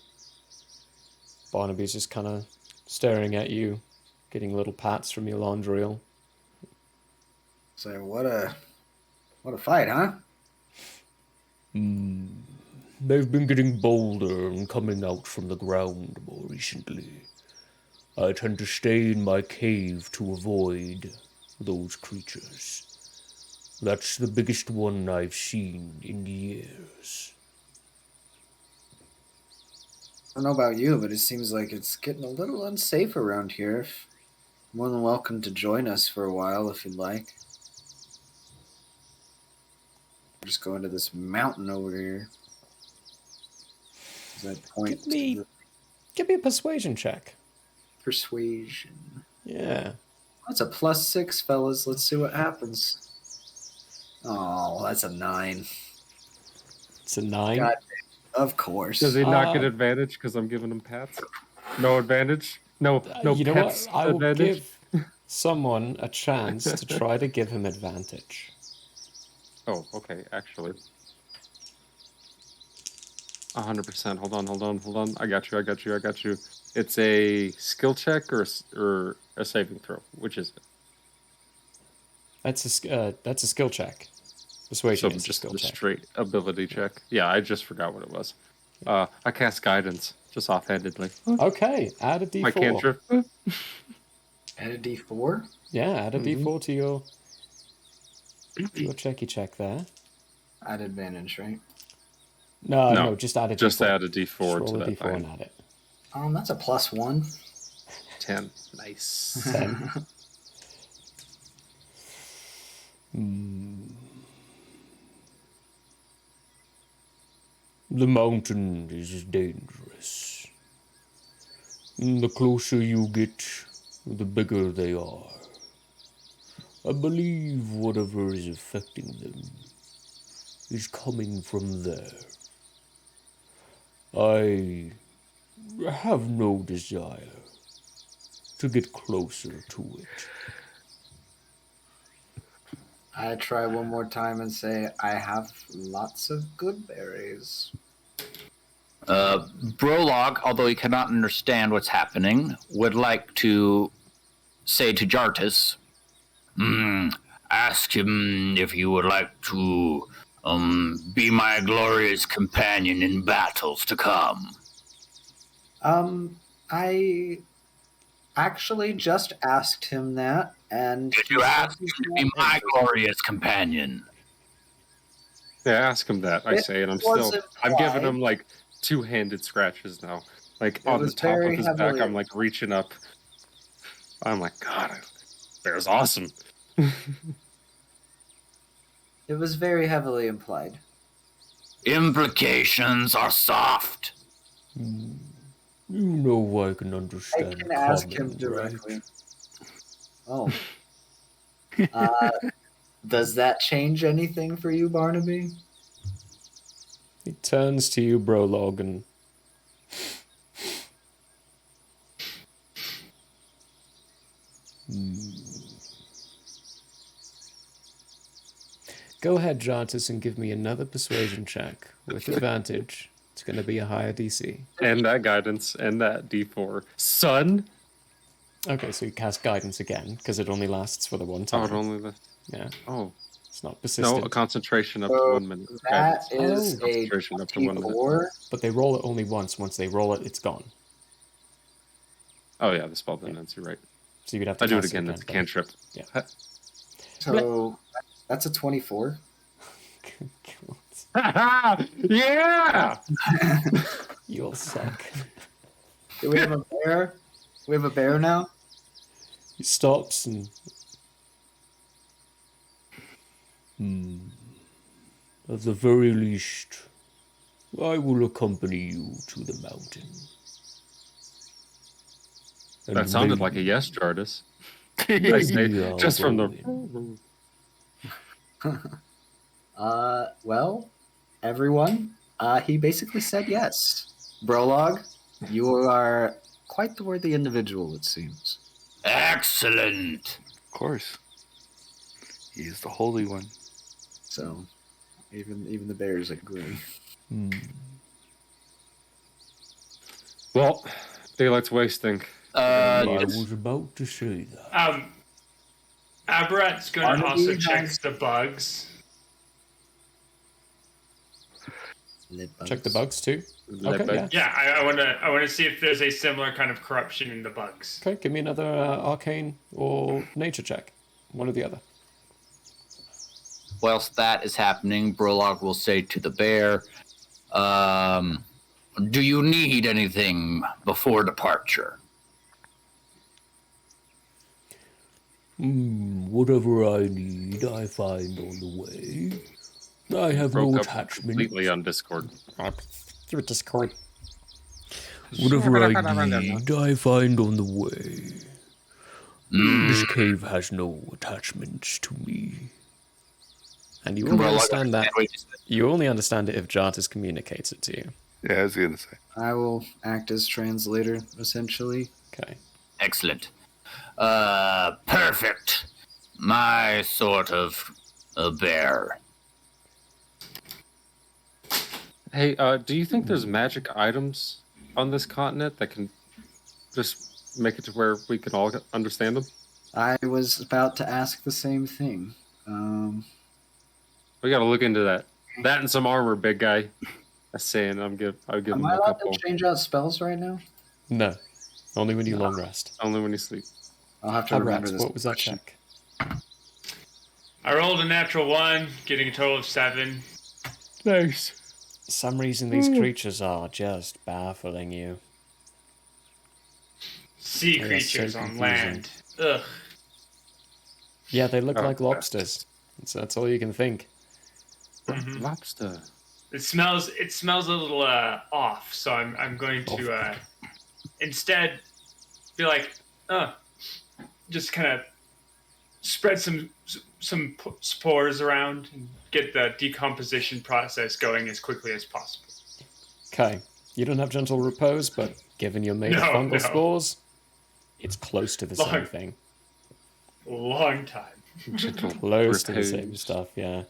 Barnaby's just kind of staring at you, getting little pats from your laundriel. So what a fight, huh? They've been getting bolder and coming out from the ground more recently. I tend to stay in my cave to avoid those creatures. That's the biggest one I've seen in years. I don't know about you, but it seems like it's getting a little unsafe around here. More than welcome to join us for a while if you'd like. Just go into this mountain over here. Does that point to Give me a persuasion check. persuasion? Yeah. That's a +6, fellas. Let's see what happens. Oh, that's a 9. It's a 9. God, of course. Does he not get advantage because I'm giving him pats? No advantage? No You know pets what? I will advantage? give someone a chance to try to give him advantage. Oh, okay, actually. 100%. Hold on. I got you. It's a skill check or a saving throw. Which is it? That's a skill check. Persuasion So is a just skill a check. straight ability check. Yeah, I just forgot what it was. I cast guidance, just offhandedly. Okay, add a d4. My cantrip. Add a D4? Yeah, add a d4 to your checky check there. Add advantage, right? No, just add a d4. Just add a d4 Just to roll a that d4 thing. and add it. That's a +1. 10. Nice. 10. The mountain is dangerous. The closer you get, the bigger they are. I believe whatever is affecting them is coming from there. I have no desire to get closer to it. I try one more time and say, I have lots of good berries. Prologue, although he cannot understand what's happening, would like to say to Jartis, ask him if he would like to be my glorious companion in battles to come. I actually just asked him that, and Did you ask him to be my glorious companion? Yeah, ask him that. I say, and I'm giving him like two-handed scratches now. Like on the top of his back, I'm like reaching up. I'm like, God, bear's awesome. It was very heavily implied. Implications are soft. You know I can understand. I can ask him common, directly. right? Oh. Does that change anything for you, Barnaby? He turns to you, Prologue, and Go ahead, Jartus, and give me another persuasion check with advantage. It's going to be a higher DC. And that guidance, and that D4. Son? Okay, so you cast guidance again, because it only lasts for the one time. Oh, it only lasts. Yeah, Oh. it's not persistent. No, a concentration up to 1 minute. That Guidance. is a Concentration up to 1 minute. 24. But they roll it only once. Once they roll it, it's gone. Oh, yeah, the spell then ends, you're right. So you'd have to I do it cast again, it's a then. cantrip. Yeah. So that's a 24. Yeah! You'll suck. Do we have a bear? We have a bear now? He stops and... At the very least, I will accompany you to the mountain. And That sounded maybe- like a yes, Jardis. maybe I'll Just from go the... in. Well, everyone, he basically said yes. Prologue, you are quite the worthy individual, it seems. Excellent. Of course. He is the Holy One. So, even the bears agree. Well, daylight's wasting. I was about to say that. Aberrat's going to Barnaby also check has- the bugs. check the bugs too. Okay, Okay, yeah. Yeah, I want to see if there's a similar kind of corruption in the bugs. Okay, give me another arcane or nature check. One or the other. Whilst that is happening, Prologue will say to the bear, do you need anything before departure? Whatever I need, I find on the way. I have Broke no up attachment. completely on Discord. Through Discord. Whatever I need, I find on the way. This cave has no attachments to me. And you only Prologue understand that. understand what you said. You only understand it if Jartus communicates it to you. Yeah, I was going to say. I will act as translator, essentially. Okay. Excellent. Perfect. My sort of a bear. Hey, do you think there's magic items on this continent that can just make it to where we can all understand them? I was about to ask the same thing. We gotta look into that. That and some armor, big guy. That's saying I would give Am him I a allowed couple. to change out spells right now? No. Only when you long rest. Only when you sleep. I'll have to remember Aberrat, this. what was that question. check? I rolled a natural 1, getting a total of 7. Nice. For some reason, these creatures are just baffling you. Sea Yeah, creatures so on confusing. land. Ugh. Yeah, they look Oh, like lobsters. That's all you can think. Lobster. It smells a little off, so I'm going to instead be like, just kind of spread some spores around and get the decomposition process going as quickly as possible. Okay. You don't have gentle repose, but given you're made of No, fungal no. spores, it's close to the same Long- thing. Long time. Close to the same repose. stuff, yeah.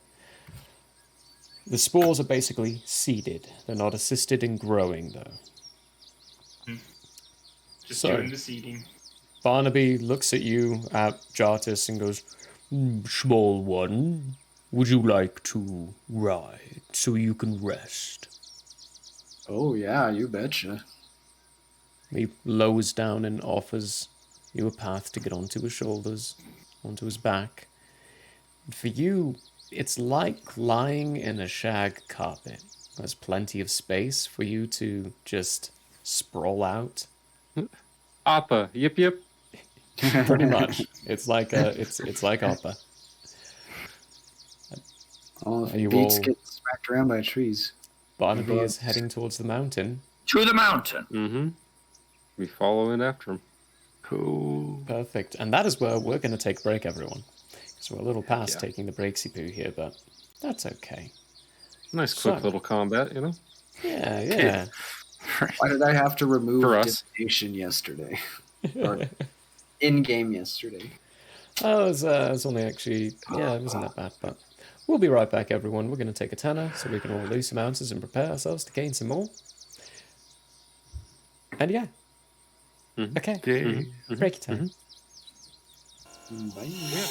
The spores are basically seeded. They're not assisted in growing, though. Just So- doing the seeding. Barnaby looks at you, at Jartus, and goes, Small one, would you like to ride so you can rest? Oh, yeah, you betcha. he lowers down and offers you a path to get onto his shoulders, onto his back. For you, it's like lying in a shag carpet. There's plenty of space for you to just sprawl out. Appa. Yip yip. Pretty much. It's like Oppa. All Are you the beats all- get smacked around by trees. Barnaby is heading towards the mountain. To the mountain. Mm-hmm. We follow in after him. Cool. Perfect. And that is where we're going to take a break, everyone. So we're a little past Yeah. taking the breaksy poo here, but that's okay. Nice quick So- little combat, you know? Yeah. Why did I have to remove For us. divination yesterday? Or in game yesterday? Oh, it was only actually, it wasn't that bad, but We'll be right back, everyone. We're going to take a tenner so we can all lose some ounces and prepare ourselves to gain some more. And yeah. Okay. Break your time. Bye. Yeah.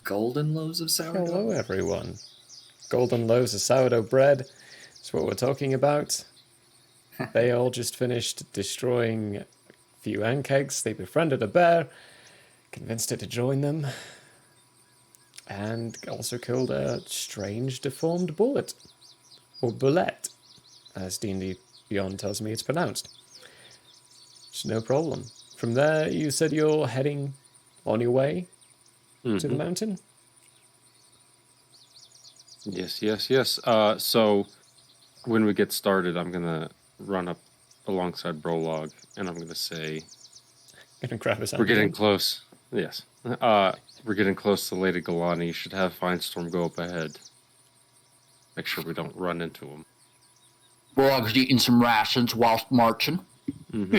Golden loaves of sourdough. Hello, everyone. Golden loaves of sourdough bread is what we're talking about. They all just finished destroying a few ant eggs. They befriended a bear, convinced it to join them, and also killed a strange deformed bullet, or bullet, as D&D Beyond tells me it's pronounced. It's no problem. From there, you said you're heading on your way to the mountain? Yes. So when we get started, I'm going to run up alongside Prologue, and I'm going to say... Gonna grab his hand. We're getting close. Yes. We're getting close to Lady Galani. You should have Finestorm go up ahead. Make sure we don't run into him. Prologue's eating some rations whilst marching. And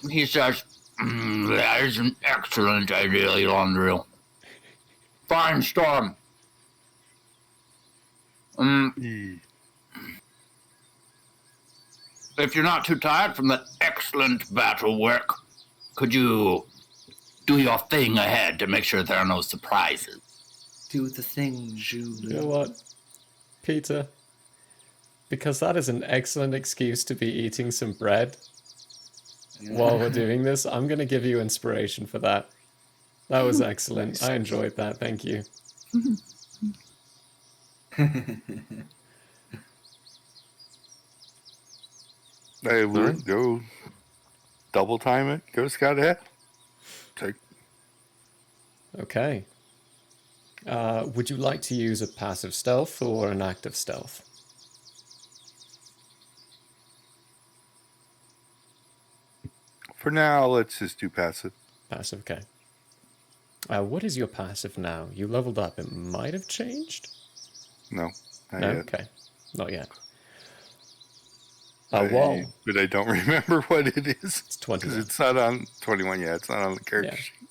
he says, that is an excellent idea, Elandriel. Fine storm. If you're not too tired from that excellent battle work, could you do your thing ahead to make sure there are no surprises? Do the thing, Julie. You know what, Peter? Because that is an excellent excuse to be eating some bread while we're doing this, I'm going to give you inspiration for that. That was excellent. I enjoyed that. Thank you. Hey, Luke, go double time it. Go scout ahead. Take. Okay. Would you like to use a passive stealth or an active stealth? For now, let's just do passive. Passive, okay. What is your passive now? You leveled up. It might have changed? No, not No? yet. Okay. Not yet. But Well, I don't remember what it is. it's 20. Because it's not on 21 yet. It's not on the character Yeah. sheet.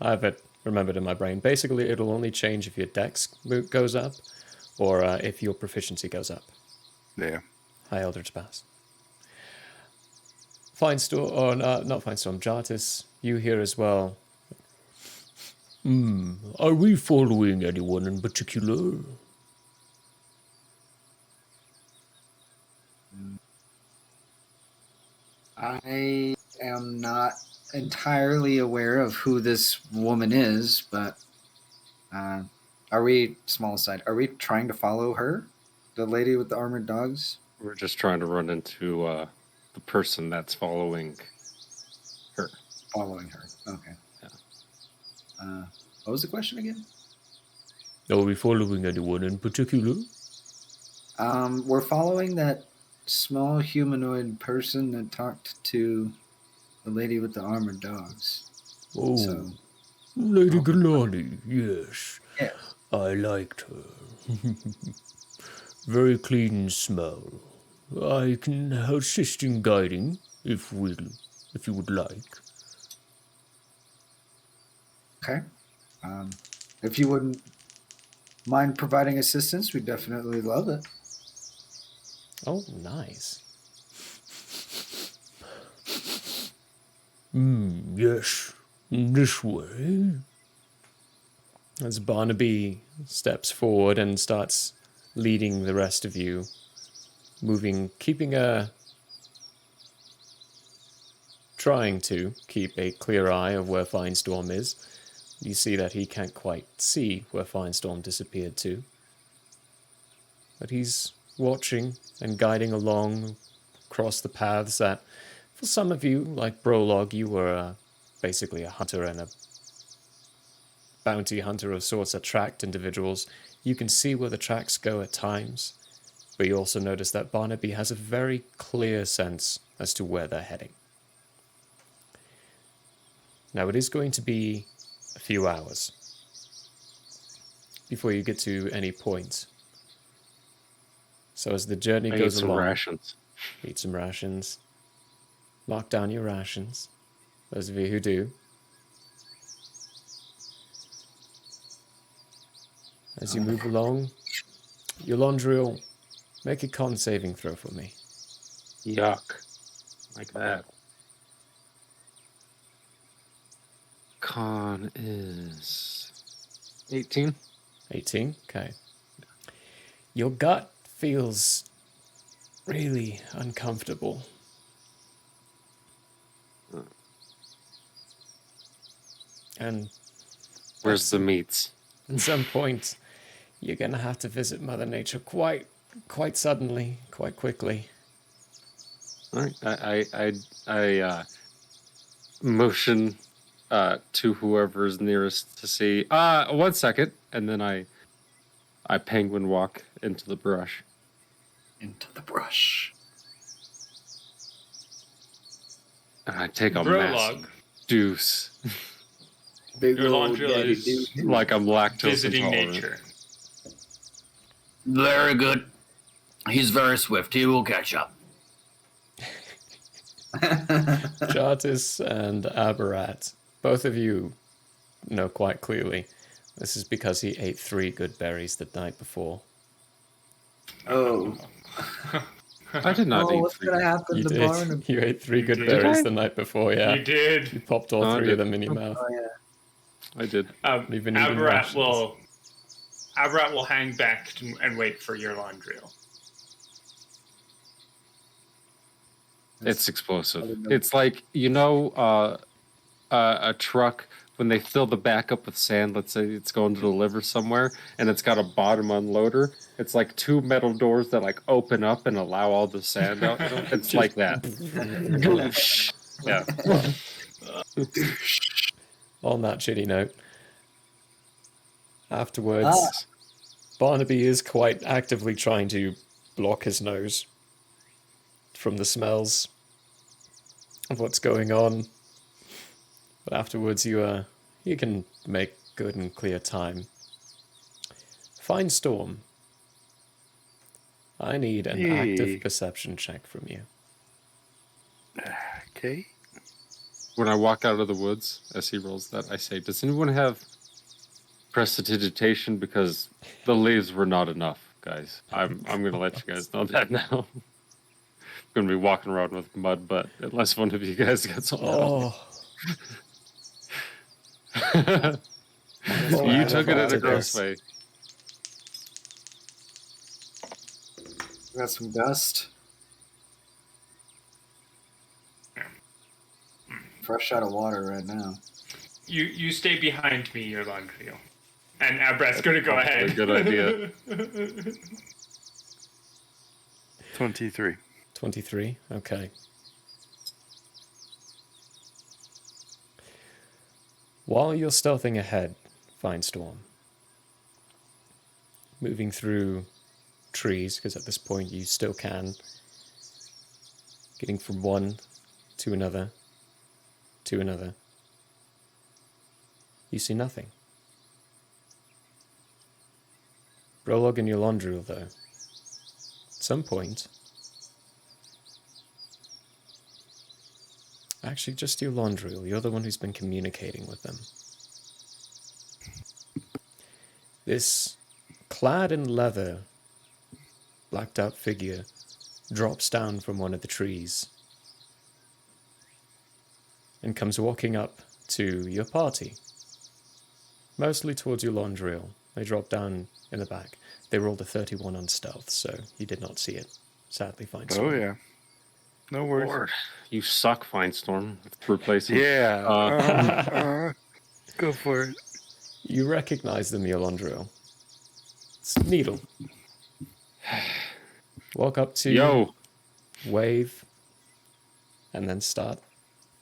I have it remembered in my brain. Basically, it'll only change if your dex goes up or if your proficiency goes up. Yeah. High Eldritch Pass. Finestorm, or not Finestorm, Jartis, you here as well. Are we following anyone in particular? I am not entirely aware of who this woman is, but are we, small aside, are we trying to follow her? The lady with the armored dogs? We're just trying to run into the person that's following her. Following her. Okay. Yeah. What was the question again? Are we following anyone in particular? We're following that small humanoid person that talked to the lady with the armored dogs. Oh, So, Lady Galani, yes. yeah. I liked her. Very clean smell. I can assist in guiding, if you would like. Okay. If you wouldn't mind providing assistance, we'd definitely love it. Oh, nice. Yes. This way. As Barnaby steps forward and starts leading the rest of you, trying to keep a clear eye of where Finestorm is. You see that he can't quite see where Finestorm disappeared to. But he's watching and guiding along across the paths that, for some of you, like Prologue, you were basically a hunter and bounty hunter of sorts attract individuals, you can see where the tracks go at times, but you also notice that Barnaby has a very clear sense as to where they're heading. Now, it is going to be a few hours before you get to any point. So as the journey goes along, rations. eat some rations, mark down your rations, those of you who do. As you move along, Yolondriel, make a con saving throw for me. Yuck. Like that. Con is 18. 18, okay. Your gut feels really uncomfortable. And Where's the meats? at some point, you're going to have to visit Mother Nature quite suddenly, quite quickly. All right. I motion to whoever's nearest to see. 1 second, and then I penguin walk into the brush. Into the brush. And I take a Prologue. massive deuce. Big Your old Yolondriel daddy is dude. Like I'm lactose visiting intolerant. nature. Very good. He's very swift. He will catch up. Jartis and Aberrat, both of you know quite clearly this is because he ate 3 good berries the night before. Oh. I did not Oh, eat what's 3. gonna happen You to did. Barnaby? You ate 3 good did. berries Did I? the night before, yeah. You did. You popped all I 3 did. of them in your mouth. Oh, yeah. I did. You've been eating Aberrat rations. will hang back and wait for your Yolondriel. It's explosive. I didn't know. It's like, a truck, when they fill the back up with sand, let's say it's going to deliver somewhere, and it's got a bottom unloader. It's like 2 metal doors that like open up and allow all the sand out. It's like that. Yeah. On that shitty note, afterwards, Barnaby is quite actively trying to block his nose from the smells of what's going on. But afterwards, you can make good and clear time. Find Storm. I need an active perception check from you. Okay. When I walk out of the woods, as he rolls that, I say, does anyone have prestidigitation? Because the leaves were not enough, guys. I'm going to let you guys know that now. I'm going to be walking around with mud, but unless one of you guys gets some help. You took it in a gross way. Got some dust. Fresh out of water right now. You stay behind me, your Yolondriel. And Abrat's going to go ahead. A good idea. 23. 23, okay. While you're stealthing ahead, Find Storm, moving through trees, because at this point you still can, getting from one to another, you see nothing. Prologue and Yolondriel, though, at some point, actually just Yolondriel, you're the one who's been communicating with them. This clad in leather, blacked out figure drops down from one of the trees and comes walking up to your party, mostly towards Yolondriel. They drop down in the back. They rolled a 31 on stealth, so you did not see it. Sadly, Find Storm. Oh, yeah. No worries. Lord, you suck, Findstorm. Replacing. Yeah. Go for it. You recognize them, Yolondriel. It's Needle. Walk up to Yo. wave, and then start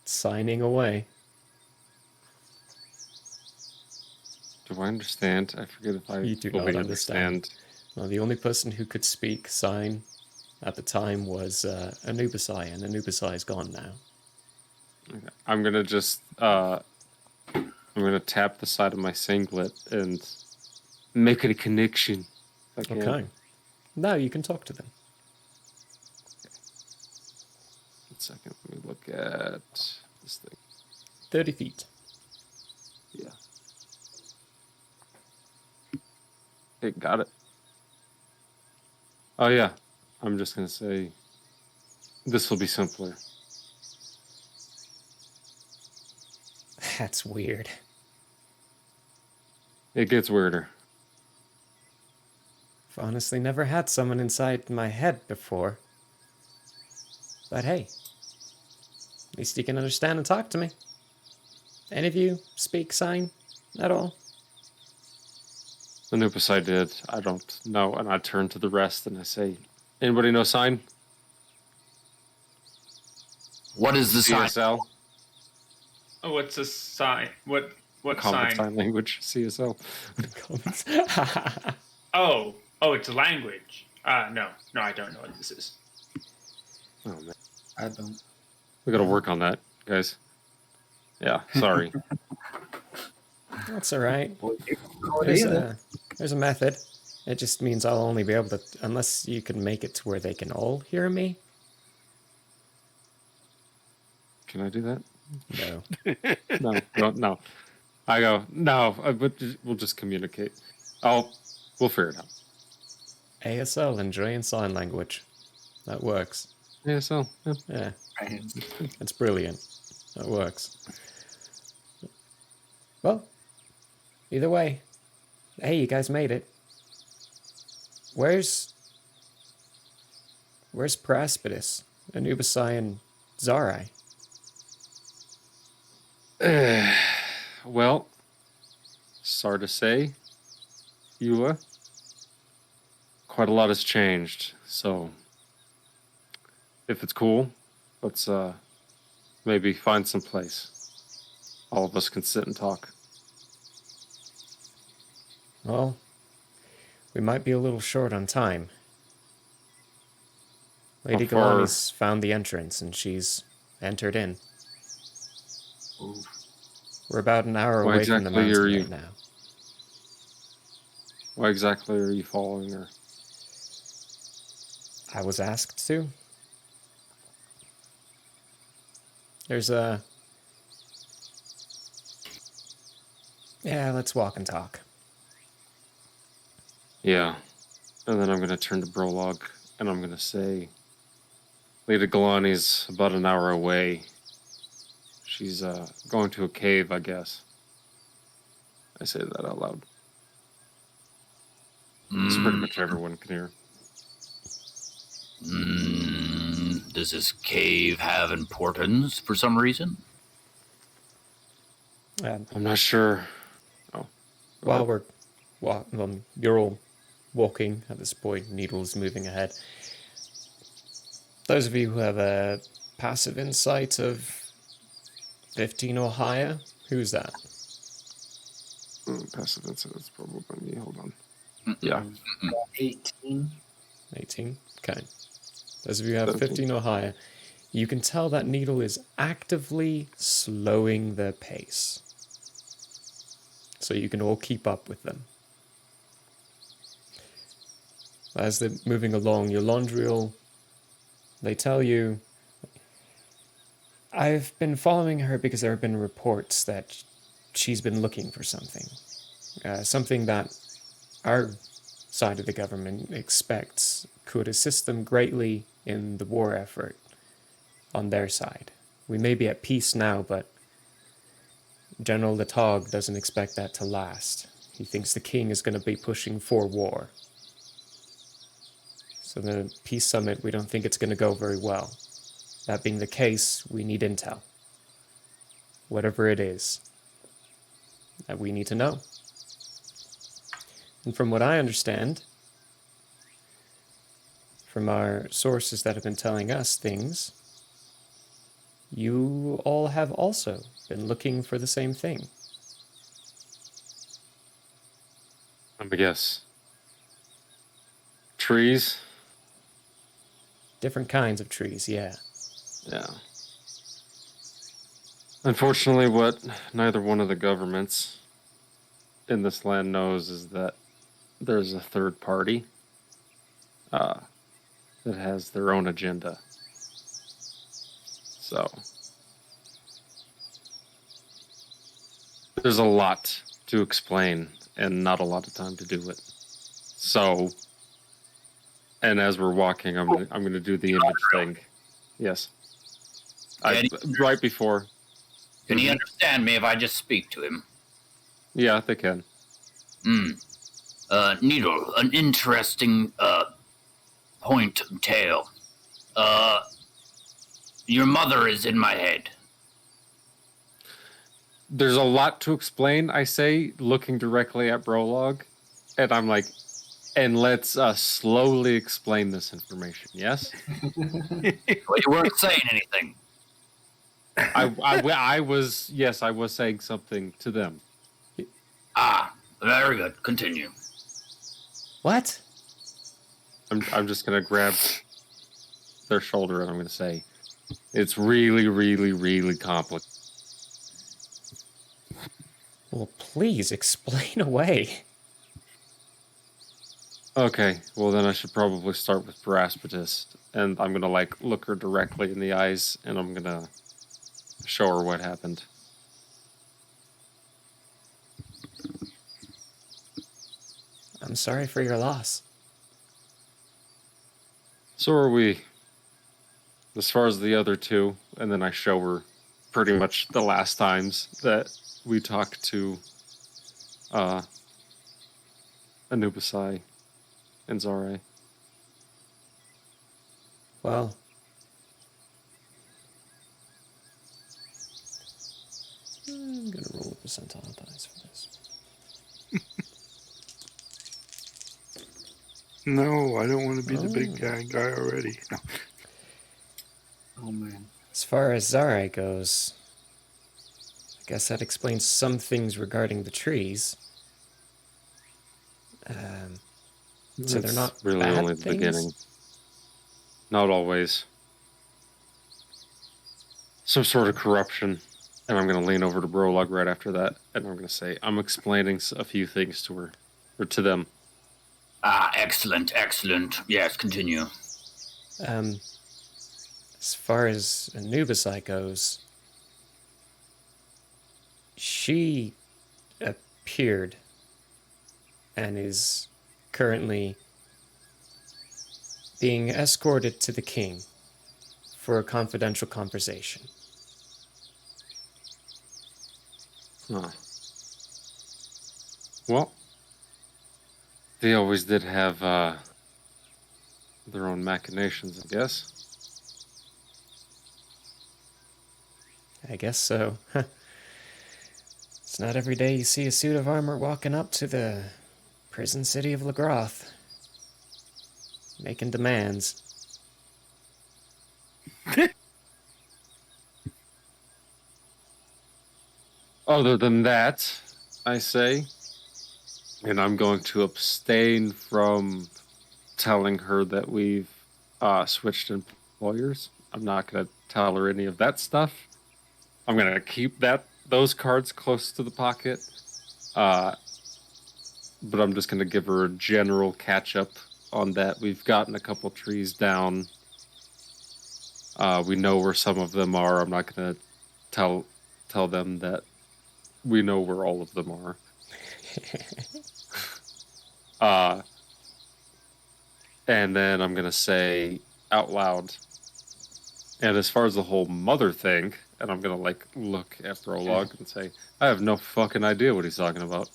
signing away. Do I understand? I forget if I You do fully not understand. Well, the only person who could speak sign at the time was Anubisai, and Anubisai is gone now. Okay. I'm gonna just I'm gonna tap the side of my singlet and make a connection. If I can. Okay. Now you can talk to them. 1 second. Let me look at this thing. 30 feet. Yeah. Okay, got it. Oh yeah. I'm just gonna say this will be simpler. That's weird. It gets weirder. I've honestly never had someone inside my head before. But hey, at least you can understand and talk to me. Any of you speak sign at all? The Nupus I did. I don't know. And I turn to the rest and I say, anybody know sign? What is the sign? CSL? Oh, what's a sign? What Common sign? Sign Language, CSL. Oh, it's a language. No, I don't know what this is. Oh, man. I don't. We gotta work on that, guys. Yeah, sorry. That's all right. Either. There's a method. It just means I'll only be able to, unless you can make it to where they can all hear me. Can I do that? No. No. I go, no, we'll just communicate. We'll figure it out. ASL, Andrean Sign Language. That works. Yeah, so, yeah. Yeah. It's brilliant. That works. Well, either way, hey, you guys made it. Where's Praspidus, Anubisai, and Zarai? Well, sorry to say, Eula, quite a lot has changed. So, if it's cool, let's maybe find some place. All of us can sit and talk. Well, we might be a little short on time. Lady How far- Galani's found the entrance, and she's entered in. We're about an hour Why away from the exactly mountain are you- right now. Why exactly are you following her? I was asked to. There's a... Yeah, let's walk and talk. Yeah. And then I'm going to turn to Prologue, and I'm going to say, Lady Galani's about an hour away. She's going to a cave, I guess. I say that out loud. So pretty much everyone can hear. Does this cave have importance for some reason? I'm not sure. Oh. While you're all walking at this point, Needle's moving ahead. Those of you who have a passive insight of 15 or higher, who's that? Passive insight, that's probably me. Hold on. Yeah. 18. 18? Okay. Those of you who have 17. 15 or higher, you can tell that Needle is actively slowing their pace. So you can all keep up with them. As they're moving along, your Londriel, they tell you, I've been following her because there have been reports that she's been looking for something. Something that our side of the government expects could assist them greatly in the war effort on their side. We may be at peace now, but General Letog doesn't expect that to last. He thinks the king is going to be pushing for war. So the peace summit, we don't think it's going to go very well. That being the case, we need intel. Whatever it is that we need to know. And from what I understand, from our sources that have been telling us things, you all have also been looking for the same thing. Let me guess. Trees? Different kinds of trees, yeah. Yeah. Unfortunately, what neither one of the governments in this land knows is that there's a third party that has their own agenda. So, there's a lot to explain and not a lot of time to do it. So, and as we're walking, I'm gonna do the image thing. Yes. Right before. Can he understand me if I just speak to him? Yeah, they can. Needle, an interesting point of tale. Your mother is in my head. There's a lot to explain, I say, looking directly at Prologue. And I'm like, and let's slowly explain this information, yes? Well, you weren't saying anything. I was saying something to them. Ah, very good. Continue. What? I'm just gonna grab their shoulder and I'm gonna say, it's really, really, really complicated. Well, please explain away. Okay, well then I should probably start with Paraspatis, and I'm gonna look her directly in the eyes, and I'm gonna show her what happened. I'm sorry for your loss. So are we. As far as the other two, and then I show her pretty much the last times that we talked to Anubisai and Zare. Well, I'm gonna roll a percentile dice for this. No, I don't want to be the big guy already. No. Oh man. As far as Zare goes, I guess that explains some things regarding the trees. So they're not really bad only the things? beginning. Not always. Some sort of corruption. And I'm going to lean over to Prologue right after that, and I'm going to say, I'm explaining a few things to her, or to them. Ah, excellent. Yes, continue. As far as Anubisai goes, she appeared and is currently being escorted to the king for a confidential conversation. Huh. Well, they always did have their own machinations, I guess. I guess so. It's not every day you see a suit of armor walking up to the prison city of Lagroth, making demands. Other than that, I say, and I'm going to abstain from telling her that we've switched employers. I'm not going to tell her any of that stuff. I'm going to keep those cards close to the pocket. But I'm just going to give her a general catch-up on that. We've gotten a couple trees down. We know where some of them are. I'm not going to tell them that we know where all of them are. And then I'm going to say out loud, and as far as the whole mother thing, and I'm going to look at Prologue and say, I have no fucking idea what he's talking about.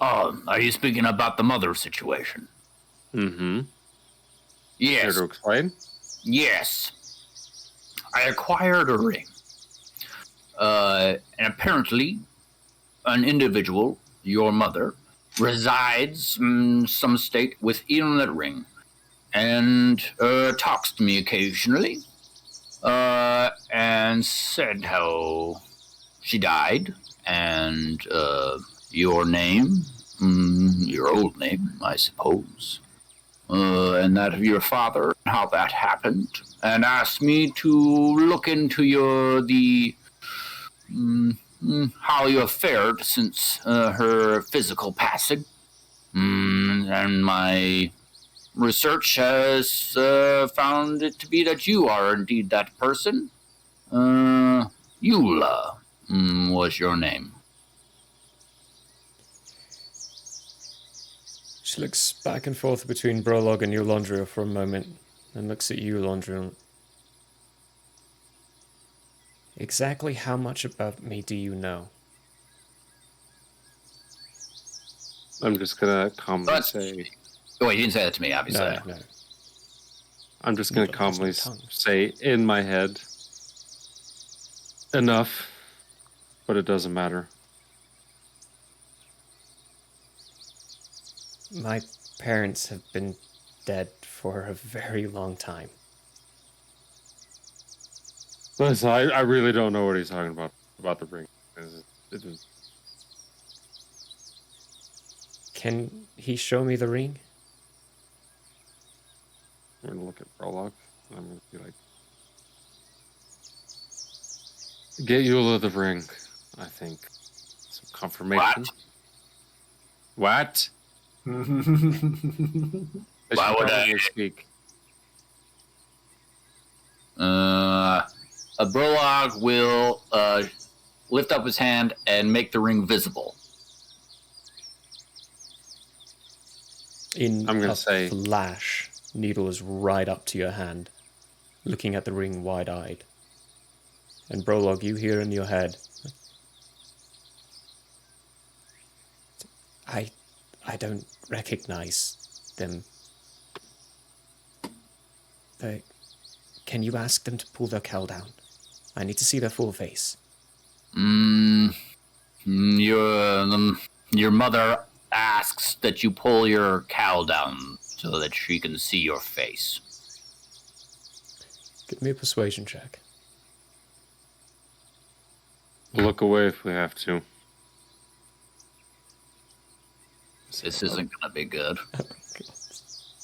Oh, are you speaking about the mother situation? Mm-hmm. Yes. Care to explain? Yes. I acquired a ring. And apparently, an individual, your mother, resides in some state within that ring and talks to me occasionally and said how she died and your name, your old name, I suppose, and that of your father, how that happened, and asked me to look into how you have fared since her physical passing. And my research has found it to be that you are indeed that person. Eula was your name. She looks back and forth between Prologue and Eulandria for a moment, and looks at Eulandria. Exactly how much about me do you know? I'm just gonna calmly say. Oh, wait, you didn't say that to me, obviously. No. I'm just gonna calmly say in my head. Enough, but it doesn't matter. My parents have been dead for a very long time. Listen, I really don't know what he's talking about the ring. It was... Can he show me the ring? I'm gonna look at Prologue, and I'm gonna be like, get Eula the ring, I think. Some confirmation. What? Why would I speak? A Prologue will lift up his hand and make the ring visible. In I'm gonna a say flash, Needle is right up to your hand, looking at the ring wide-eyed. And Prologue, you hear in your head, I don't recognize them. Can you ask them to pull their cowl down? I need to see their full face. Your mother asks that you pull your cowl down so that she can see your face. Give me a persuasion check. We'll look away if we have to. This isn't going to be good.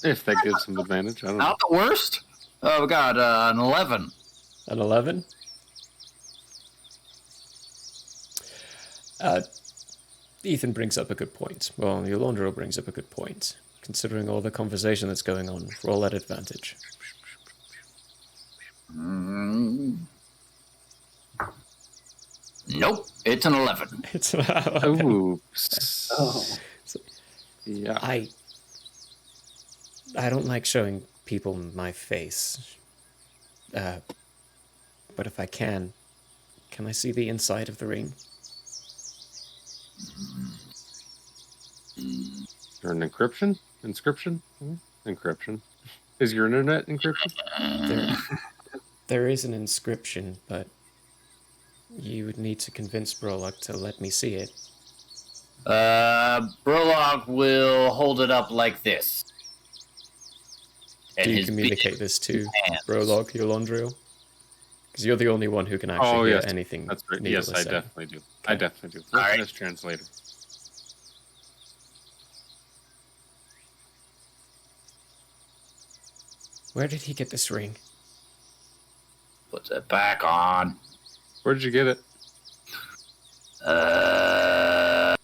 If that gives him advantage, I don't know. Not the worst. Oh, we got an 11. An 11? Ethan brings up a good point. Well, Eulandria brings up a good point. Considering all the conversation that's going on, roll at advantage. Nope, it's an 11. It's okay. Oops. Oh. Yeah. I don't like showing people my face. But if I can I see the inside of the ring? Or an encryption? Inscription? Encryption. Is your internet encryption? There is an inscription, but you would need to convince Prologue to let me see it. Prologue will hold it up like this. Do you communicate this to Prologue, Eulandria? Because you're the only one who can actually hear anything. That's right. Needle Yes, is I saying. definitely do. Okay. I definitely do. Look this translator. Where did he get this ring? Puts it back on. Where did you get it? Oh,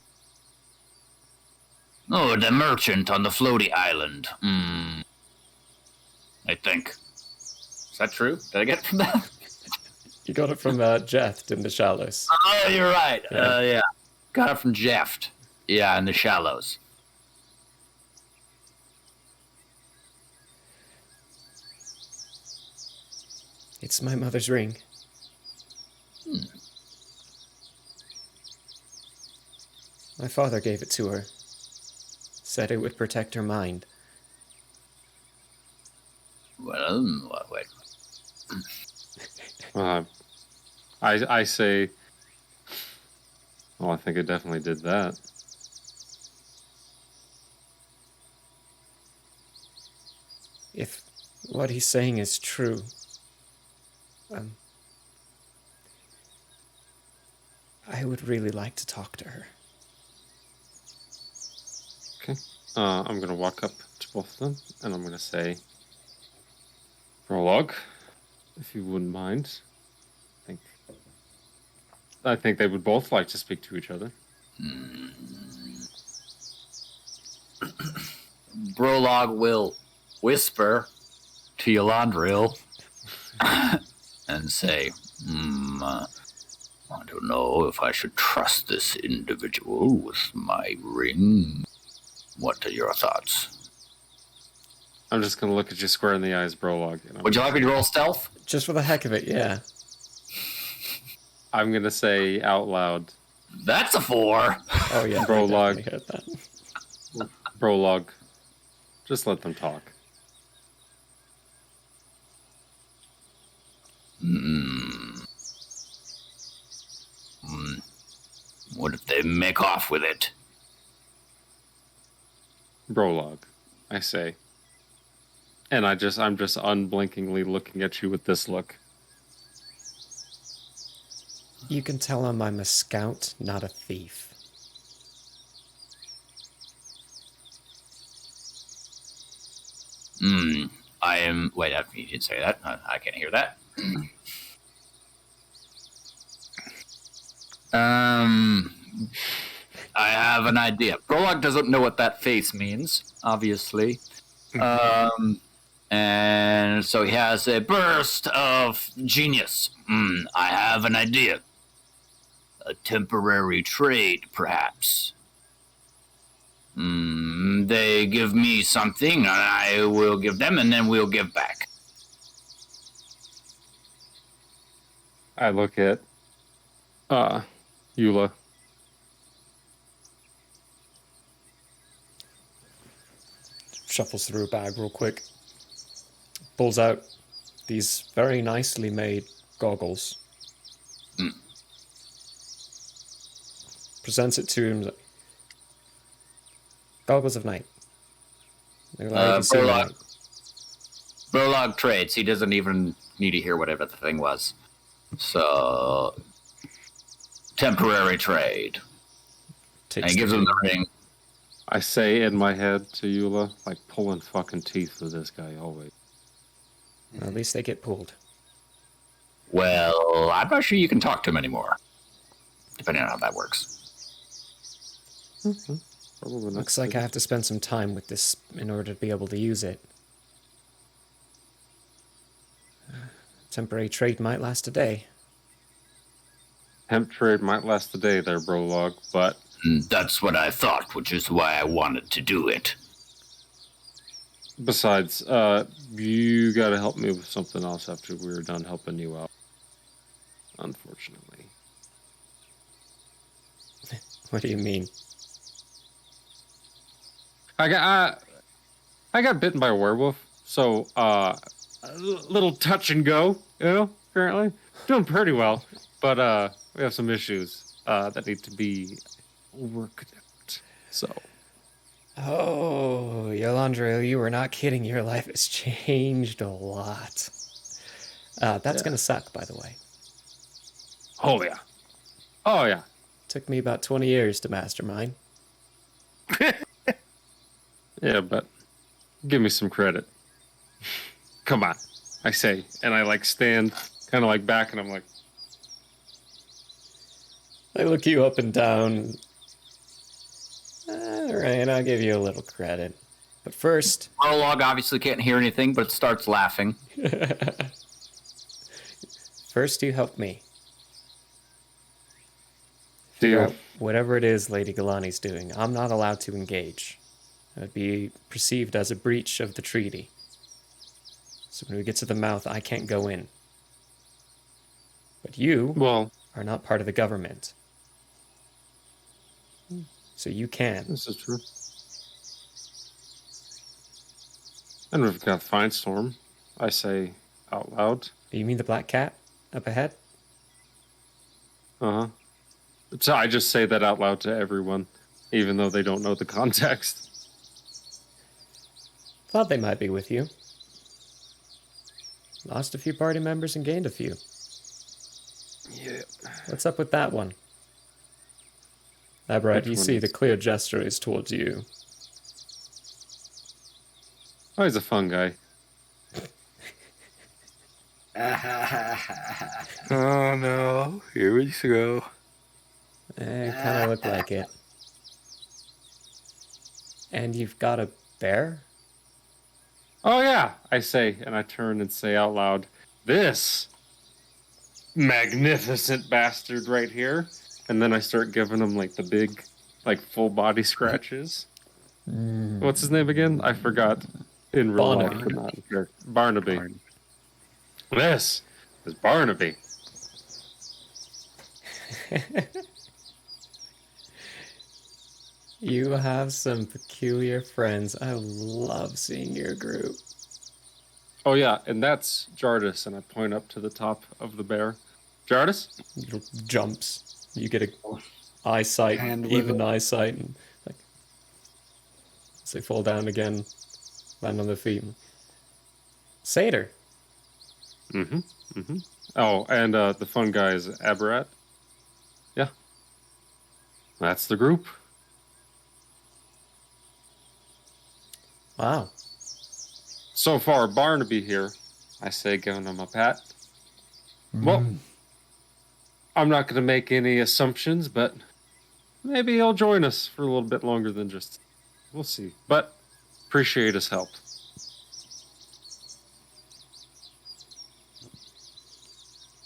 the merchant on the floaty island. I think. Is that true? Did I get it from that? You got it from Jeff in the Shallows. Oh, you're right. Yeah. Yeah. Got it from Jeff. Yeah, in the Shallows. It's my mother's ring. My father gave it to her. Said it would protect her mind. Well, wait. I say... Well, I think it definitely did that. If what he's saying is true, I would really like to talk to her. I'm going to walk up to both of them, and I'm going to say, Prologue, if you wouldn't mind. I think they would both like to speak to each other. Prologue will whisper to Yolandril and say, I don't know if I should trust this individual with my ring. What are your thoughts? I'm just going to look at you square in the eyes, Prologue. Would you like me to roll stealth? Just for the heck of it, yeah. I'm going to say out loud. That's a 4. Oh, yeah. Prologue. I heard that. Prologue. Just let them talk. What if they make off with it? Prologue, I say. And I'm just unblinkingly looking at you with this look. You can tell him I'm a scout, not a thief. I am... Wait, you didn't say that. I can't hear that. I have an idea. Prologue doesn't know what that face means, obviously. And so he has a burst of genius. I have an idea. A temporary trade, perhaps. They give me something, and I will give them, and then we'll give back. I look at Eula. Shuffles through a bag real quick. Pulls out these very nicely made goggles. Presents it to him. Goggles of night. They allow you to see the night. Prologue trades. He doesn't even need to hear whatever the thing was. So, temporary trade. And he gives him the ring. I say in my head to Eula, like pulling fucking teeth with this guy always. Well, at least they get pulled. Well, I'm not sure you can talk to him anymore. Depending on how that works. Probably not. Looks like I have to spend some time with this in order to be able to use it. Temporary trade might last a day. Hemp trade might last a day there, Prologue, but... That's what I thought, which is why I wanted to do it. Besides, you gotta help me with something else after we're done helping you out. Unfortunately. What do you mean? I got bitten by a werewolf, so a little touch and go, apparently. Doing pretty well, but we have some issues that need to be worked out. So. Oh, Yolandra, you were not kidding. Your life has changed a lot. That's gonna suck, by the way. Oh yeah. Oh yeah. Took me about 20 years to mastermind. Yeah, but give me some credit. Come on, I say, and I stand kind of back, and I'm like. I look you up and down. All right, I'll give you a little credit. But first... Prologue obviously can't hear anything, but starts laughing. First, you help me. Deal. Whatever it is Lady Galani's doing, I'm not allowed to engage. It would be perceived as a breach of the treaty. So when we get to the mouth, I can't go in. But you are not part of the government. So you can. This is true. And we've got Finestorm, I say out loud. You mean the black cat up ahead? Uh-huh. So I just say that out loud to everyone, even though they don't know the context. Thought they might be with you. Lost a few party members and gained a few. Yeah. What's up with that one? Aberrant, you see the clear gesture is towards you. Oh, he's a fun guy. Oh no, here we go. Kind of look like it. And you've got a bear? Oh yeah, I say, and I turn and say out loud, "This magnificent bastard right here." And then I start giving him like the big, like full body scratches. What's his name again? I forgot. In real life, Barnaby. but not in character. Barnaby. This is Barnaby. You have some peculiar friends. I love seeing your group. Oh yeah, and that's Jardis, and I point up to the top of the bear. Jardis? Jumps. You get a eyesight, And with even it. eyesight, and like as they fall down again, land on their feet. Satyr. Oh, and the fun guy is Aberrat. Yeah. That's the group. Wow. So far, Barnaby here, I say, giving him a pat. Well, I'm not going to make any assumptions, but maybe he'll join us for a little bit longer than just... We'll see. But appreciate his help.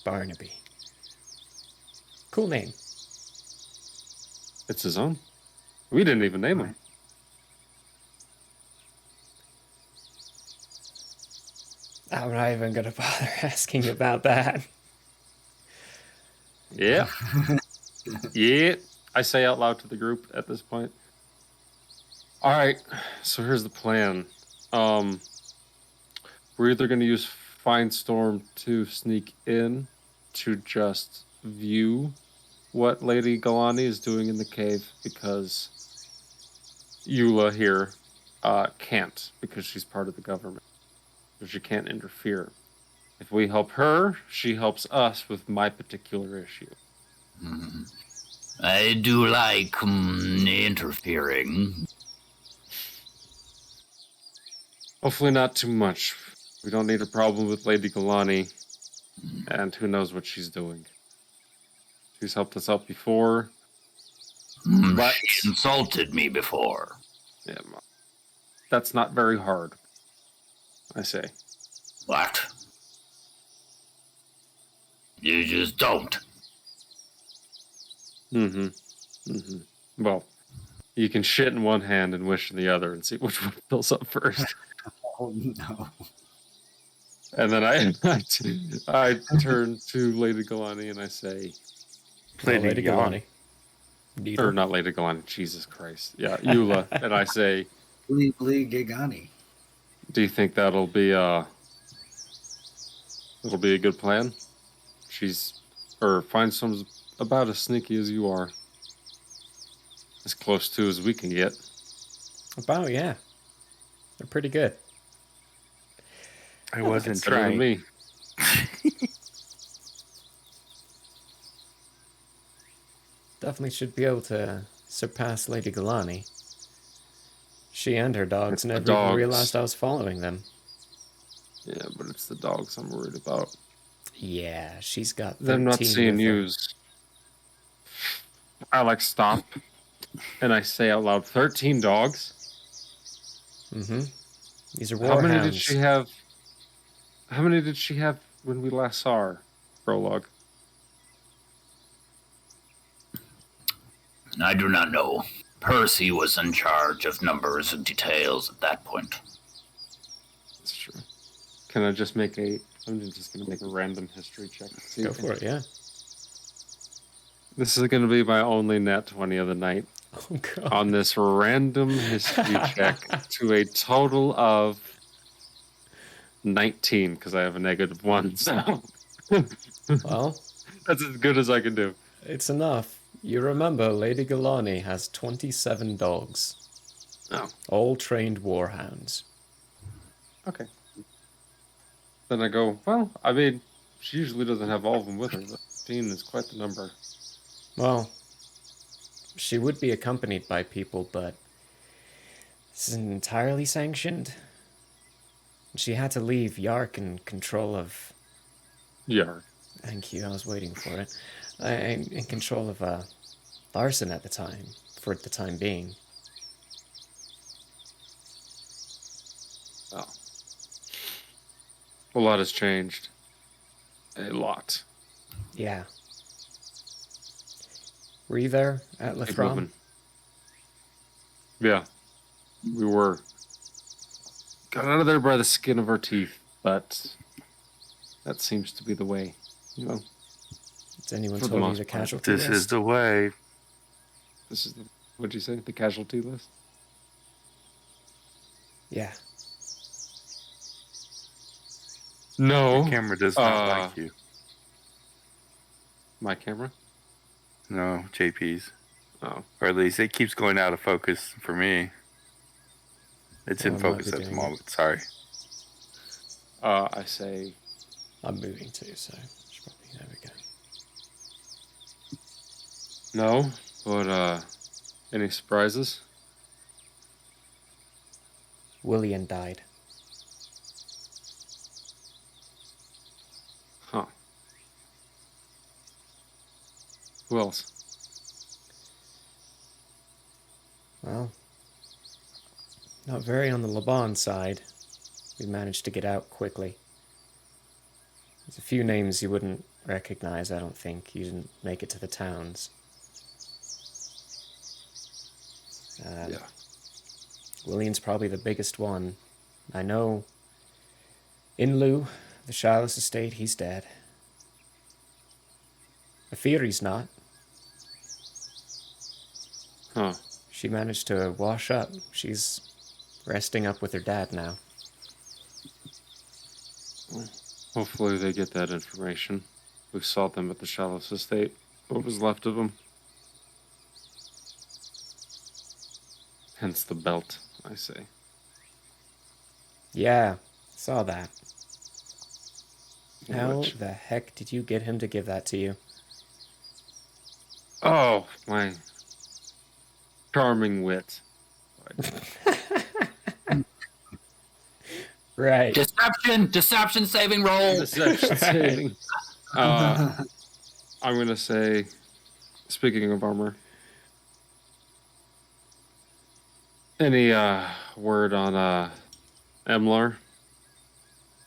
Barnaby. Cool name. It's his own. We didn't even name him. I'm not even gonna bother asking about that. Yeah. Yeah. I say out loud to the group at this point. All right. So here's the plan. We're either going to use Finestorm to sneak in to just view what Lady Galani is doing in the cave, because Eula here can't, because she's part of the government. So she can't interfere. If we help her, she helps us with my particular issue. I do like interfering. Hopefully not too much. We don't need a problem with Lady Galani, and who knows what she's doing. She's helped us out before. But She insulted me before. yeah, that's not very hard, I say. What? You just don't. Well, you can shit in one hand and wish in the other and see which one fills up first. Oh no. And then I turn to Lady Galani and I say, Lady Galani. or not Lady Galani, Jesus Christ. Yeah, Eula. And I say, Lee Gigani. do you think it'll be a good plan? Find about as sneaky as you are. As close to as we can get. About, yeah. They're pretty good. I wasn't It's better than trying. me. Definitely should be able to surpass Lady Galani. She and her dogs never even dogs. realized I was following them. Yeah, but it's the dogs I'm worried about. Yeah, she's got 13 Them not seeing with her. yous. I like stop, and I say out loud, 13 dogs? Mm-hmm. These are How warhounds. many did she have? How many did she have when we last saw her? Prologue. I do not know. Percy was in charge of numbers and details at that point. That's true. Can I just make I'm just going to make a random history check. See Go for it, yeah. This is going to be my only nat 20 of the night. Oh, God. On this random history check to a total of 19, because I have a -1. So Well, that's as good as I can do. it's enough. You remember, Lady Galani has 27 dogs. Oh, All trained warhounds. okay. Then I go, well, I mean, she usually doesn't have all of them with her, but 15 is quite the number. Well, she would be accompanied by people, but this isn't entirely sanctioned. She had to leave Yark in control of... Yark. Thank you, I was waiting for it. In control of Larson at the time, for the time being. Oh. A lot has changed. A lot. Yeah. Were you there at Keep Lefram? moving. Yeah. We were. Got out of there by the skin of our teeth, but that seems to be the way. You know, Has anyone For the told you most the part. casualty This is list? the way. this is the, what'd you say? The casualty list? Yeah. No. Your camera does not like you. My camera? No, JP's. Oh. Or at least it keeps going out of focus for me. It's Well, in I might focus be at the doing it. moment. Sorry. I say I'm moving too, so should probably, there we go. no, but any surprises? William died. Huh. Who else? Well, not very on the Laban side. We managed to get out quickly. There's a few names you wouldn't recognize, I don't think. You didn't make it to the towns. Yeah. William's probably the biggest one. I know Inlu, the Shilas estate, he's dead. I fear he's not. Huh. She managed to wash up. She's resting up with her dad now. Hopefully they get that information. We saw them at the Shallows estate. What was left of them. Hence the belt, I say. Yeah, saw that. How Which- the heck did you get him to give that to you? Oh, my charming wit. Right. Deception saving roll. Deception saving. I'm going to say, speaking of armor, any word on Emlar?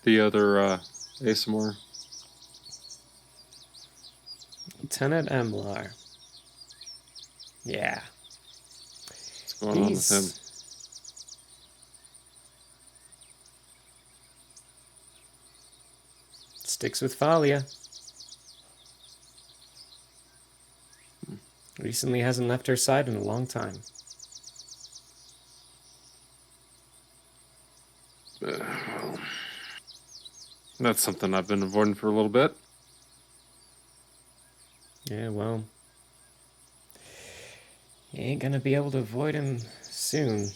The other ASMR? Lieutenant Emlar. Yeah. What's going on with him? Sticks with Thalia. Recently hasn't left her side in a long time. That's something I've been avoiding for a little bit. Yeah, well, you ain't gonna be able to avoid him soon.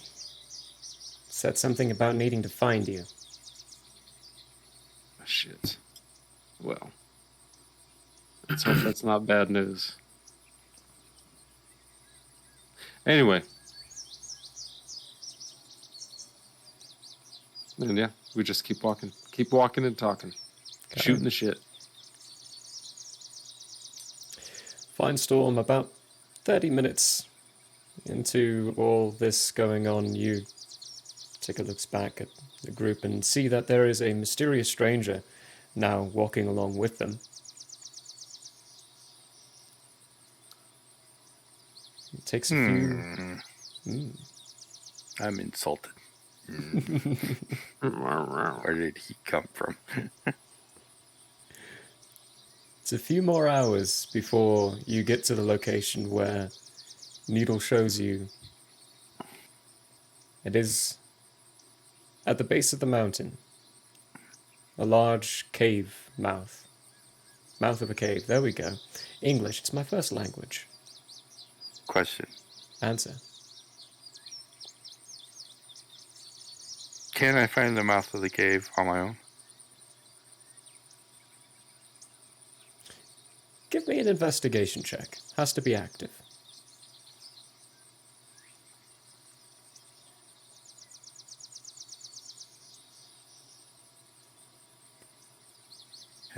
Said something about needing to find you. Shit. Well, let's hope that's not bad news. Anyway. And yeah, we just keep walking. Keep walking and talking. Got Shooting it. the shit. Fine storm, about 30 minutes into all this going on, you take a look back at the group and see that there is a mysterious stranger now walking along with them. It takes a few... I'm insulted. Where did he come from? It's a few more hours before you get to the location where Needle shows you. It is at the base of the mountain. A large cave mouth. Mouth of a cave. There we go. English. It's my first language. Question. Answer. Can I find the mouth of the cave on my own? Give me an investigation check. Has to be active.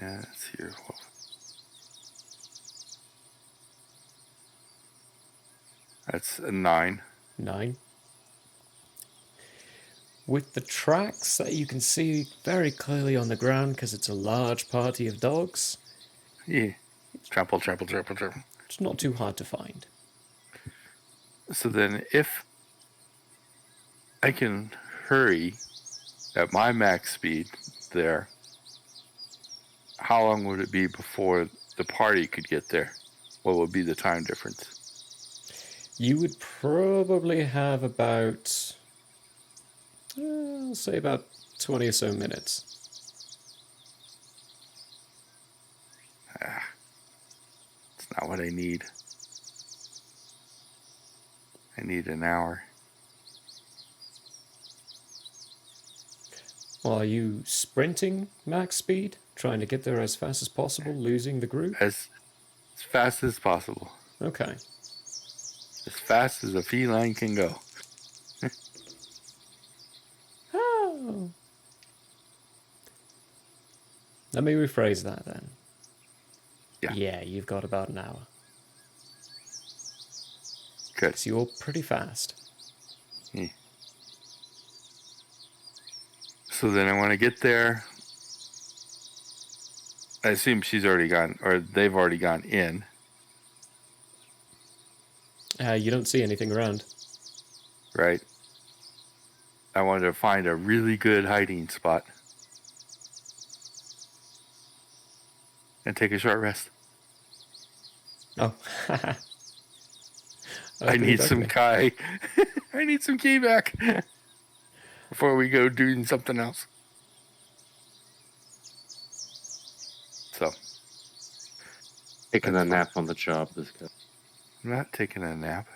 Yeah, let's see here. That's a 9. 9. With the tracks that you can see very clearly on the ground because it's a large party of dogs, Yeah. Trample, trample, trample, trample. it's not too hard to find. So then if I can hurry at my max speed there, how long would it be before the party could get there? What would be the time difference? You would probably have about, say about 20 or so minutes. It's not what I need. I need an hour. Well, are you sprinting max speed, trying to get there as fast as possible, losing the group? As fast as possible. Okay. As fast as a feline can go. Oh. Let me rephrase that then. Yeah, you've got about an hour. Good. So you're pretty fast. Yeah. So then I want to get there. I assume she's already gone, or they've already gone in. You don't see anything around. Right. I wanted to find a really good hiding spot. And take a short rest. Oh. I need some Kai. I need some key back. Before we go doing something else. So. Taking a nap on the job, this guy. I'm not taking a nap.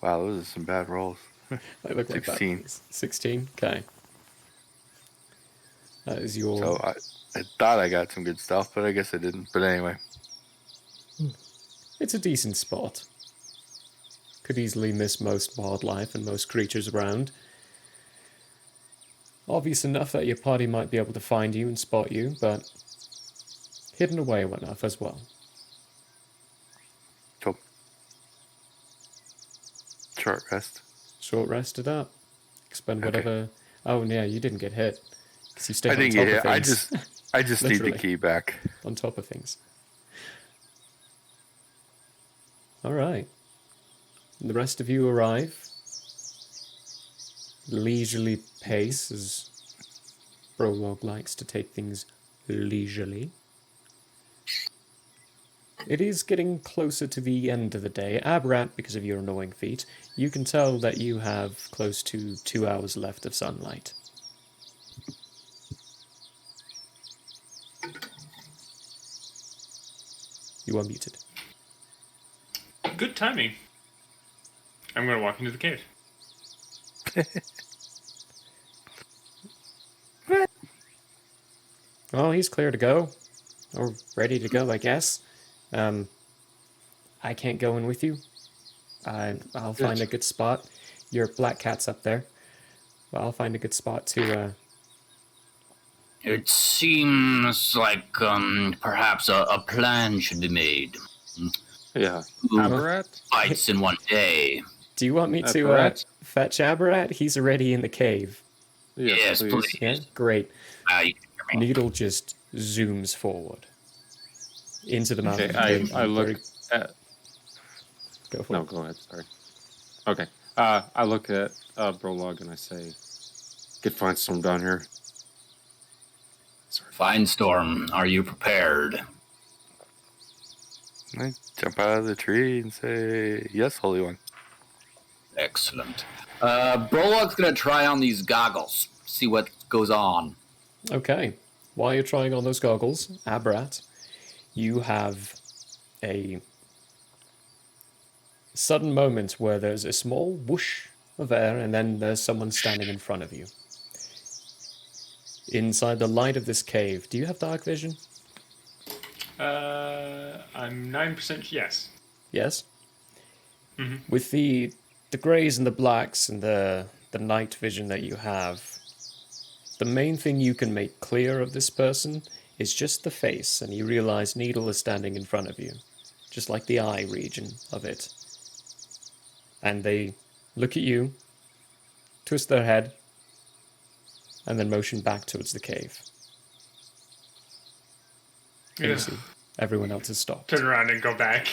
Wow, those are some bad rolls. They look like 16. that. 16? Okay. That is your... So I thought I got some good stuff, but I guess I didn't. But anyway. It's a decent spot. Could easily miss most wildlife and most creatures around. Obvious enough that your party might be able to find you and spot you, but hidden away enough as well. Cool. Short rest. Short rest it up. Expend whatever... Oh, yeah, you didn't get hit. Because you stayed I on didn't top get of hit. things. I just need the Literally. key back. On top of things. Alright. The rest of you arrive. Leisurely pace, as Prologue likes to take things leisurely. It is getting closer to the end of the day. Abrat, because of your annoying feet, you can tell that you have close to 2 hours left of sunlight. You are muted. Good timing. I'm going to walk into the cave. Oh, he's clear to go. Or ready to go, I guess. I can't go in with you. I'll find a good spot. Your black cat's up there. Well, I'll find a good spot to... It seems like perhaps a plan should be made. Yeah. Two Aberrat? fights in one day. Do you want me to Aberrat? fetch Aberrat? He's already in the cave. Yes, please. Yeah, great. You can hear me. Needle just zooms forward into the mouth. Okay, of the cave. I look at... Go for No, it. go ahead, sorry. Okay. I look at Prologue and I say, get Finestorm down here. Finestorm, are you prepared? I jump out of the tree and say, yes, Holy One. Excellent. Prologue's gonna try on these goggles, see what goes on. Okay. While you're trying on those goggles, Aberrat, you have a sudden moment where there's a small whoosh of air and then there's someone standing in front of you. Inside the light of this cave, do you have dark vision? I'm 9% yes. Yes? Mhm. With the greys and the blacks and the night vision that you have, the main thing you can make clear of this person is just the face, and you realize Needle is standing in front of you, just like the eye region of it. And they look at you, twist their head, and then motion back towards the cave. And you see everyone else has stopped. Turn around and go back.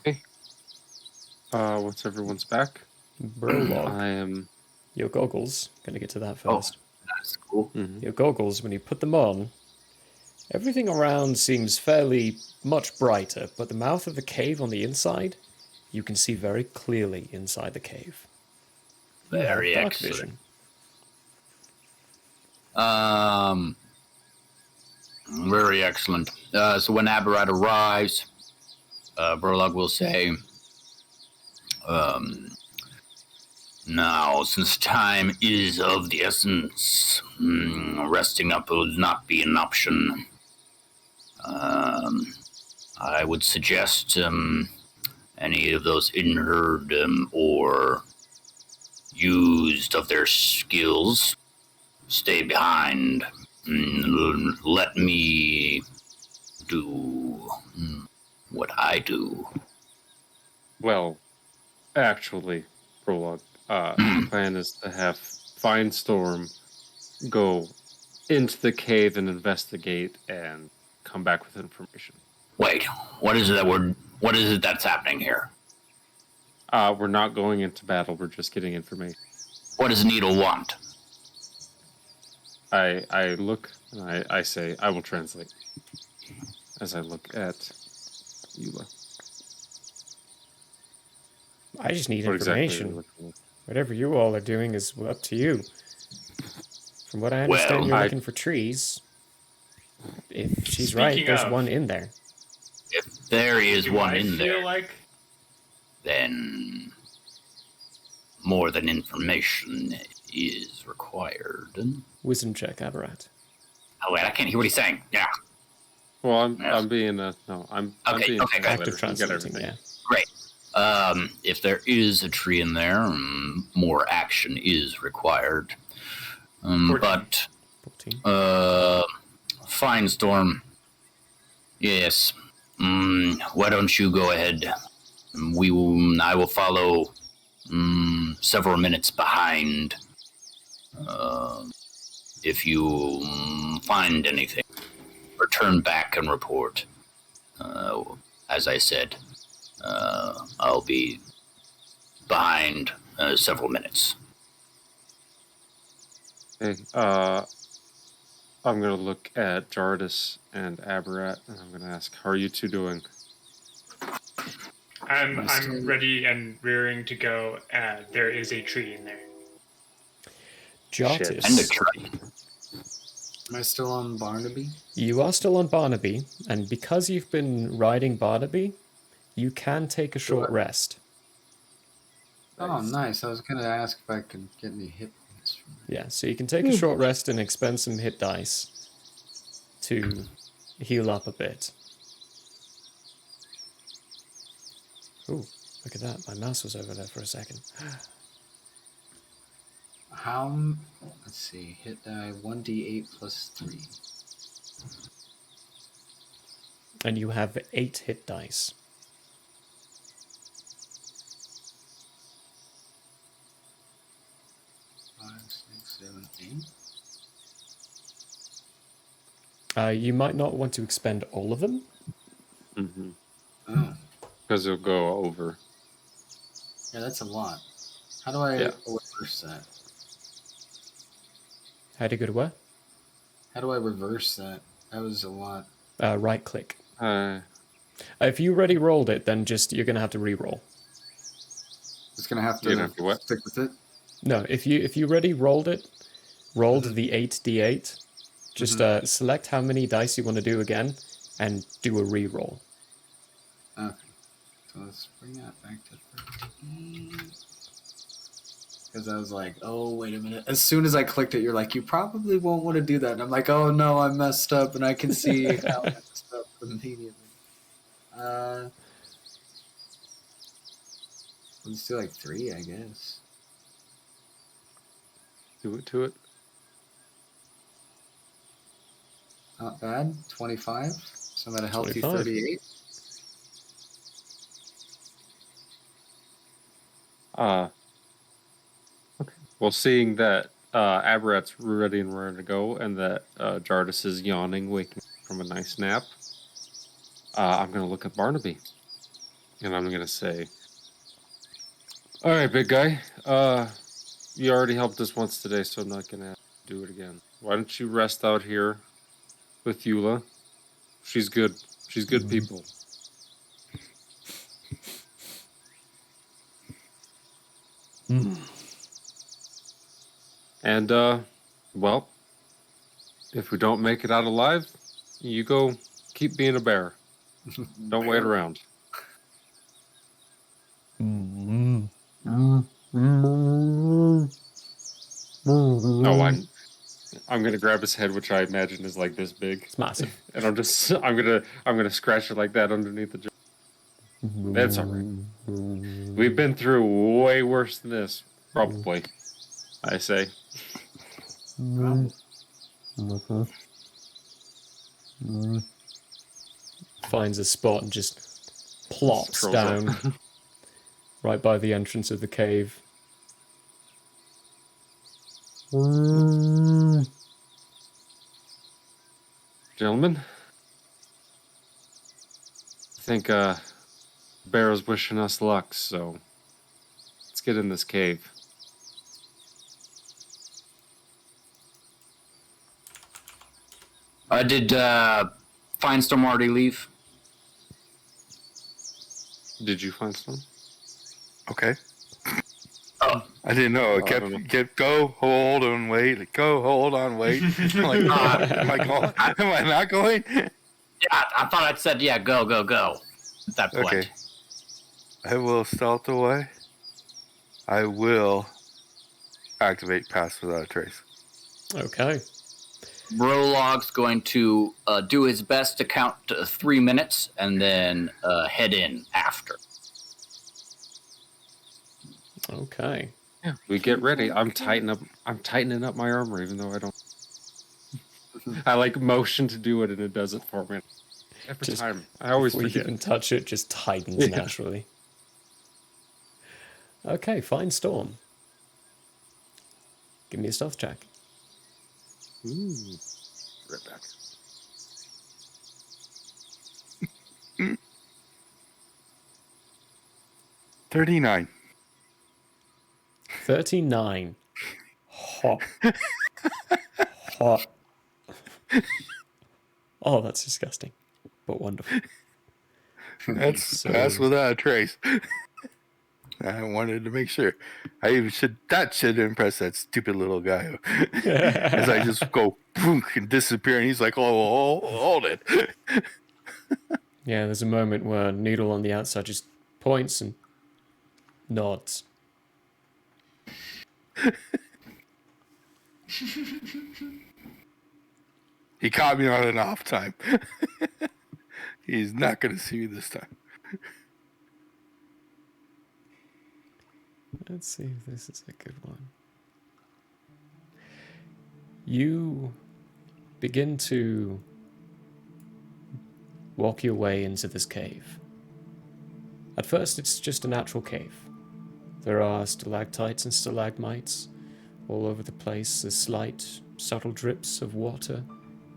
Okay. What's everyone's back? Prologue. I am. Your goggles. Gonna get to that first. That's cool. Your goggles, when you put them on, everything around seems fairly much brighter, but the mouth of the cave on the inside, you can see very clearly inside the cave. You have Very dark excellent. vision. Very excellent. So when Aberrat arrives, Prologue will say, now, since time is of the essence, resting up will not be an option. I would suggest any of those injured or used of their skills stay behind. Let me do what I do. Well, actually, Prologue. The plan is to have Finestorm go into the cave and investigate and come back with information. Wait, what is it that's happening here? We're not going into battle. We're just getting information. What does Needle want? I look and I say, I will translate. As I look at Eula. I just need What exactly are you information. looking at? Whatever you all are doing is up to you. From what I understand, Well, you're looking for trees. If she's right, Speaking there's of- one in there. If there is Do one I in there, feel like then more than information is required. Wisdom check, Aberrat. Oh wait, I can't hear what he's saying. Yeah, Well, I'm Yeah. being I'm Okay, being okay, good. Active translator. You get translating, everything. yeah. great. If there is a tree in there, more action is required. 14. But 14. Finestorm, yes. Why don't you go ahead? I will follow. Several minutes behind. If you find anything, return back and report. As I said, I'll be behind several minutes. Okay, I'm gonna look at Jardis and Aberrat, and I'm gonna ask, "How are you two doing?" I'm ready and rearing to go. There is a tree in there. And a Jartis, tree. Am I still on Barnaby? you are still on Barnaby, and because you've been riding Barnaby, you can take a short rest. Oh, nice. I was going to ask if I could get any hit points from it. Yeah, so you can take a short rest and expend some hit dice to heal up a bit. Ooh, look at that. My mouse was over there for a second. Let's see, hit die 1d8 plus 3. And you have 8 hit dice. Five, six, 7, 8. You might not want to expend all of them. Mm-hmm. Oh, Because it'll go over. yeah, that's a lot. How do I Yeah. reverse that? How do you go to where? How do I reverse that? That was a lot. Right click. Uh, If you already rolled it, then you're gonna have to re-roll. Just gonna have You're gonna to have to what? stick with it. No, if you already rolled it, the 8d8, just select how many dice you want to do again, and do a re-roll. Okay, so let's bring that back to 13. Because I was like, oh, wait a minute. As soon as I clicked it, you're like, you probably won't want to do that. And I'm like, oh no, I messed up, and I can see how I messed up immediately. Let's do like 3, I guess. Do it to it. Not bad. 25. So I'm at a healthy 25. 38. Okay. Well, seeing that Abarat's ready and raring to go, and that Jardis is yawning, waking from a nice nap, I'm going to look at Barnaby, and I'm going to say, "All right, big guy. You already helped us once today, so I'm not going to do it again. Why don't you rest out here with Eula? She's good. She's good people." And, well, if we don't make it out alive, you go keep being a bear. Don't wait around. No, I'm gonna grab his head, which I imagine is like this big, It's massive. and I'm gonna scratch it like that underneath the jaw. That's all right. We've been through way worse than this, probably. I say. Finds a spot and just plops Scrolls down up. right by the entrance of the cave. Gentlemen, I think Bear is wishing us luck, so let's get in this cave. Did Finestorm already leave? Did you find some? Okay. Oh. I didn't know. It I don't know. kept go, hold on, wait. Go, hold on, wait. I'm like, am I going? Am I not going? Yeah, I thought I'd said, yeah, go, go, go. At that point. Okay. I will stealth away. I will activate Pass Without a Trace. Okay. Prologue's going to do his best to count to 3 minutes and then head in after. Okay. Yeah, we get ready. I'm tightening up my armor, even though I don't. I like motion to do it, and it does it for me every Just time. I always Before you forget. even touch it, just tightens Yeah. naturally. Okay, fine storm. Give me a stealth check. Ooh, right back. Mm. 39. 39. Hot. Hot. Oh, that's disgusting, but wonderful. That's So- Pass Without a Trace. I wanted to make sure. That should impress that stupid little guy. As I just go poof, and disappear, and he's like, "Oh, hold it." Yeah, there's a moment where Needle on the outside just points and nods. He caught me on an off time. He's not going to see me this time. Let's see if this is a good one. You begin to walk your way into this cave. At first, it's just a natural cave. There are stalactites and stalagmites all over the place. There's slight, subtle drips of water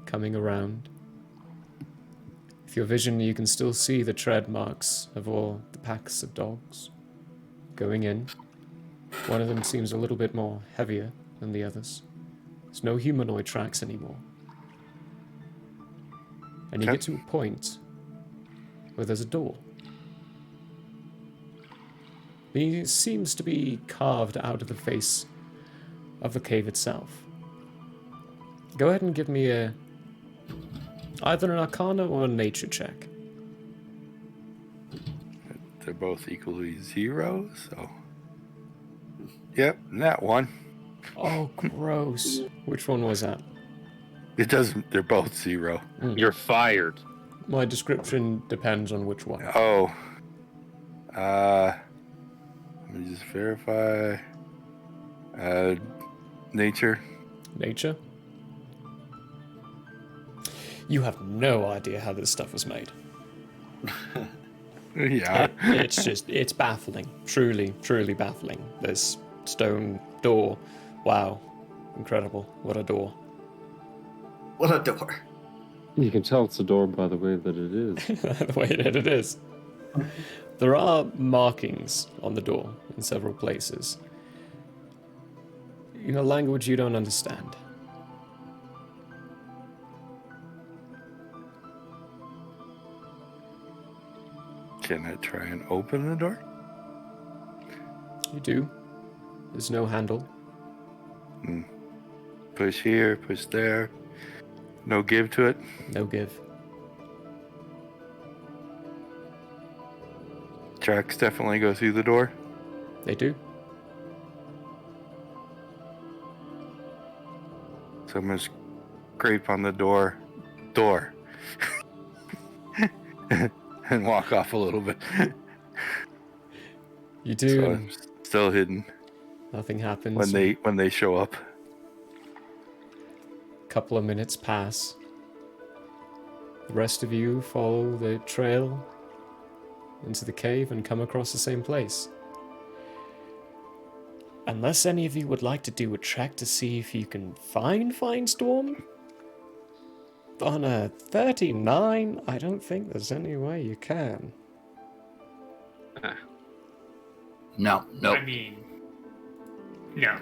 coming around. With your vision, you can still see the tread marks of all the packs of dogs going in. One of them seems a little bit more heavier than the others. There's no humanoid tracks anymore. And you Okay. get to a point where there's a door. It seems to be carved out of the face of the cave itself. Go ahead and give me either an Arcana or a Nature check. They're both equally 0, so. Yep, that one. Oh, gross. Which one was that? It doesn't. They're both 0. You're fired. My description depends on which one. Oh. Let me just verify. Nature. Nature. You have no idea how this stuff was made. Yeah. It's baffling. Truly, truly baffling. This stone door. Wow. Incredible. What a door. What a door. You can tell it's a door by the way that it is. The way that it is. There are markings on the door in several places. In a language you don't understand. Can I try and open the door? You do. There's no handle. Push here, push there. No give to it. No give. Tracks definitely go through the door. They do. So I'm gonna scrape on the door. And walk off a little bit. You do. So and I'm still hidden nothing happens. when they show up. Couple of minutes pass. The rest of you follow the trail into the cave and come across the same place. Unless any of you would like to do a check to see if you can find Firestorm, on a 39, I don't think there's any way you can. No, nope. I mean, no.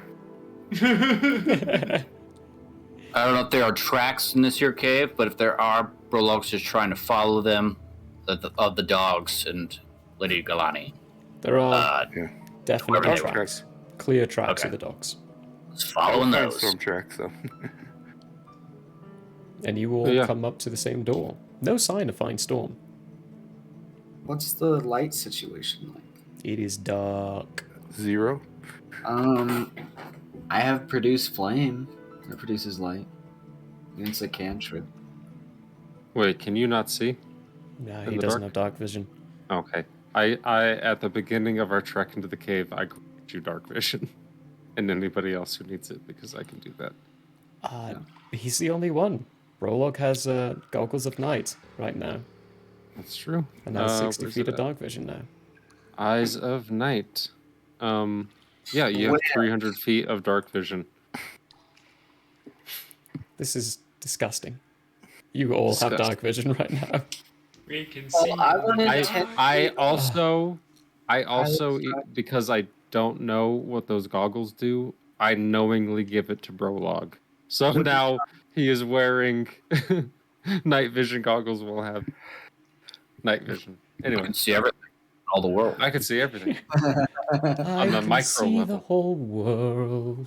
I don't know if there are tracks in this here cave, but if there are, Prologue's just trying to follow them, of the dogs and Lady Galani. There are Yeah. definitely whoever- tracks. Clear tracks Okay. of the dogs. Just following those. Storm tracks though. And you all Yeah. come up to the same door. No sign of Firestorm. What's the light situation like? It is dark. 0. I have produced flame. That produces light. It's a cantrip. Wait, can you not see? No, In he the doesn't dark? have dark vision. Okay. I at the beginning of our trek into the cave, I granted you dark vision, and anybody else who needs it, because I can do that. He's the only one. Prologue has goggles of night right now. That's true. And has 60 where's feet it of at? dark vision now. Eyes of Night. Yeah, you have 300 feet of dark vision. This is disgusting. You all have dark vision right now. We can see. I wanted I also, because I don't know what those goggles do, I knowingly give it to Prologue. So now he is wearing night vision goggles. Will have night vision. You Anyway, can see everything, all the world. I can see everything. I the can micro see level. the whole world.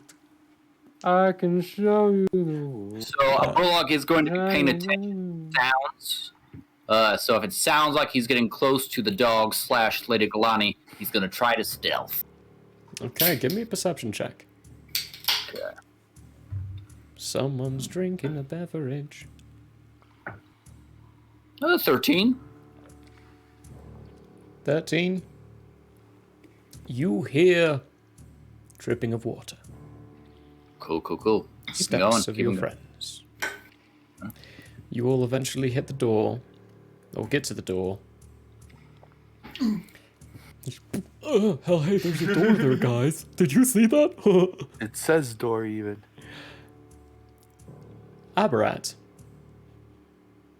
I can show you the world. So Prologue is going to be paying attention to sounds. So if it sounds like he's getting close to the dog / Lady Galani, he's going to try to stealth. Okay, give me a perception check. Okay. Someone's drinking a beverage. 13. 13. You hear dripping of water. Cool. Keep going. Steps of Keep your going. friends. You all eventually hit the door, or get to the door. Oh, hell, hey, there's a door there, guys. Did you see that? It says door even. Aberrat,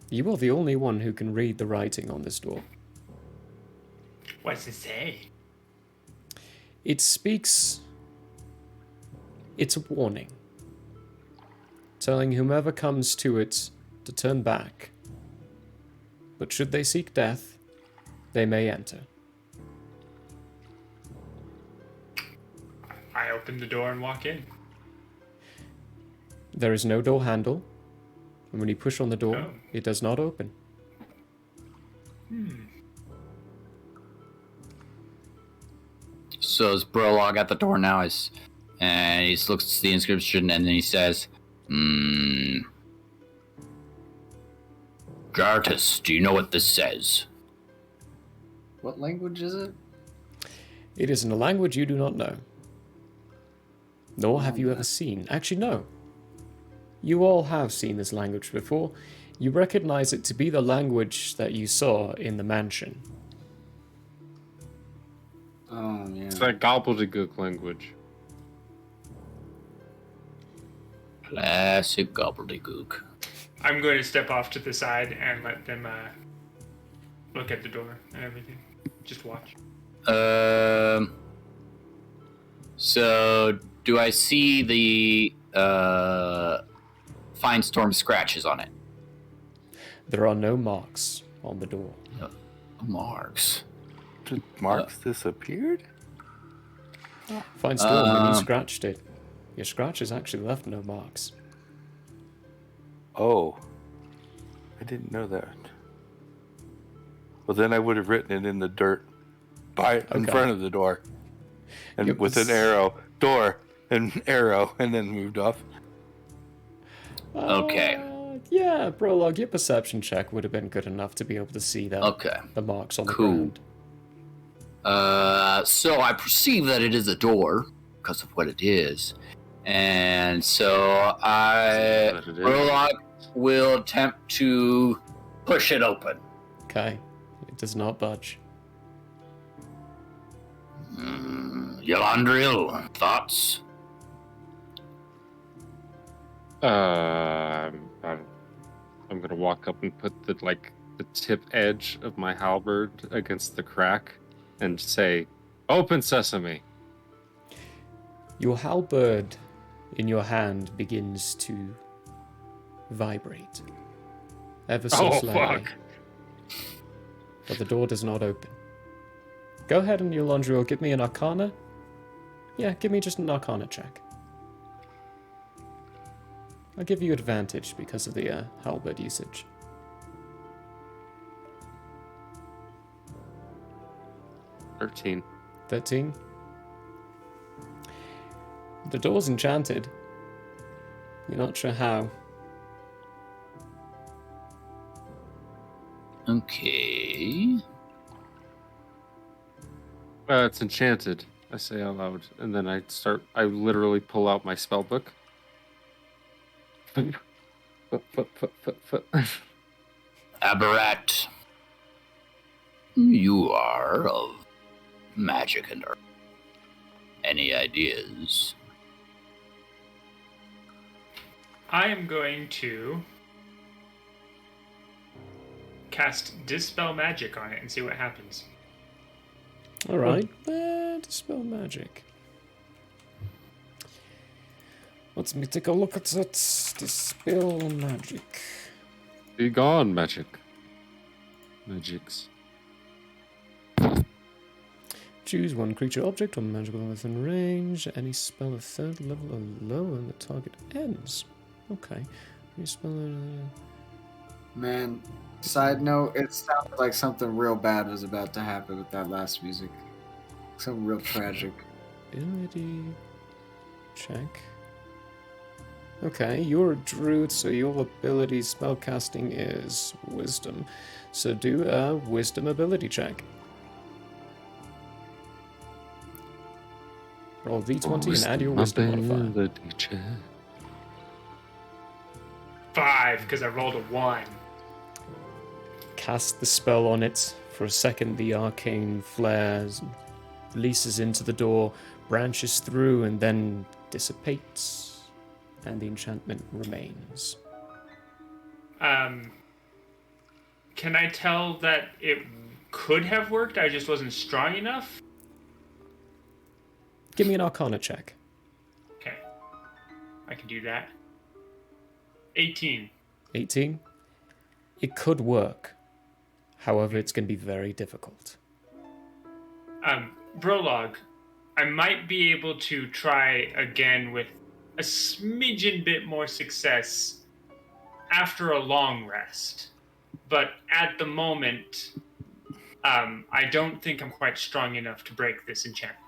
you are the only one who can read the writing on this door. What's it say? It speaks... It's a warning, telling whomever comes to it to turn back. But should they seek death, they may enter. I open the door and walk in. There is no door handle, and when you push on the door, Oh. it does not open. So is Prologue at the door now? And he looks at the inscription and then he says, Gartus, do you know what this says? What language is it? It is in a language you do not know. nor have you ever seen. Actually, no. You all have seen this language before. You recognize it to be the language that you saw in the mansion. Oh, yeah. It's that gobbledygook language. Classic gobbledygook. I'm going to step off to the side and let them look at the door and everything. Just watch. So do I see the Fine Storm scratches on it? There are no marks on the door. Marks. Did marks disappeared? Fine Storm, when you scratched it, your scratches actually left no marks. Oh. I didn't know that. Well, then I would have written it in the dirt in front of the door. And with an arrow, door, and arrow, and then moved off. Okay. Yeah, Prologue, your perception check would have been good enough to be able to see that. Okay. The marks on the Cool. ground. So I perceive that it is a door because of what it is. And so Prologue will attempt to push it open. Okay. It does not budge. Yolandriel, thoughts? I'm gonna walk up and put the tip edge of my halberd against the crack and say, "Open sesame." Your halberd in your hand begins to vibrate. Ever so Oh, slightly. fuck. But the door does not open. Go ahead and Yolandriel, give me an Arcana. Yeah, give me just an Arcana check. I'll give you advantage because of the halberd usage. 13. 13. The door's enchanted. You're not sure how. Okay. It's enchanted, I say out loud, and then I literally pull out my spell book. Aberrat, you are of magic and earth. Any ideas? I am going to cast Dispel Magic on it and see what happens. Alright. Dispel magic. Let me take a look at that. Dispel magic. Be gone, magics. Choose one creature, object, or magical within range. Any spell of third level or lower, and the target ends. Okay. Any spell. Man, side note, it sounded like something real bad was about to happen with that last music. Something real tragic. Ability check. Okay, you're a druid, so your ability spellcasting is wisdom. So do a wisdom ability check. Roll d20 and add your wisdom modifier. 5, because I rolled a 1. Cast the spell on it. For a second, the arcane flares, releases into the door, branches through, and then dissipates. And the enchantment remains. Can I tell that it could have worked? I just wasn't strong enough? Give me an Arcana check. Okay. I can do that. 18. 18. It could work. However, it's going to be very difficult. Prologue, I might be able to try again with a smidgen bit more success after a long rest. But at the moment, I don't think I'm quite strong enough to break this enchantment.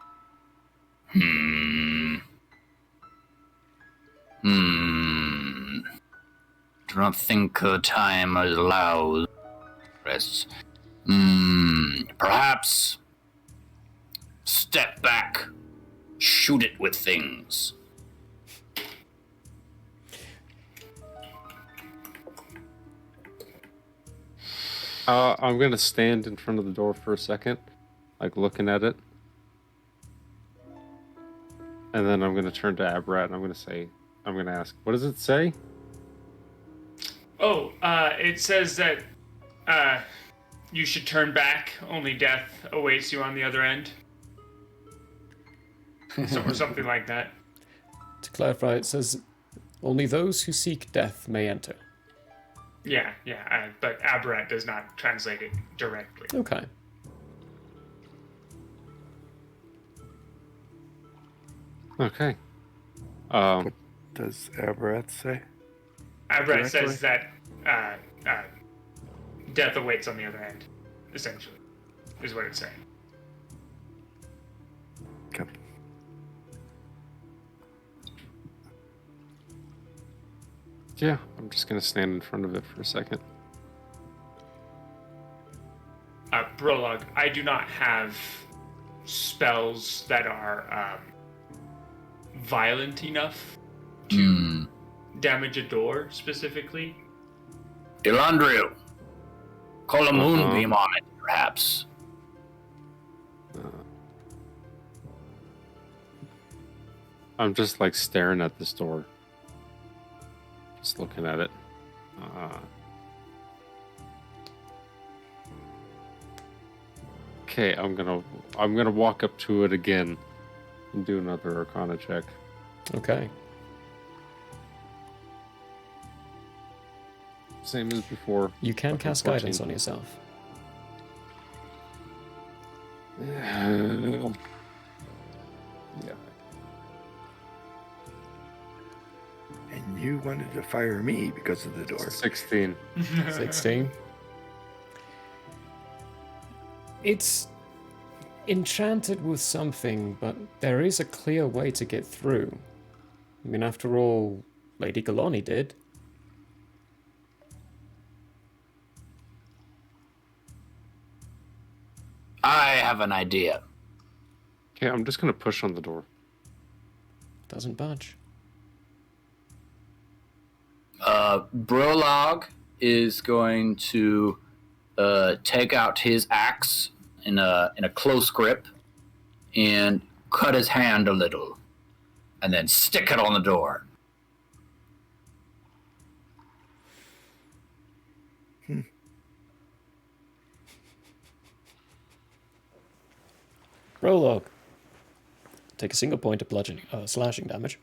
Do not think time allows rest. Perhaps step back, shoot it with things. I'm gonna stand in front of the door for a second, like looking at it, and then I'm gonna turn to Abrat and I'm gonna ask, what does it say? Oh, it says that you should turn back. Only death awaits you on the other end. Or something like that. To clarify, it says only those who seek death may enter. Yeah, but Aberrat does not translate it directly. Okay. Okay. What does Aberrat say? Aberrat says that death awaits on the other end, essentially, is what it's saying. Okay. Yeah, I'm just gonna stand in front of it for a second. Prologue, I do not have spells that are violent enough to damage a door specifically. Elandriel, call a moonbeam on it, perhaps. I'm just like staring at this door. Just looking at it. Okay, I'm gonna walk up to it again and do another Arcana check. Okay. Same as before. You can Okay, cast 14. guidance on yourself. Yeah. And you wanted to fire me because of the door. 16. 16. It's enchanted with something, but there is a clear way to get through. I mean, after all, Lady Galani did. I have an idea. Okay, I'm just gonna push on the door. Doesn't budge. Prologue is going to take out his axe in a close grip and cut his hand a little, and then stick it on the door. Prologue. Take a single point of slashing damage.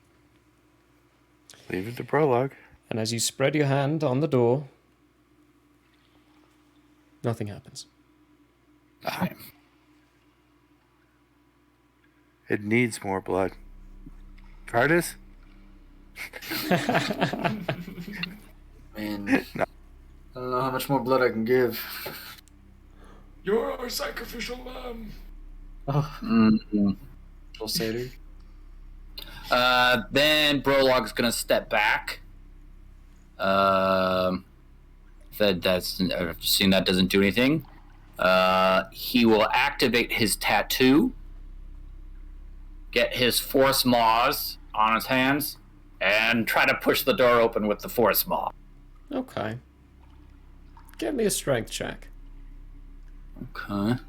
Leave it to Prologue. And as you spread your hand on the door, nothing happens. It needs more blood. Cardis? Man, I don't know how much more blood I can give. You're our sacrificial lamb. Oh, little satyr. Then Prologue's gonna step back. After seeing that doesn't do anything, he will activate his tattoo, get his force maws on his hands, and try to push the door open with the force maw. Okay. Give me a strength check. Okay.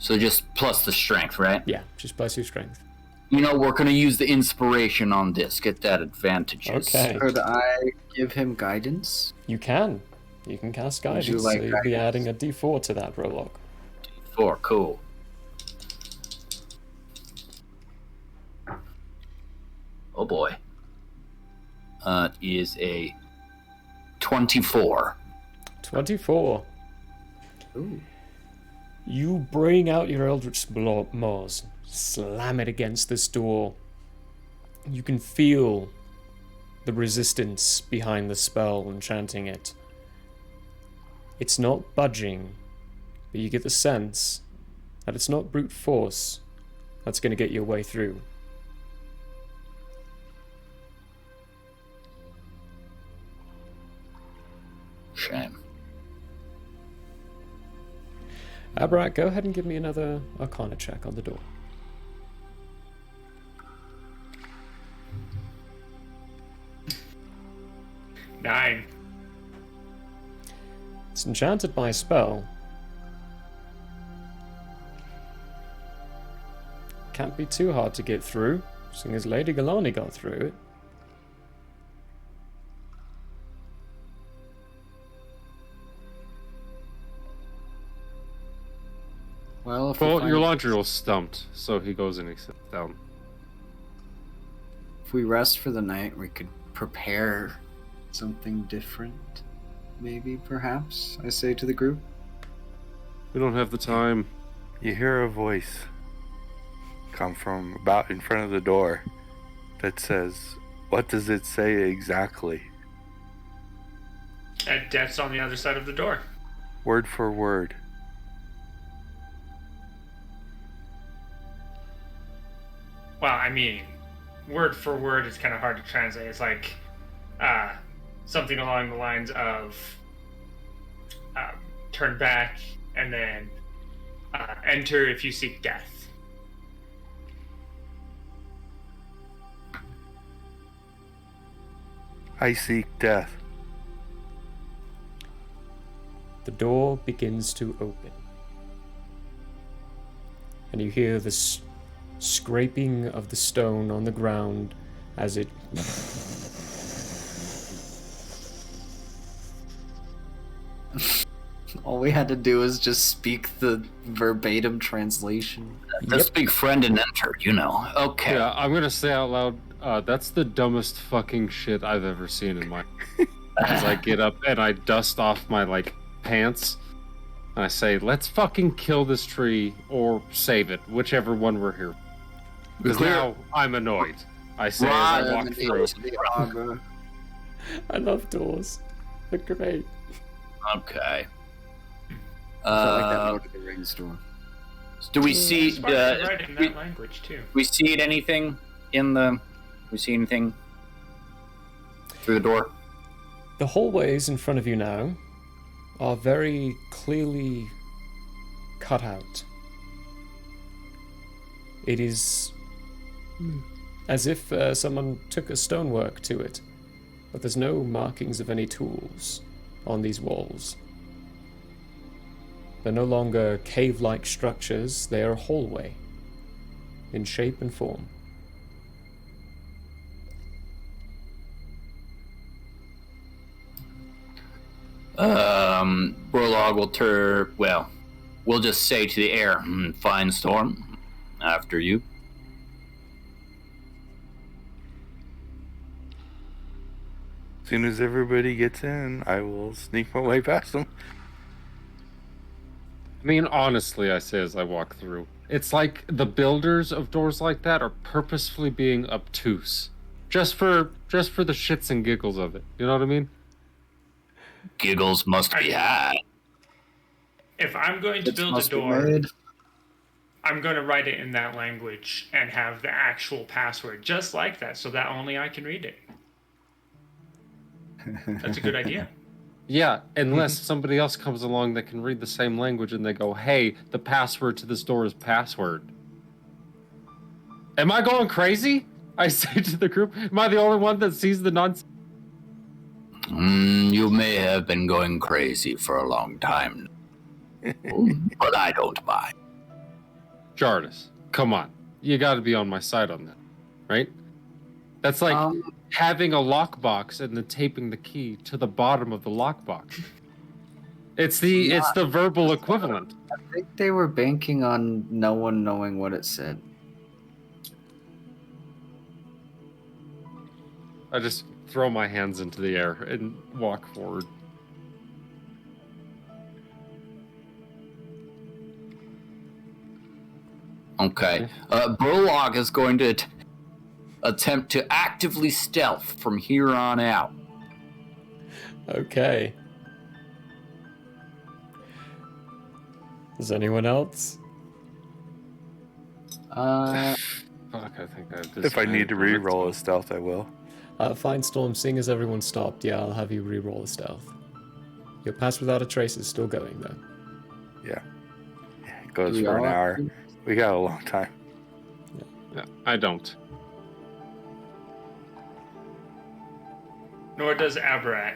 So just plus the strength, right? Yeah, just plus your strength. You know, we're going to use the inspiration on this. Get that advantages. Okay. Could I give him guidance? You can. You can cast Would guidance, you like so you'll be guidance? adding a d4 to that prologue. 4, cool. Oh boy. It is a 24. 24. Ooh. You bring out your Eldritch Maws, slam it against this door. You can feel the resistance behind the spell and chanting it. It's not budging, but you get the sense that it's not brute force that's going to get your way through. Shame. Abrak, go ahead and give me another Arcana check on the door. 9. It's enchanted by a spell. Can't be too hard to get through, seeing as Lady Galani got through it. Well, if, Well, your Laundry stumped, so he goes and he sits down. if we rest for the night, we could prepare something different. Maybe, perhaps, I say to the group. We don't have the time. You hear a voice come from about in front of the door that says, "What does it say exactly?" And Death's on the other side of the door. Word for word. Well, I mean, word for word is kind of hard to translate. It's like something along the lines of turn back and then enter if you seek death. I seek death. The door begins to open. And you hear this scraping of the stone on the ground as it All we had to do was just speak the verbatim translation. Let's speak friend and enter, you know. Okay. Yeah, I'm gonna say out loud, that's the dumbest fucking shit I've ever seen in my As I get up and I dust off my, pants, and I say, let's fucking kill this tree or save it, whichever one we're here. Because now I'm annoyed. I say as I walk through. I love doors. They're great. Okay. I felt like that Lord of the Rings door. Do we see? It's smart to write in that language too. We see anything in the? We see anything through the door? The hallways in front of you now are very clearly cut out. It is as if someone took a stonework to it, but there's no markings of any tools on these walls. They're no longer cave-like structures, they are a hallway in shape and form. Prologue will we'll just say to the air, fine storm, after you. As soon as everybody gets in, I will sneak my way past them. I mean, honestly, I say as I walk through, it's like the builders of doors like that are purposefully being obtuse, just for the shits and giggles of it. You know what I mean? Giggles must be had. If I'm going to build a door, I'm going to write it in that language and have the actual password just like that, so that only I can read it. That's a good idea. Yeah, unless somebody else comes along that can read the same language and they go, hey, the password to this door is password. Am I going crazy? I say to the group, am I the only one that sees the nonsense? You may have been going crazy for a long time, but I don't mind. Jardis, come on. You gotta be on my side on that, right? That's like having a lockbox and then taping the key to the bottom of the lockbox. It's the verbal equivalent. I think they were banking on no one knowing what it said. I just throw my hands into the air and walk forward. Okay. Prologue is going to attempt to actively stealth from here on out. Okay. Is anyone else? Fuck, I think I have this. If I need to re-roll a stealth, I will. Fine, Storm, seeing as everyone stopped, yeah, I'll have you re-roll a stealth. Your pass without a trace is still going, though. Yeah. It goes for an hour. We got a long time. Yeah, I don't. Nor does Abrat.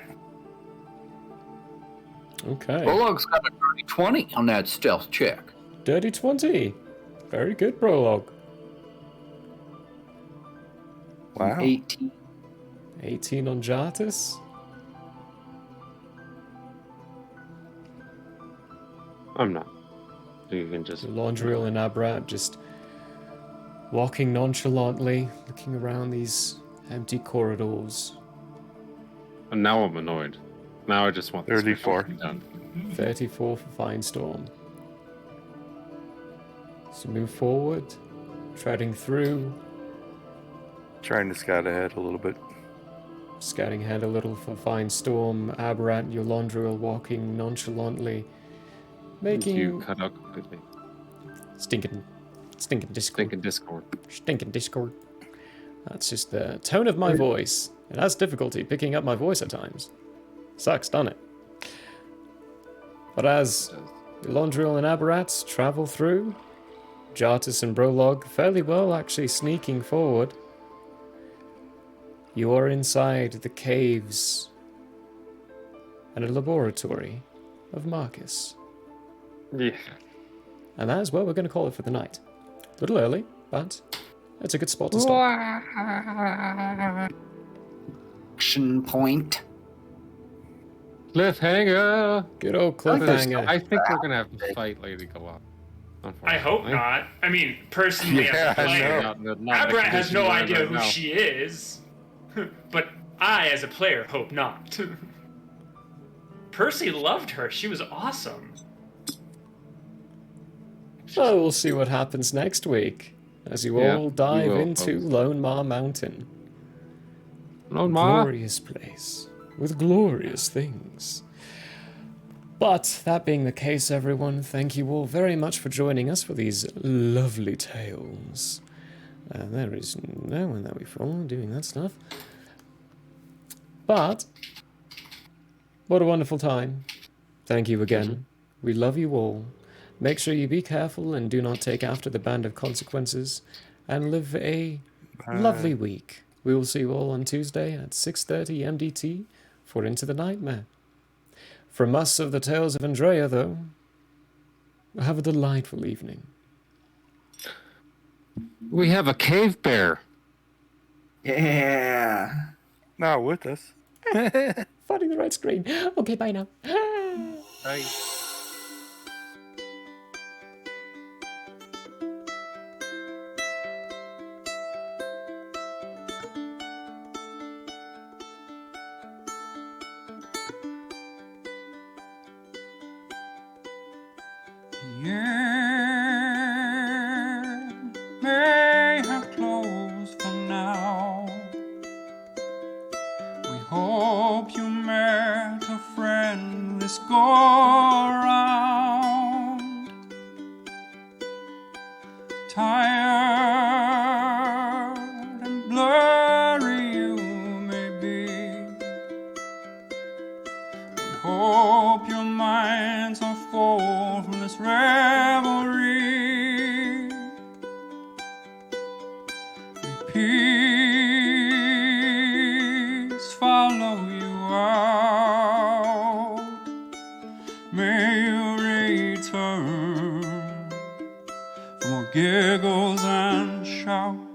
Okay. Prologue's got a dirty 20 on that stealth check. Dirty 20. Very good, Prologue. Wow. 18. 18 on Jartis. I'm not. You can just. Laundriel and Abrat just walking nonchalantly, looking around these empty corridors. And now I'm annoyed. Now I just want this 34. mission to be done. 34 for Firestorm. So move forward, treading through, Trying to scout ahead a little bit. scouting ahead a little for Firestorm. Abrat, your Laundriel walking nonchalantly, making You cut out completely. stinking Discord. Thinking Discord. That's just the tone of my voice. It has difficulty picking up my voice at times. Sucks, doesn't it? But as Laundriel and Aberrats travel through, Jartis and Prologue fairly well actually sneaking forward, you are inside the caves and a laboratory of Marcus. Yeah. And that is where we're going to call it for the night. A little early, but it's a good spot to stop. Action point. Cliffhanger. Good old I cliffhanger. think we're gonna have to fight Lady Galop. I hope not. I mean, personally, Yeah, as a I player, know. Abrat has no idea who now. she is. But I, as a player, hope not. Percy loved her. She was awesome. So we'll see what happens next week as you Yeah, all we dive will, into folks. Lone Mar Mountain. Lone Mar. Glorious place with glorious things. But that being the case, everyone, thank you all very much for joining us for these lovely tales. There is no one that we follow doing that stuff. But what a wonderful time. Thank you again. We love you all. Make sure you be careful and do not take after the band of consequences, and live a lovely week. We will see you all on Tuesday at 6:30 MDT for Into the Nightmare. From us of the Tales of Andrea, though, have a delightful evening. We have a cave bear. Yeah. Not with us. Finding the right screen. Okay, bye now. Bye. The end may have closed for now. We hope you met a friend this go around. Tired and blurry you may be. We hope your minds are full from this revelry. May peace follow you out. May you return for more giggles and shouts.